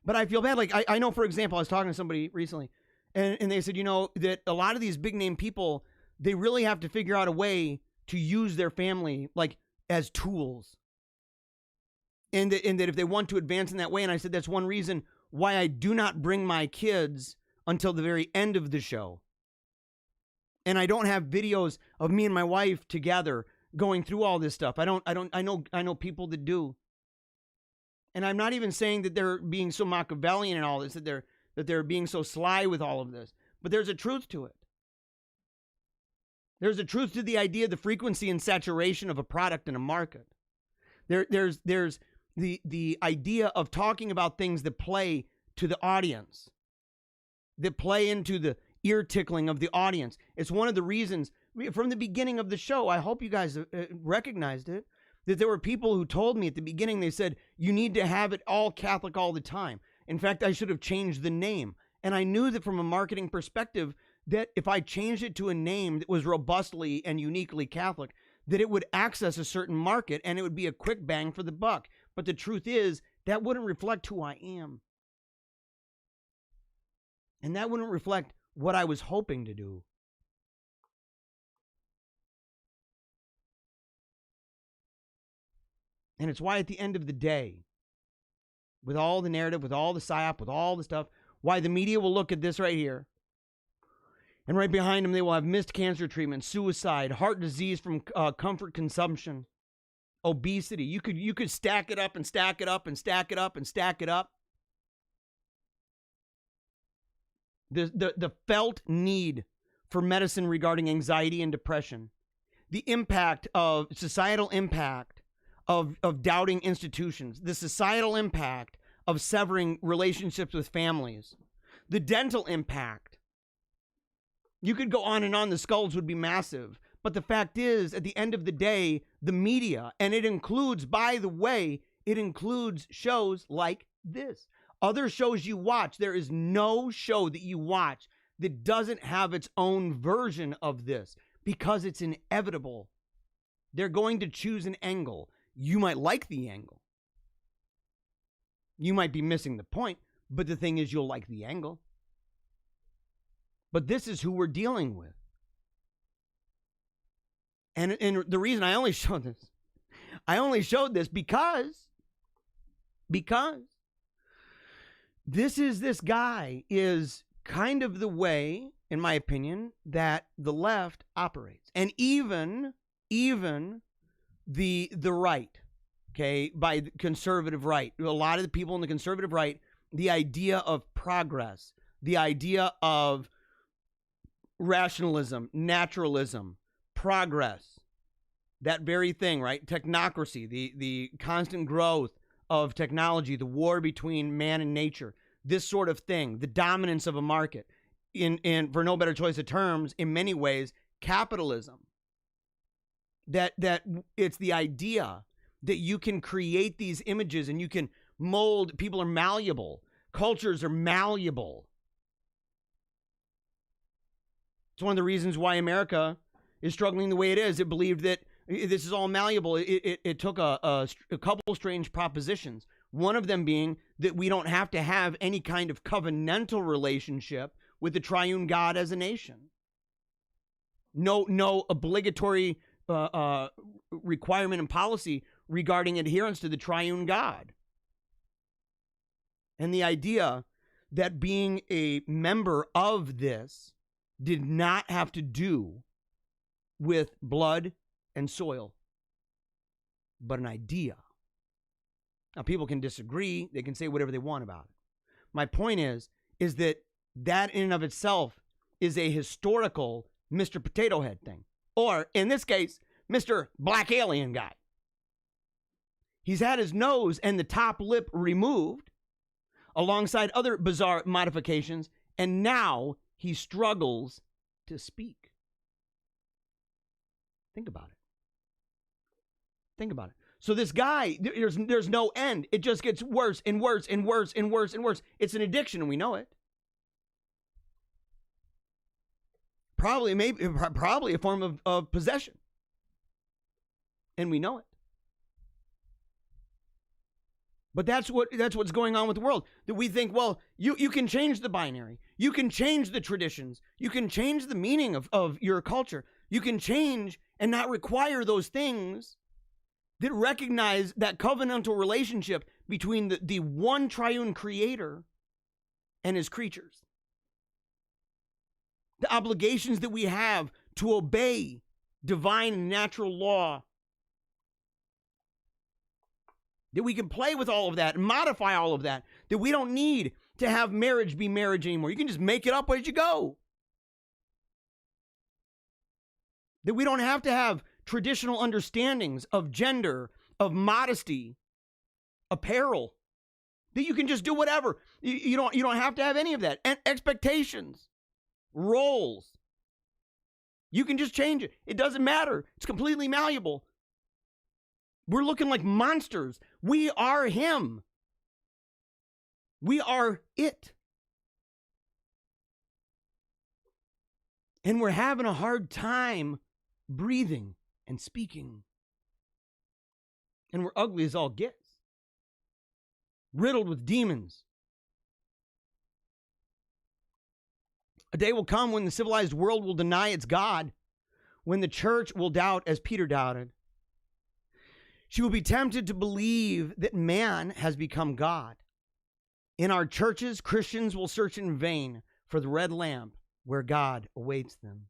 But I feel bad. Like, I know, for example, I was talking to somebody recently, and they said, you know, that a lot of these big name people, they really have to figure out a way to use their family, like, as tools. And that if they want to advance in that way, and I said that's one reason why I do not bring my kids until the very end of the show. And I don't have videos of me and my wife together going through all this stuff. I know people that do. And I'm not even saying that they're being so Machiavellian and all this, that they're being so sly with all of this. But there's a truth to it. There's a truth to the idea of the frequency and saturation of a product in a market. There's the idea of talking about things that play to the audience, that play into the ear tickling of the audience. It's one of the reasons from the beginning of the show, I hope you guys recognized it, that there were people who told me at the beginning, they said, you need to have it all Catholic all the time. In fact, I should have changed the name. And I knew that from a marketing perspective, that if I changed it to a name that was robustly and uniquely Catholic, that it would access a certain market and it would be a quick bang for the buck. But the truth is, that wouldn't reflect who I am. And that wouldn't reflect what I was hoping to do. And it's why at the end of the day, with all the narrative, with all the psyop, with all the stuff, why the media will look at this right here. And right behind them, they will have missed cancer treatment, suicide, heart disease from comfort consumption, obesity. You could stack it up and stack it up and stack it up and stack it up. The felt need for medicine regarding anxiety and depression, the impact of societal impact of doubting institutions, the societal impact of severing relationships with families, the dental impact. You could go on and on. The skulls would be massive. But the fact is, at the end of the day, the media, and it includes, by the way, it includes shows like this. Other shows you watch, there is no show that you watch that doesn't have its own version of this because it's inevitable. They're going to choose an angle. You might like the angle. You might be missing the point, but the thing is, you'll like the angle. But this is who we're dealing with. And the reason I only showed this because this guy is kind of the way, in my opinion, that the left operates. And even the right, okay, by the conservative right, a lot of the people in the conservative right, the idea of progress, the idea of rationalism, naturalism, progress, that very thing, right? Technocracy, the constant growth of technology, the war between man and nature, this sort of thing, the dominance of a market, in for no better choice of terms, in many ways, capitalism. That it's the idea that you can create these images and you can mold, people are malleable, cultures are malleable. It's one of the reasons why America is struggling the way it is. It believed that this is all malleable. It took a couple strange propositions. One of them being that we don't have to have any kind of covenantal relationship with the triune God as a nation. No obligatory requirement and policy regarding adherence to the triune God. And the idea that being a member of this did not have to do with blood and soil, but an idea. Now, people can disagree. They can say whatever they want about it. My point is that in and of itself is a historical Mr. Potato Head thing. Or, in this case, Mr. Black Alien guy. He's had his nose and the top lip removed alongside other bizarre modifications, and now he struggles to speak. Think about it. Think about it. So this guy, there's no end. It just gets worse and worse and worse and worse and worse. It's an addiction, and we know it. Probably a form of possession. And we know it. But that's what's going on with the world. That we think, well, you can change the binary. You can change the traditions. You can change the meaning of your culture. You can change and not require those things that recognize that covenantal relationship between the one triune creator and his creatures. The obligations that we have to obey divine and natural law. That we can play with all of that and modify all of that. That we don't need to have marriage be marriage anymore. You can just make it up as you go. That we don't have to have traditional understandings of gender, of modesty, apparel. That you can just do whatever. You don't have to have any of that. And expectations, roles. You can just change it. It doesn't matter. It's completely malleable. We're looking like monsters. We are him. We are it. And we're having a hard time breathing and speaking. And we're ugly as all gets. Riddled with demons. A day will come when the civilized world will deny its God, when the church will doubt as Peter doubted. She will be tempted to believe that man has become God. In our churches, Christians will search in vain for the red lamp where God awaits them.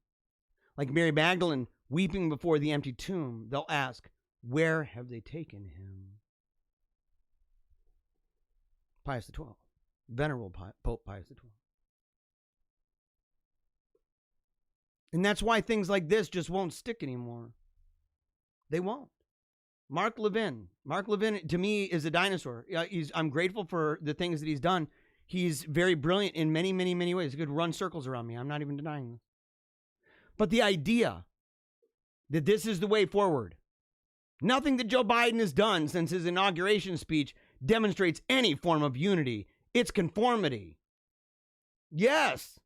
Like Mary Magdalene weeping before the empty tomb, they'll ask, where have they taken him? Pius XII, Venerable Pope Pius XII. And that's why things like this just won't stick anymore. They won't. Mark Levin, to me, is a dinosaur. I'm grateful for the things that he's done. He's very brilliant in many, many, many ways. He could run circles around me. I'm not even denying this. But the idea that this is the way forward. Nothing that Joe Biden has done since his inauguration speech demonstrates any form of unity. It's conformity. Yes,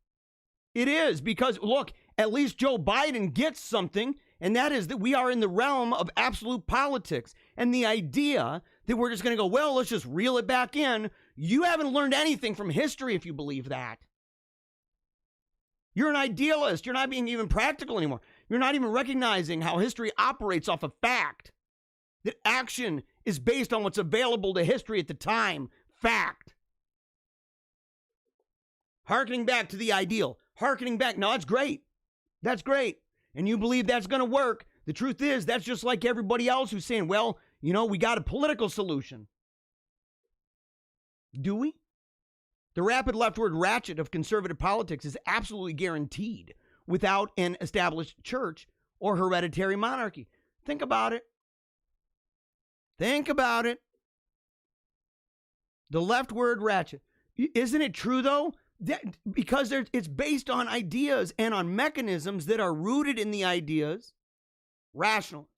it is. Because, look, at least Joe Biden gets something, and that is that we are in the realm of absolute politics. And the idea that we're just going to go, well, let's just reel it back in. You haven't learned anything from history if you believe that. You're an idealist. You're not being even practical anymore. You're not even recognizing how history operates off of fact. That action is based on what's available to history at the time. Fact. Harkening back to the ideal. Harkening back. No, that's great. That's great. And you believe that's going to work. The truth is, that's just like everybody else who's saying, well, you know, we got a political solution. Do we? The rapid leftward ratchet of conservative politics is absolutely guaranteed without an established church or hereditary monarchy. Think about it. Think about it. The leftward ratchet. Isn't it true, though? Because it's based on ideas and on mechanisms that are rooted in the ideas. Rationalist,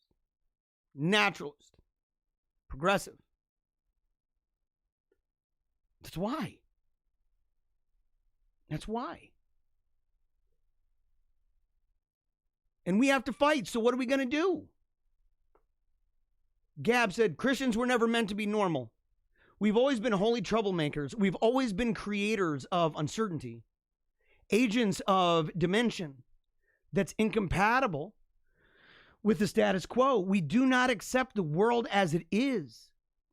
naturalist, progressive. That's why. That's why. And we have to fight. So what are we going to do? Gab said, Christians were never meant to be normal. We've always been holy troublemakers. We've always been creators of uncertainty, agents of dimension that's incompatible with the status quo. We do not accept the world as it is,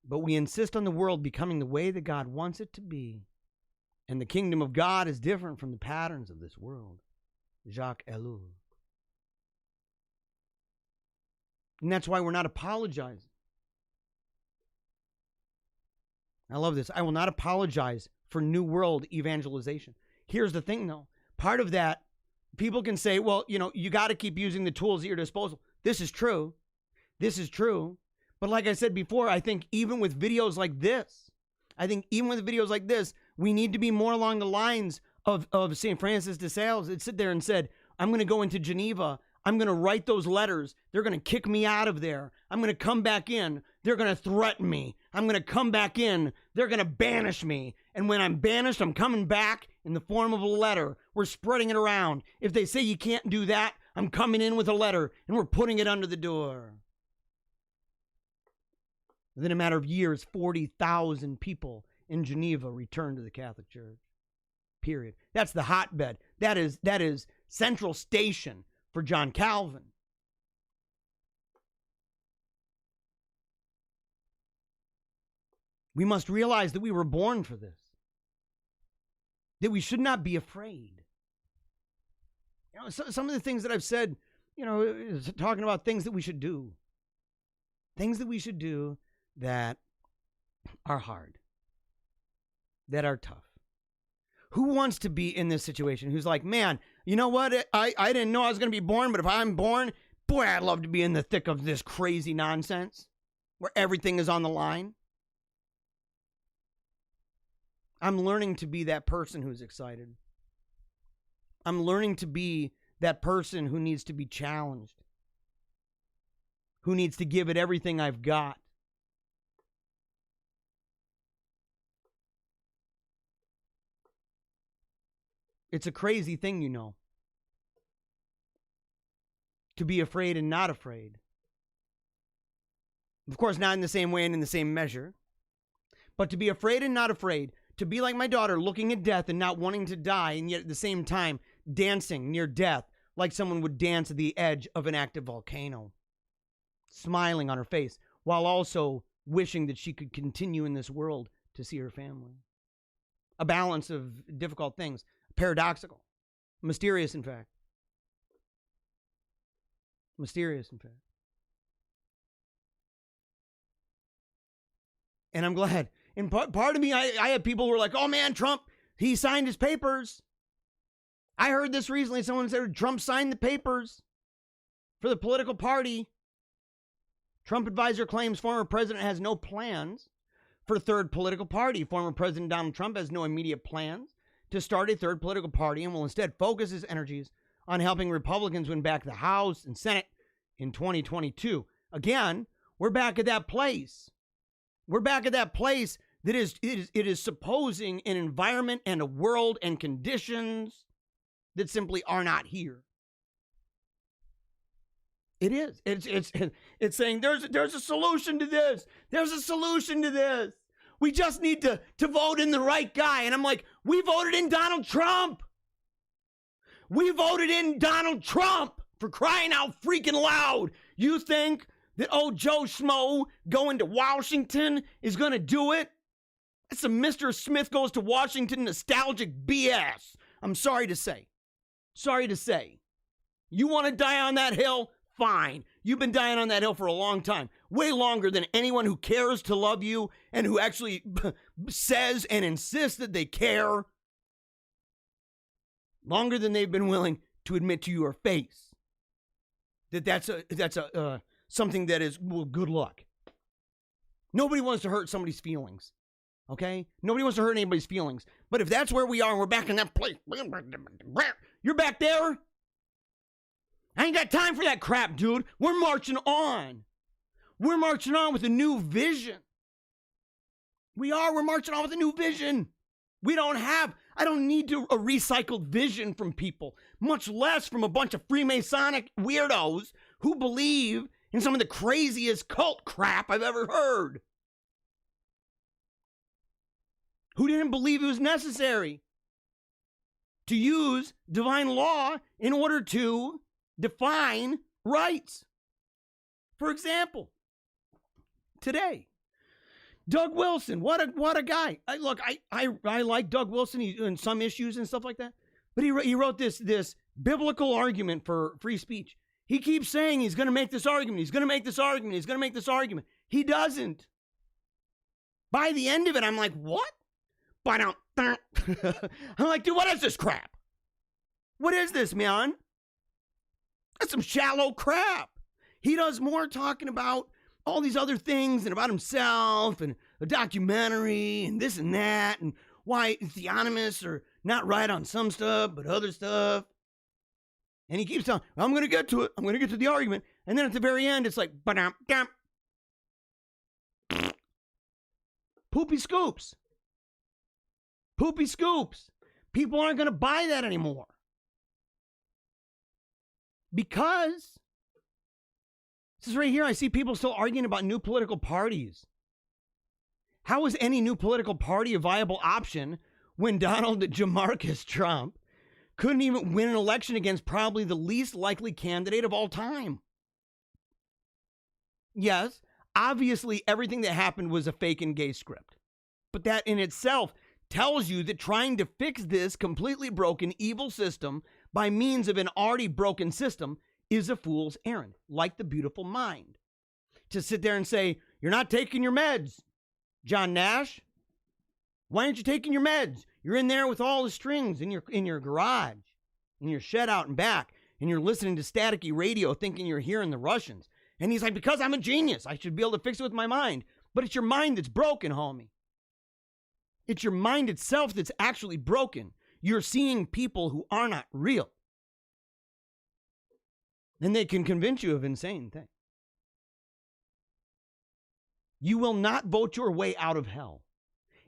but we insist on the world becoming the way that God wants it to be. And the kingdom of God is different from the patterns of this world. Jacques Ellul. And that's why we're not apologizing. I love this. I will not apologize for New World evangelization. Here's the thing, though. Part of that, people can say, well, you know, you got to keep using the tools at your disposal. This is true. This is true. But like I said before, I think even with videos like this, we need to be more along the lines of St. Francis de Sales that sit there and said, I'm going to go into Geneva. I'm going to write those letters. They're going to kick me out of there. I'm going to come back in. They're going to threaten me. I'm going to come back in. They're going to banish me. And when I'm banished, I'm coming back in the form of a letter. We're spreading it around. If they say you can't do that, I'm coming in with a letter and we're putting it under the door. Within a matter of years, 40,000 people in Geneva returned to the Catholic Church. Period. That's the hotbed. That is central station for John Calvin. We must realize that we were born for this. That we should not be afraid. You know, some of the things that I've said, you know, is talking about things that we should do. Things that we should do that are hard. That are tough. Who wants to be in this situation? Who's like, man, you know what? I didn't know I was going to be born, but if I'm born, boy, I'd love to be in the thick of this crazy nonsense where everything is on the line. I'm learning to be that person who's excited. I'm learning to be that person who needs to be challenged, who needs to give it everything I've got. It's a crazy thing, you know, to be afraid and not afraid. Of course, not in the same way and in the same measure, but to be afraid and not afraid. To be like my daughter, looking at death and not wanting to die, and yet at the same time dancing near death like someone would dance at the edge of an active volcano, smiling on her face, while also wishing that she could continue in this world to see her family. A balance of difficult things, paradoxical, mysterious, in fact. Mysterious, in fact. And I'm glad. And part of me, I had people who were like, oh man, Trump, he signed his papers. I heard this recently. Someone said Trump signed the papers for the political party. Trump advisor claims former president has no plans for a third political party. Former President Donald Trump has no immediate plans to start a third political party and will instead focus his energies on helping Republicans win back the House and Senate in 2022. Again, we're back at that place. We're back at that place that it is supposing an environment and a world and conditions that simply are not here. It is. It's saying there's a solution to this. There's a solution to this. We just need to vote in the right guy. And I'm like, we voted in Donald Trump. We voted in Donald Trump, for crying out freaking loud. You think that old Joe Schmo going to Washington is going to do it? That's some Mr. Smith goes to Washington nostalgic BS. I'm sorry to say. Sorry to say. You want to die on that hill? Fine. You've been dying on that hill for a long time. Way longer than anyone who cares to love you and who actually says and insists that they care. Longer than they've been willing to admit to your face that that's something that is, well, good luck. Nobody wants to hurt somebody's feelings. Okay? Nobody wants to hurt anybody's feelings. But if that's where we are and we're back in that place, you're back there? I ain't got time for that crap, dude. We're marching on. We're marching on with a new vision. We're marching on with a new vision. I don't need a recycled vision from people, much less from a bunch of Freemasonic weirdos who believe in some of the craziest cult crap I've ever heard. Who didn't believe it was necessary to use divine law in order to define rights. For example, today, Doug Wilson, what a guy. I like Doug Wilson in some issues and stuff like that, but he wrote this biblical argument for free speech. He keeps saying he's going to make this argument. He's going to make this argument. He's going to make this argument. He doesn't. By the end of it, I'm like, what? I'm like, dude, what is this crap? What is this, man? That's some shallow crap. He does more talking about all these other things and about himself and a documentary and this and that and why theonomists are not right on some stuff but other stuff. And he keeps telling, I'm going to get to it. I'm going to get to the argument. And then at the very end, it's like, poopy scoops. Poopy scoops. People aren't going to buy that anymore. Because, this is right here, I see people still arguing about new political parties. How is any new political party a viable option when Donald Jamarcus Trump couldn't even win an election against probably the least likely candidate of all time? Yes, obviously everything that happened was a fake and gay script. But that in itself tells you that trying to fix this completely broken evil system by means of an already broken system is a fool's errand, like the beautiful mind. To sit there and say, you're not taking your meds, John Nash. Why aren't you taking your meds? You're in there with all the strings in your garage, in your shed out and back, and you're listening to staticky radio thinking you're hearing the Russians. And he's like, because I'm a genius, I should be able to fix it with my mind. But it's your mind that's broken, homie. It's your mind itself that's actually broken. You're seeing people who are not real. Then they can convince you of insane things. You will not vote your way out of hell.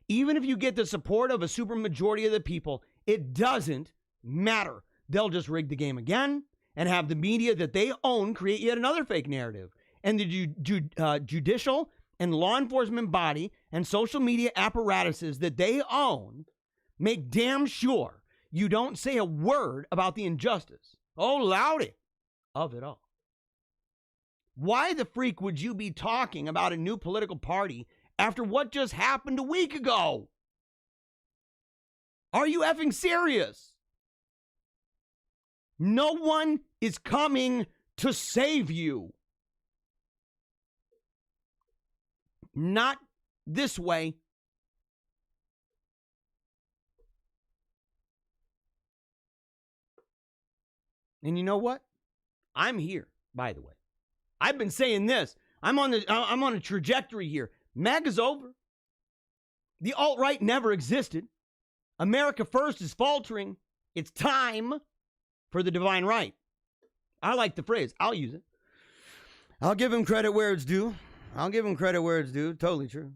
Even if you get the support of a supermajority of the people, it doesn't matter. They'll just rig the game again and have the media that they own create yet another fake narrative. And the judicial and law enforcement body and social media apparatuses that they own make damn sure you don't say a word about the injustice, loudy, of it all. Why the freak would you be talking about a new political party after what just happened a week ago? Are you effing serious? No one is coming to save you. Not this way. And you know what? I'm here, by the way. I've been saying this. I'm on a trajectory here. MAGA's over. The alt-right never existed. America First is faltering. It's time for the divine right. I like the phrase. I'll use it. I'll give him credit where it's due. I'll give him credit where it's due. Totally true.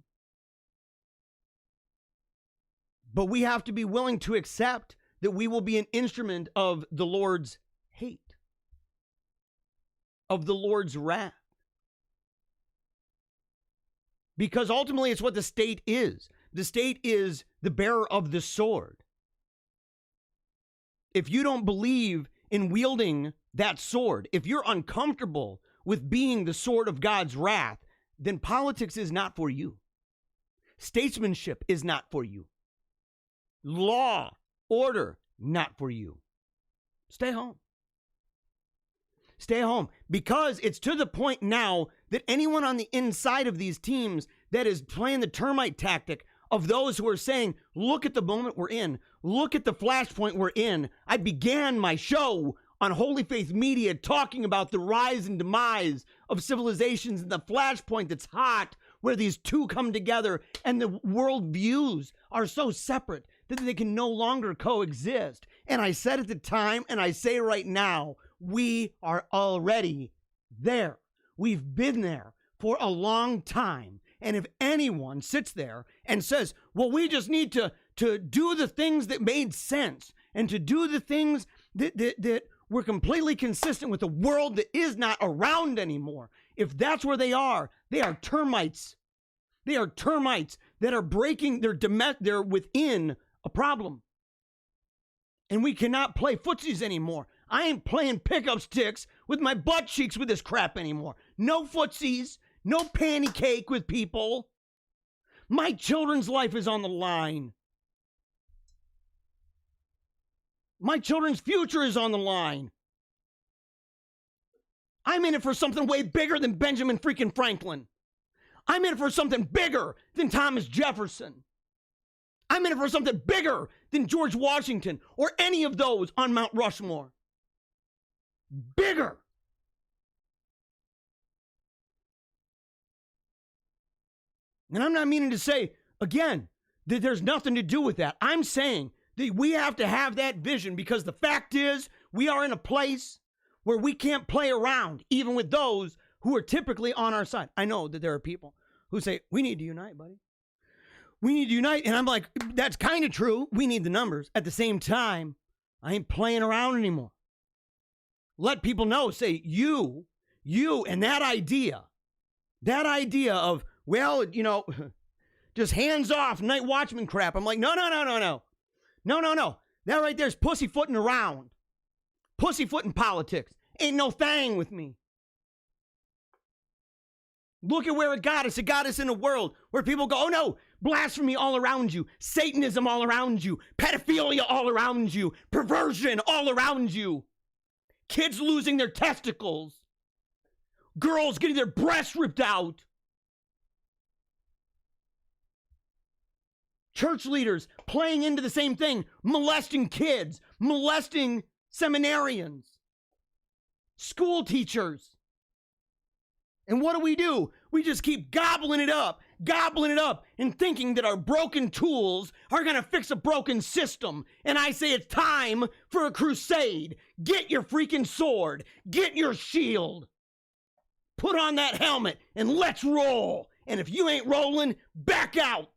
But we have to be willing to accept that we will be an instrument of the Lord's hate, of the Lord's wrath. Because ultimately it's what the state is. The state is the bearer of the sword. If you don't believe in wielding that sword, if you're uncomfortable with being the sword of God's wrath, then politics is not for you. Statesmanship is not for you. Law, order, not for you. Stay home. Stay home. Because it's to the point now that anyone on the inside of these teams that is playing the termite tactic of those who are saying, look at the moment we're in. Look at the flashpoint we're in. I began my show on Holy Faith Media talking about the rise and demise of civilizations and the flashpoint that's hot where these two come together and the world views are so separate that they can no longer coexist. And I said at the time, and I say right now, we are already there. We've been there for a long time. And if anyone sits there and says, well, we just need to do the things that made sense and to do the things that were completely consistent with a world that is not around anymore, if that's where they are termites. They are termites that are breaking, they're within a problem. And we cannot play footsies anymore. I ain't playing pickup sticks with my butt cheeks with this crap anymore. No footsies, no panty cake with people. My children's life is on the line. My children's future is on the line. I'm in it for something way bigger than Benjamin freaking Franklin. I'm in it for something bigger than Thomas Jefferson. I'm in it for something bigger than George Washington or any of those on Mount Rushmore. Bigger. And I'm not meaning to say, again, that there's nothing to do with that. I'm saying that we have to have that vision because the fact is we are in a place where we can't play around, even with those who are typically on our side. I know that there are people who say, we need to unite, buddy. We need to unite. And I'm like, that's kind of true. We need the numbers. At the same time, I ain't playing around anymore. Let people know, say, you, and that idea of, well, you know, just hands off night watchman crap. I'm like, no. That right there's pussyfooting around. Pussyfooting politics. Ain't no thing with me. Look at where it got us. It got us in a world where people go, oh no, blasphemy all around you, Satanism all around you, pedophilia all around you, perversion all around you, kids losing their testicles, girls getting their breasts ripped out, church leaders playing into the same thing, molesting kids, molesting seminarians, school teachers. And what do? We just keep gobbling it up, and thinking that our broken tools are going to fix a broken system. And I say it's time for a crusade. Get your freaking sword. Get your shield. Put on that helmet and let's roll. And if you ain't rolling, back out.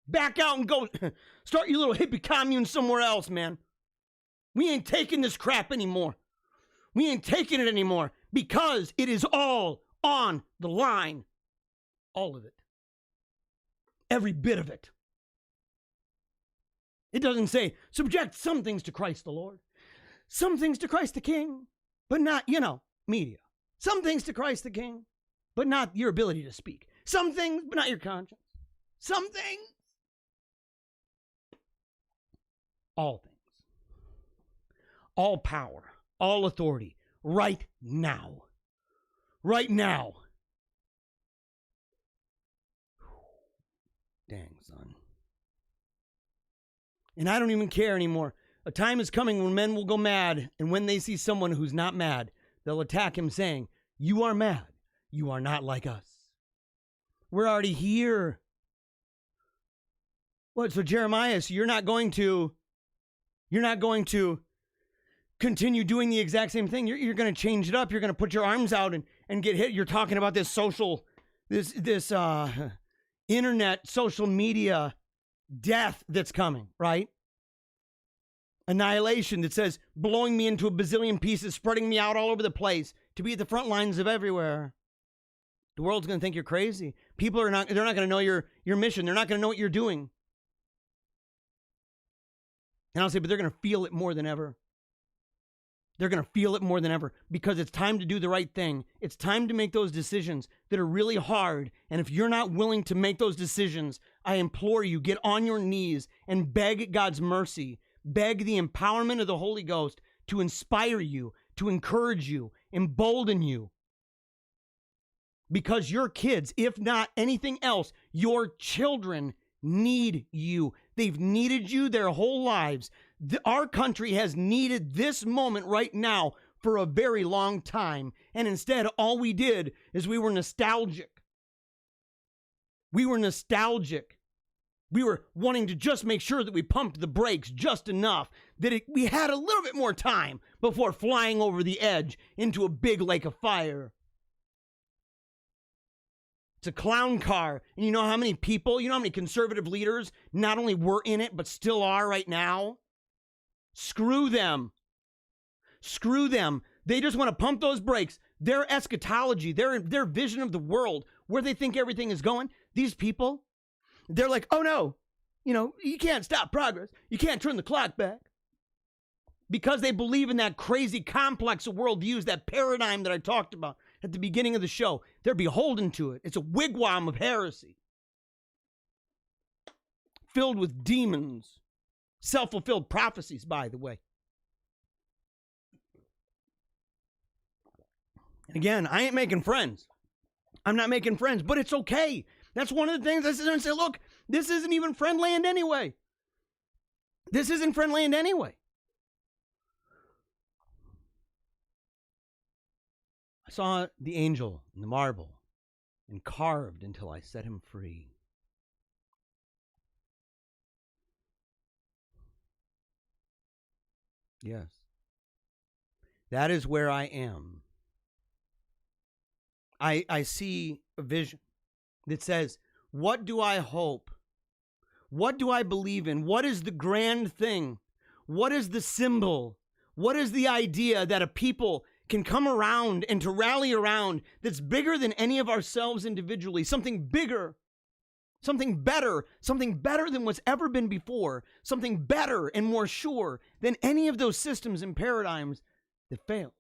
Back out and go start your little hippie commune somewhere else, man. We ain't taking this crap anymore. We ain't taking it anymore. Because it is all on the line. All of it. Every bit of it. It doesn't say, subject some things to Christ the Lord. Some things to Christ the King. But not, media. Some things to Christ the King. But not your ability to speak. Some things, but not your conscience. Some things. All things. All power. All authority. Right now. Right now. Dang, son. And I don't even care anymore. A time is coming when men will go mad, and when they see someone who's not mad, they'll attack him saying, you are mad. You are not like us. We're already here. What? So Jeremiah, so you're not going to continue doing the exact same thing. You're going to change it up. You're going to put your arms out and get hit. You're talking about this internet, social media death that's coming, right? Annihilation that says blowing me into a bazillion pieces, spreading me out all over the place to be at the front lines of everywhere. The world's going to think you're crazy. People they're not going to know your mission. They're not going to know what you're doing. And I'll say, but they're going to feel it more than ever. They're going to feel it more than ever because it's time to do the right thing. It's time to make those decisions that are really hard. And if you're not willing to make those decisions, I implore you, get on your knees and beg God's mercy. Beg the empowerment of the Holy Ghost to inspire you, to encourage you, embolden you. Because your kids, if not anything else, your children need you. They've needed you their whole lives. Our country has needed this moment right now for a very long time. And instead, all we did is we were nostalgic. We were nostalgic. We were wanting to just make sure that we pumped the brakes just enough that we had a little bit more time before flying over the edge into a big lake of fire. It's a clown car. And you know how many people, you know how many conservative leaders not only were in it, but still are right now? Screw them. Screw them. They just want to pump those brakes. Their eschatology, their vision of the world, where they think everything is going, these people, they're like, oh no, you can't stop progress. You can't turn the clock back. Because they believe in that crazy complex of worldviews, that paradigm that I talked about at the beginning of the show. They're beholden to it. It's a wigwam of heresy. Filled with demons. Self-fulfilled prophecies, by the way. And again, I ain't making friends. I'm not making friends, but it's okay. That's one of the things I sit there and say, look, this isn't even friendland anyway. This isn't friendland anyway. I saw the angel in the marble and carved until I set him free. Yes. That is where I am. I see a vision that says, what do I hope? What do I believe in? What is the grand thing? What is the symbol? What is the idea that a people can come around and to rally around that's bigger than any of ourselves individually? Something bigger, something better than what's ever been before, something better and more sure than any of those systems and paradigms that failed.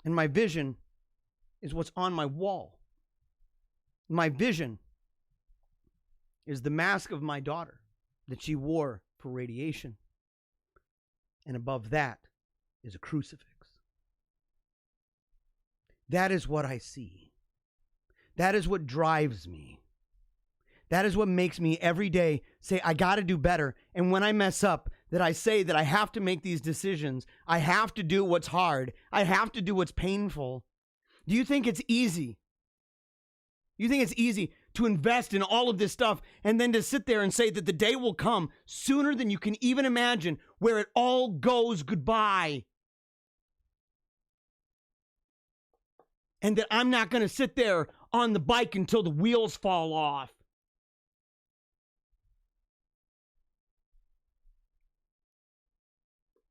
And my vision is what's on my wall. My vision is the mask of my daughter that she wore for radiation. And above that is a crucifix. That is what I see. That is what drives me. That is what makes me every day say, I got to do better. And when I mess up, that I say that I have to make these decisions. I have to do what's hard. I have to do what's painful. Do you think it's easy? You think it's easy to invest in all of this stuff and then to sit there and say that the day will come sooner than you can even imagine where it all goes goodbye? And that I'm not going to sit there on the bike until the wheels fall off.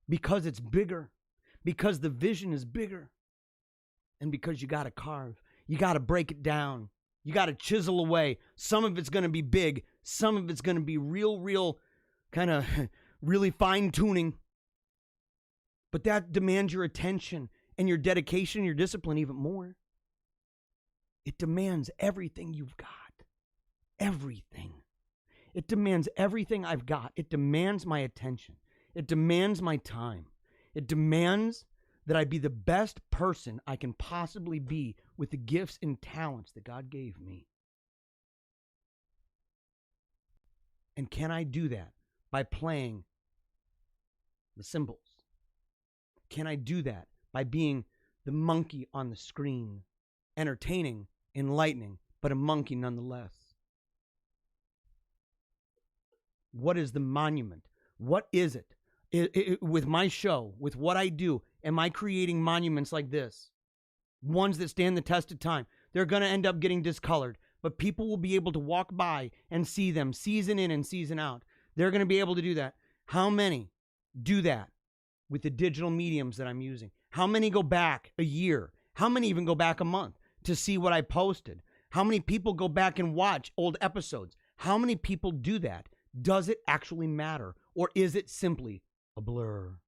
Because it's bigger. Because the vision is bigger. And because you got to carve. You got to break it down. You got to chisel away. Some of it's going to be big. Some of it's going to be real kind of really fine tuning. But that demands your attention and your dedication, your discipline even more. It demands everything you've got. Everything. It demands everything I've got. It demands my attention. It demands my time. It demands that I be the best person I can possibly be with the gifts and talents that God gave me. And can I do that by playing the cymbals? Can I do that by being the monkey on the screen, entertaining, enlightening, but a monkey nonetheless? What is the monument? What is it? With my show, with what I do, am I creating monuments like this? Ones that stand the test of time. They're going to end up getting discolored, but people will be able to walk by and see them season in and season out. They're going to be able to do that. How many do that with the digital mediums that I'm using? How many go back a year? How many even go back a month to see what I posted? How many people go back and watch old episodes? How many people do that? Does it actually matter? Or is it simply a blur?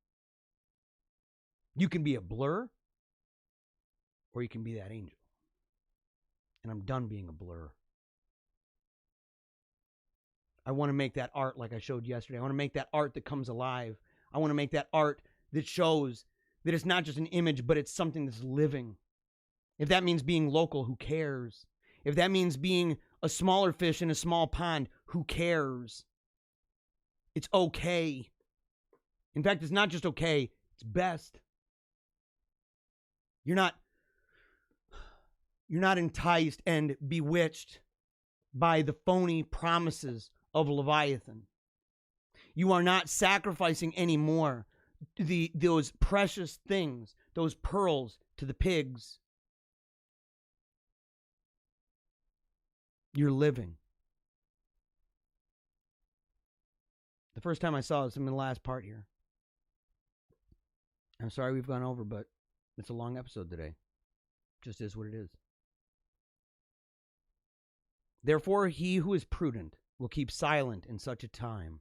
You can be a blur, or you can be that angel. And I'm done being a blur. I want to make that art like I showed yesterday. I want to make that art that comes alive. I want to make that art that shows that it's not just an image, but it's something that's living. If that means being local, who cares? If that means being a smaller fish in a small pond, who cares? It's okay. In fact, it's not just okay, it's best. You're not enticed and bewitched by the phony promises of Leviathan. You are not sacrificing anymore those precious things, those pearls, to the pigs. You're living. The first time I saw this, I'm in the last part here. I'm sorry we've gone over, but it's a long episode today. Just is what it is. Therefore, he who is prudent will keep silent in such a time,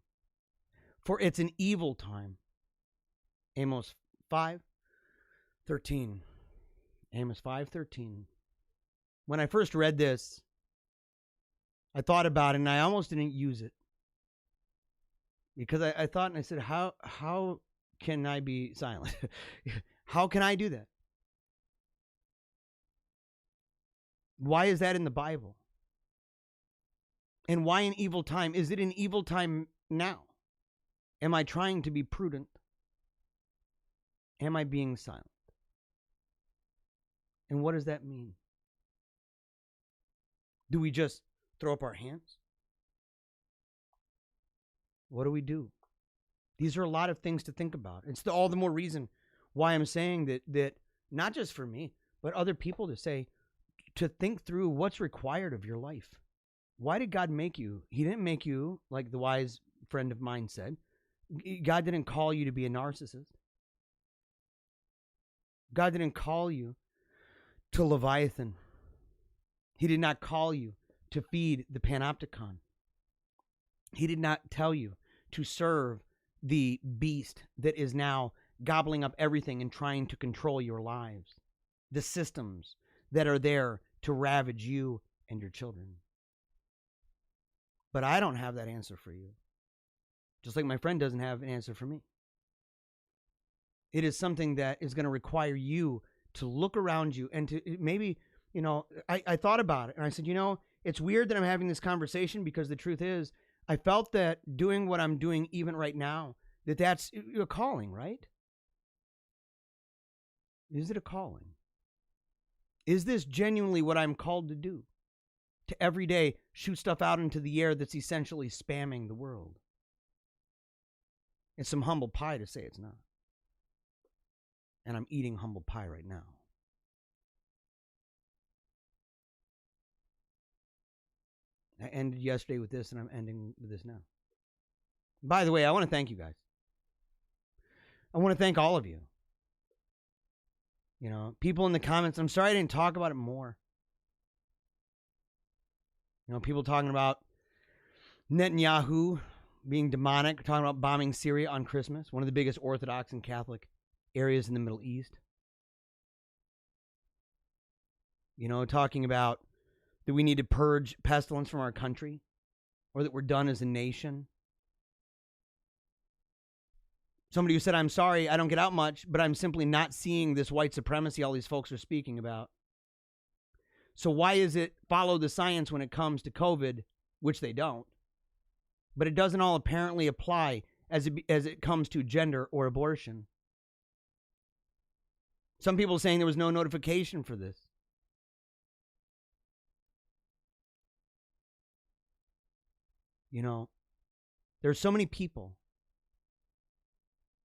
for it's an evil time. Amos 5:13. Amos 5:13. When I first read this, I thought about it, and I almost didn't use it. Because I thought, and I said, how can I be silent? How can I do that? Why is that in the Bible? And why an evil time? Is it an evil time now? Am I trying to be prudent? Am I being silent? And what does that mean? Do we just throw up our hands? What do? These are a lot of things to think about. It's all the more reason why I'm saying that not just for me, but other people to think through what's required of your life. Why did God make you? He didn't make you, like the wise friend of mine said. God didn't call you to be a narcissist. God didn't call you to Leviathan. He did not call you to feed the Panopticon. He did not tell you to serve the beast that is now gobbling up everything and trying to control your lives. The systems that are there to ravage you and your children. But I don't have that answer for you. Just like my friend doesn't have an answer for me. It is something that is going to require you to look around you and to maybe, I thought about it and I said, it's weird that I'm having this conversation because the truth is, I felt that doing what I'm doing even right now, that's a calling, right? Is it a calling? Is this genuinely what I'm called to do? To every day shoot stuff out into the air that's essentially spamming the world? It's some humble pie to say it's not. And I'm eating humble pie right now. I ended yesterday with this, and I'm ending with this now. By the way, I want to thank you guys. I want to thank all of you. People in the comments, I'm sorry I didn't talk about it more. People talking about Netanyahu being demonic, talking about bombing Syria on Christmas, one of the biggest Orthodox and Catholic areas in the Middle East. Talking about that we need to purge pestilence from our country, or that we're done as a nation. Somebody who said, I'm sorry, I don't get out much, but I'm simply not seeing this white supremacy all these folks are speaking about. So why is it follow the science when it comes to COVID, which they don't, but it doesn't all apparently apply as it comes to gender or abortion? Some people saying there was no notification for this. There's so many people.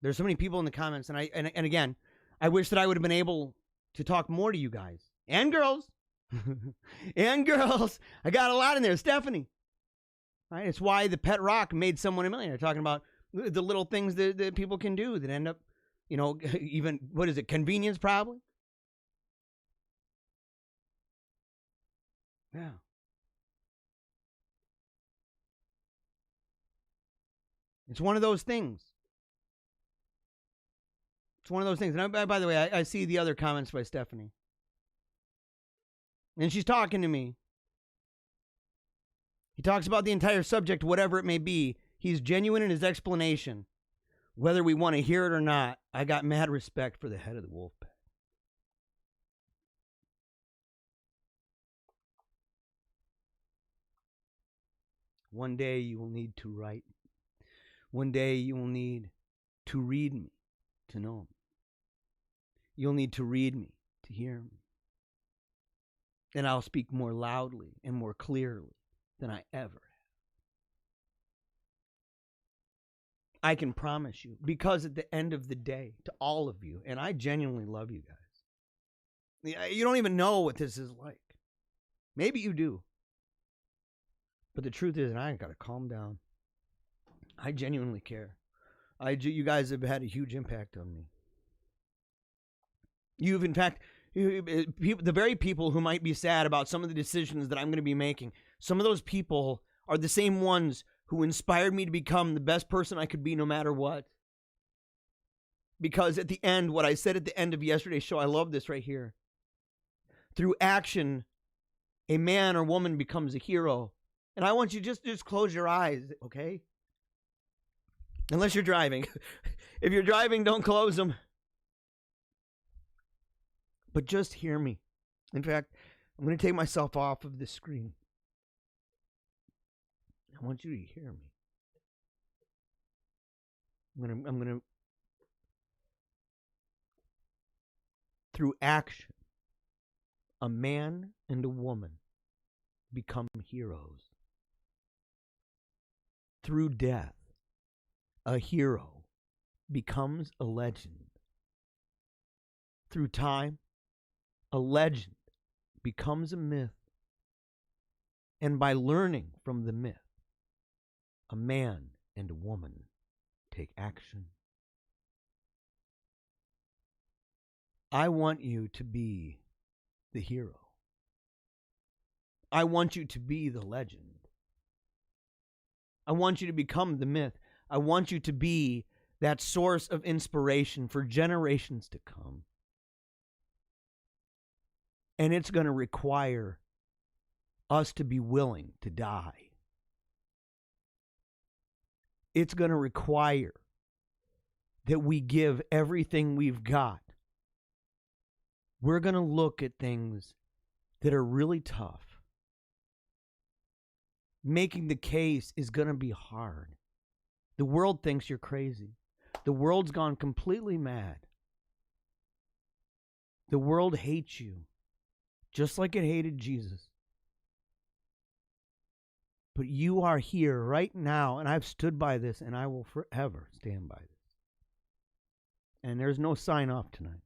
There's so many people in the comments, and again, I wish that I would have been able to talk more to you guys and girls. And girls. I got a lot in there. Stephanie. Right? It's why the pet rock made someone a millionaire. Talking about the little things that people can do that end up, even, what is it, convenience probably? Yeah. It's one of those things. It's one of those things. And by the way, I see the other comments by Stephanie. And she's talking to me. He talks about the entire subject, whatever it may be. He's genuine in his explanation. Whether we want to hear it or not, I got mad respect for the head of the wolf pack. One day you will need to write. One day you will need to read me to know me. You'll need to read me to hear me. And I'll speak more loudly and more clearly than I ever have. I can promise you, because at the end of the day, to all of you, and I genuinely love you guys. You don't even know what this is like. Maybe you do. But the truth is, and I got to calm down. I genuinely care. You guys have had a huge impact on me. You've, in fact, the very people who might be sad about some of the decisions that I'm going to be making, some of those people are the same ones who inspired me to become the best person I could be no matter what. Because at the end, what I said at the end of yesterday's show, I love this right here. Through action, a man or woman becomes a hero. And I want you just close your eyes, okay? Unless you're driving. If you're driving, don't close them. But just hear me. In fact, I'm going to take myself off of the screen. I want you to hear me. I'm going to through action, a man and a woman become heroes. Through death, a hero becomes a legend. Through time, a legend becomes a myth. And by learning from the myth, a man and a woman take action. I want you to be the hero. I want you to be the legend. I want you to become the myth. I want you to be that source of inspiration for generations to come. And it's going to require us to be willing to die. It's going to require that we give everything we've got. We're going to look at things that are really tough. Making the case is going to be hard. The world thinks you're crazy. The world's gone completely mad. The world hates you, just like it hated Jesus. But you are here right now, and I've stood by this, and I will forever stand by this. And there's no sign off tonight.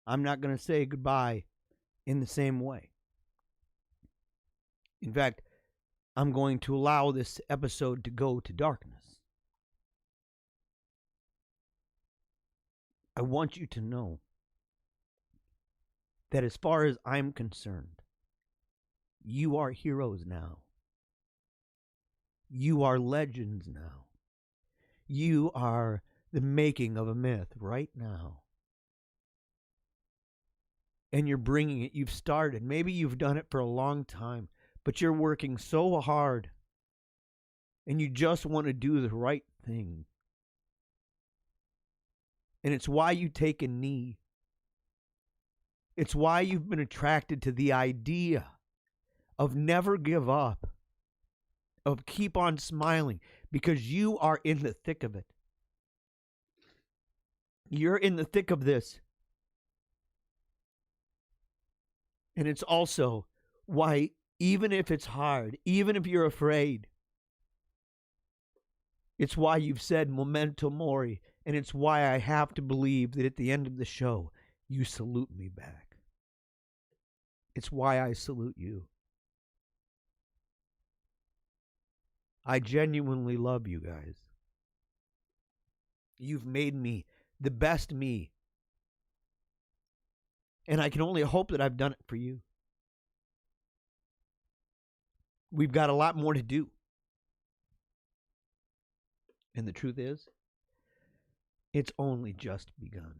I'm not going to say goodbye in the same way. In fact, I'm going to allow this episode to go to darkness. I want you to know that as far as I'm concerned, you are heroes now. You are legends now. You are the making of a myth right now. And you're bringing it. You've started. Maybe you've done it for a long time, but you're working so hard. And you just want to do the right thing. And it's why you take a knee. It's why you've been attracted to the idea of never give up, of keep on smiling, because you are in the thick of it. You're in the thick of this. And it's also why, even if it's hard, even if you're afraid, It's why you've said memento mori, and it's why I have to believe that at the end of the show, you salute me back. It's why I salute you. I genuinely love you guys. You've made me the best me. And I can only hope that I've done it for you. We've got a lot more to do. And the truth is, it's only just begun.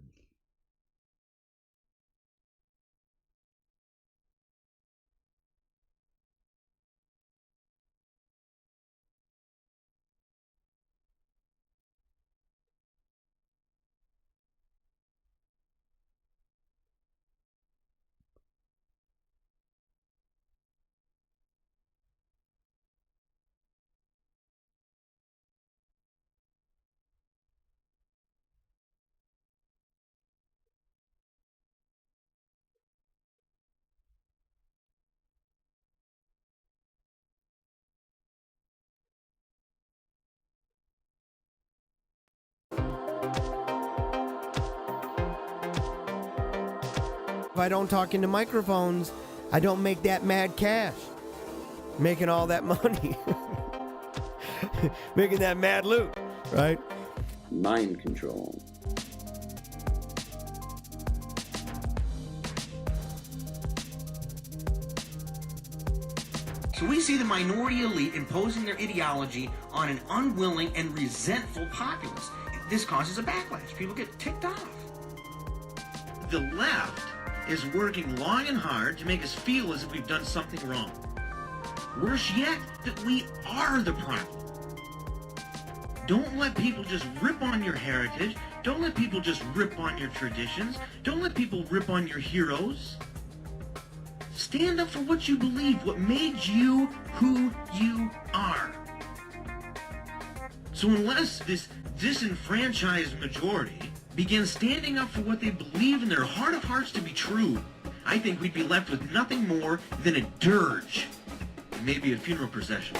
If I don't talk into microphones, I don't make that mad cash. Making all that money. Making that mad loot, right? Mind control. So we see the minority elite imposing their ideology on an unwilling and resentful populace. This causes a backlash. People get ticked off. The left is working long and hard to make us feel as if we've done something wrong. Worse yet, that we are the problem. Don't let people just rip on your heritage. Don't let people just rip on your traditions. Don't let people rip on your heroes. Stand up for what you believe, what made you who you are. So unless this disenfranchised majority begins standing up for what they believe in their heart of hearts to be true, I think we'd be left with nothing more than a dirge, and maybe a funeral procession.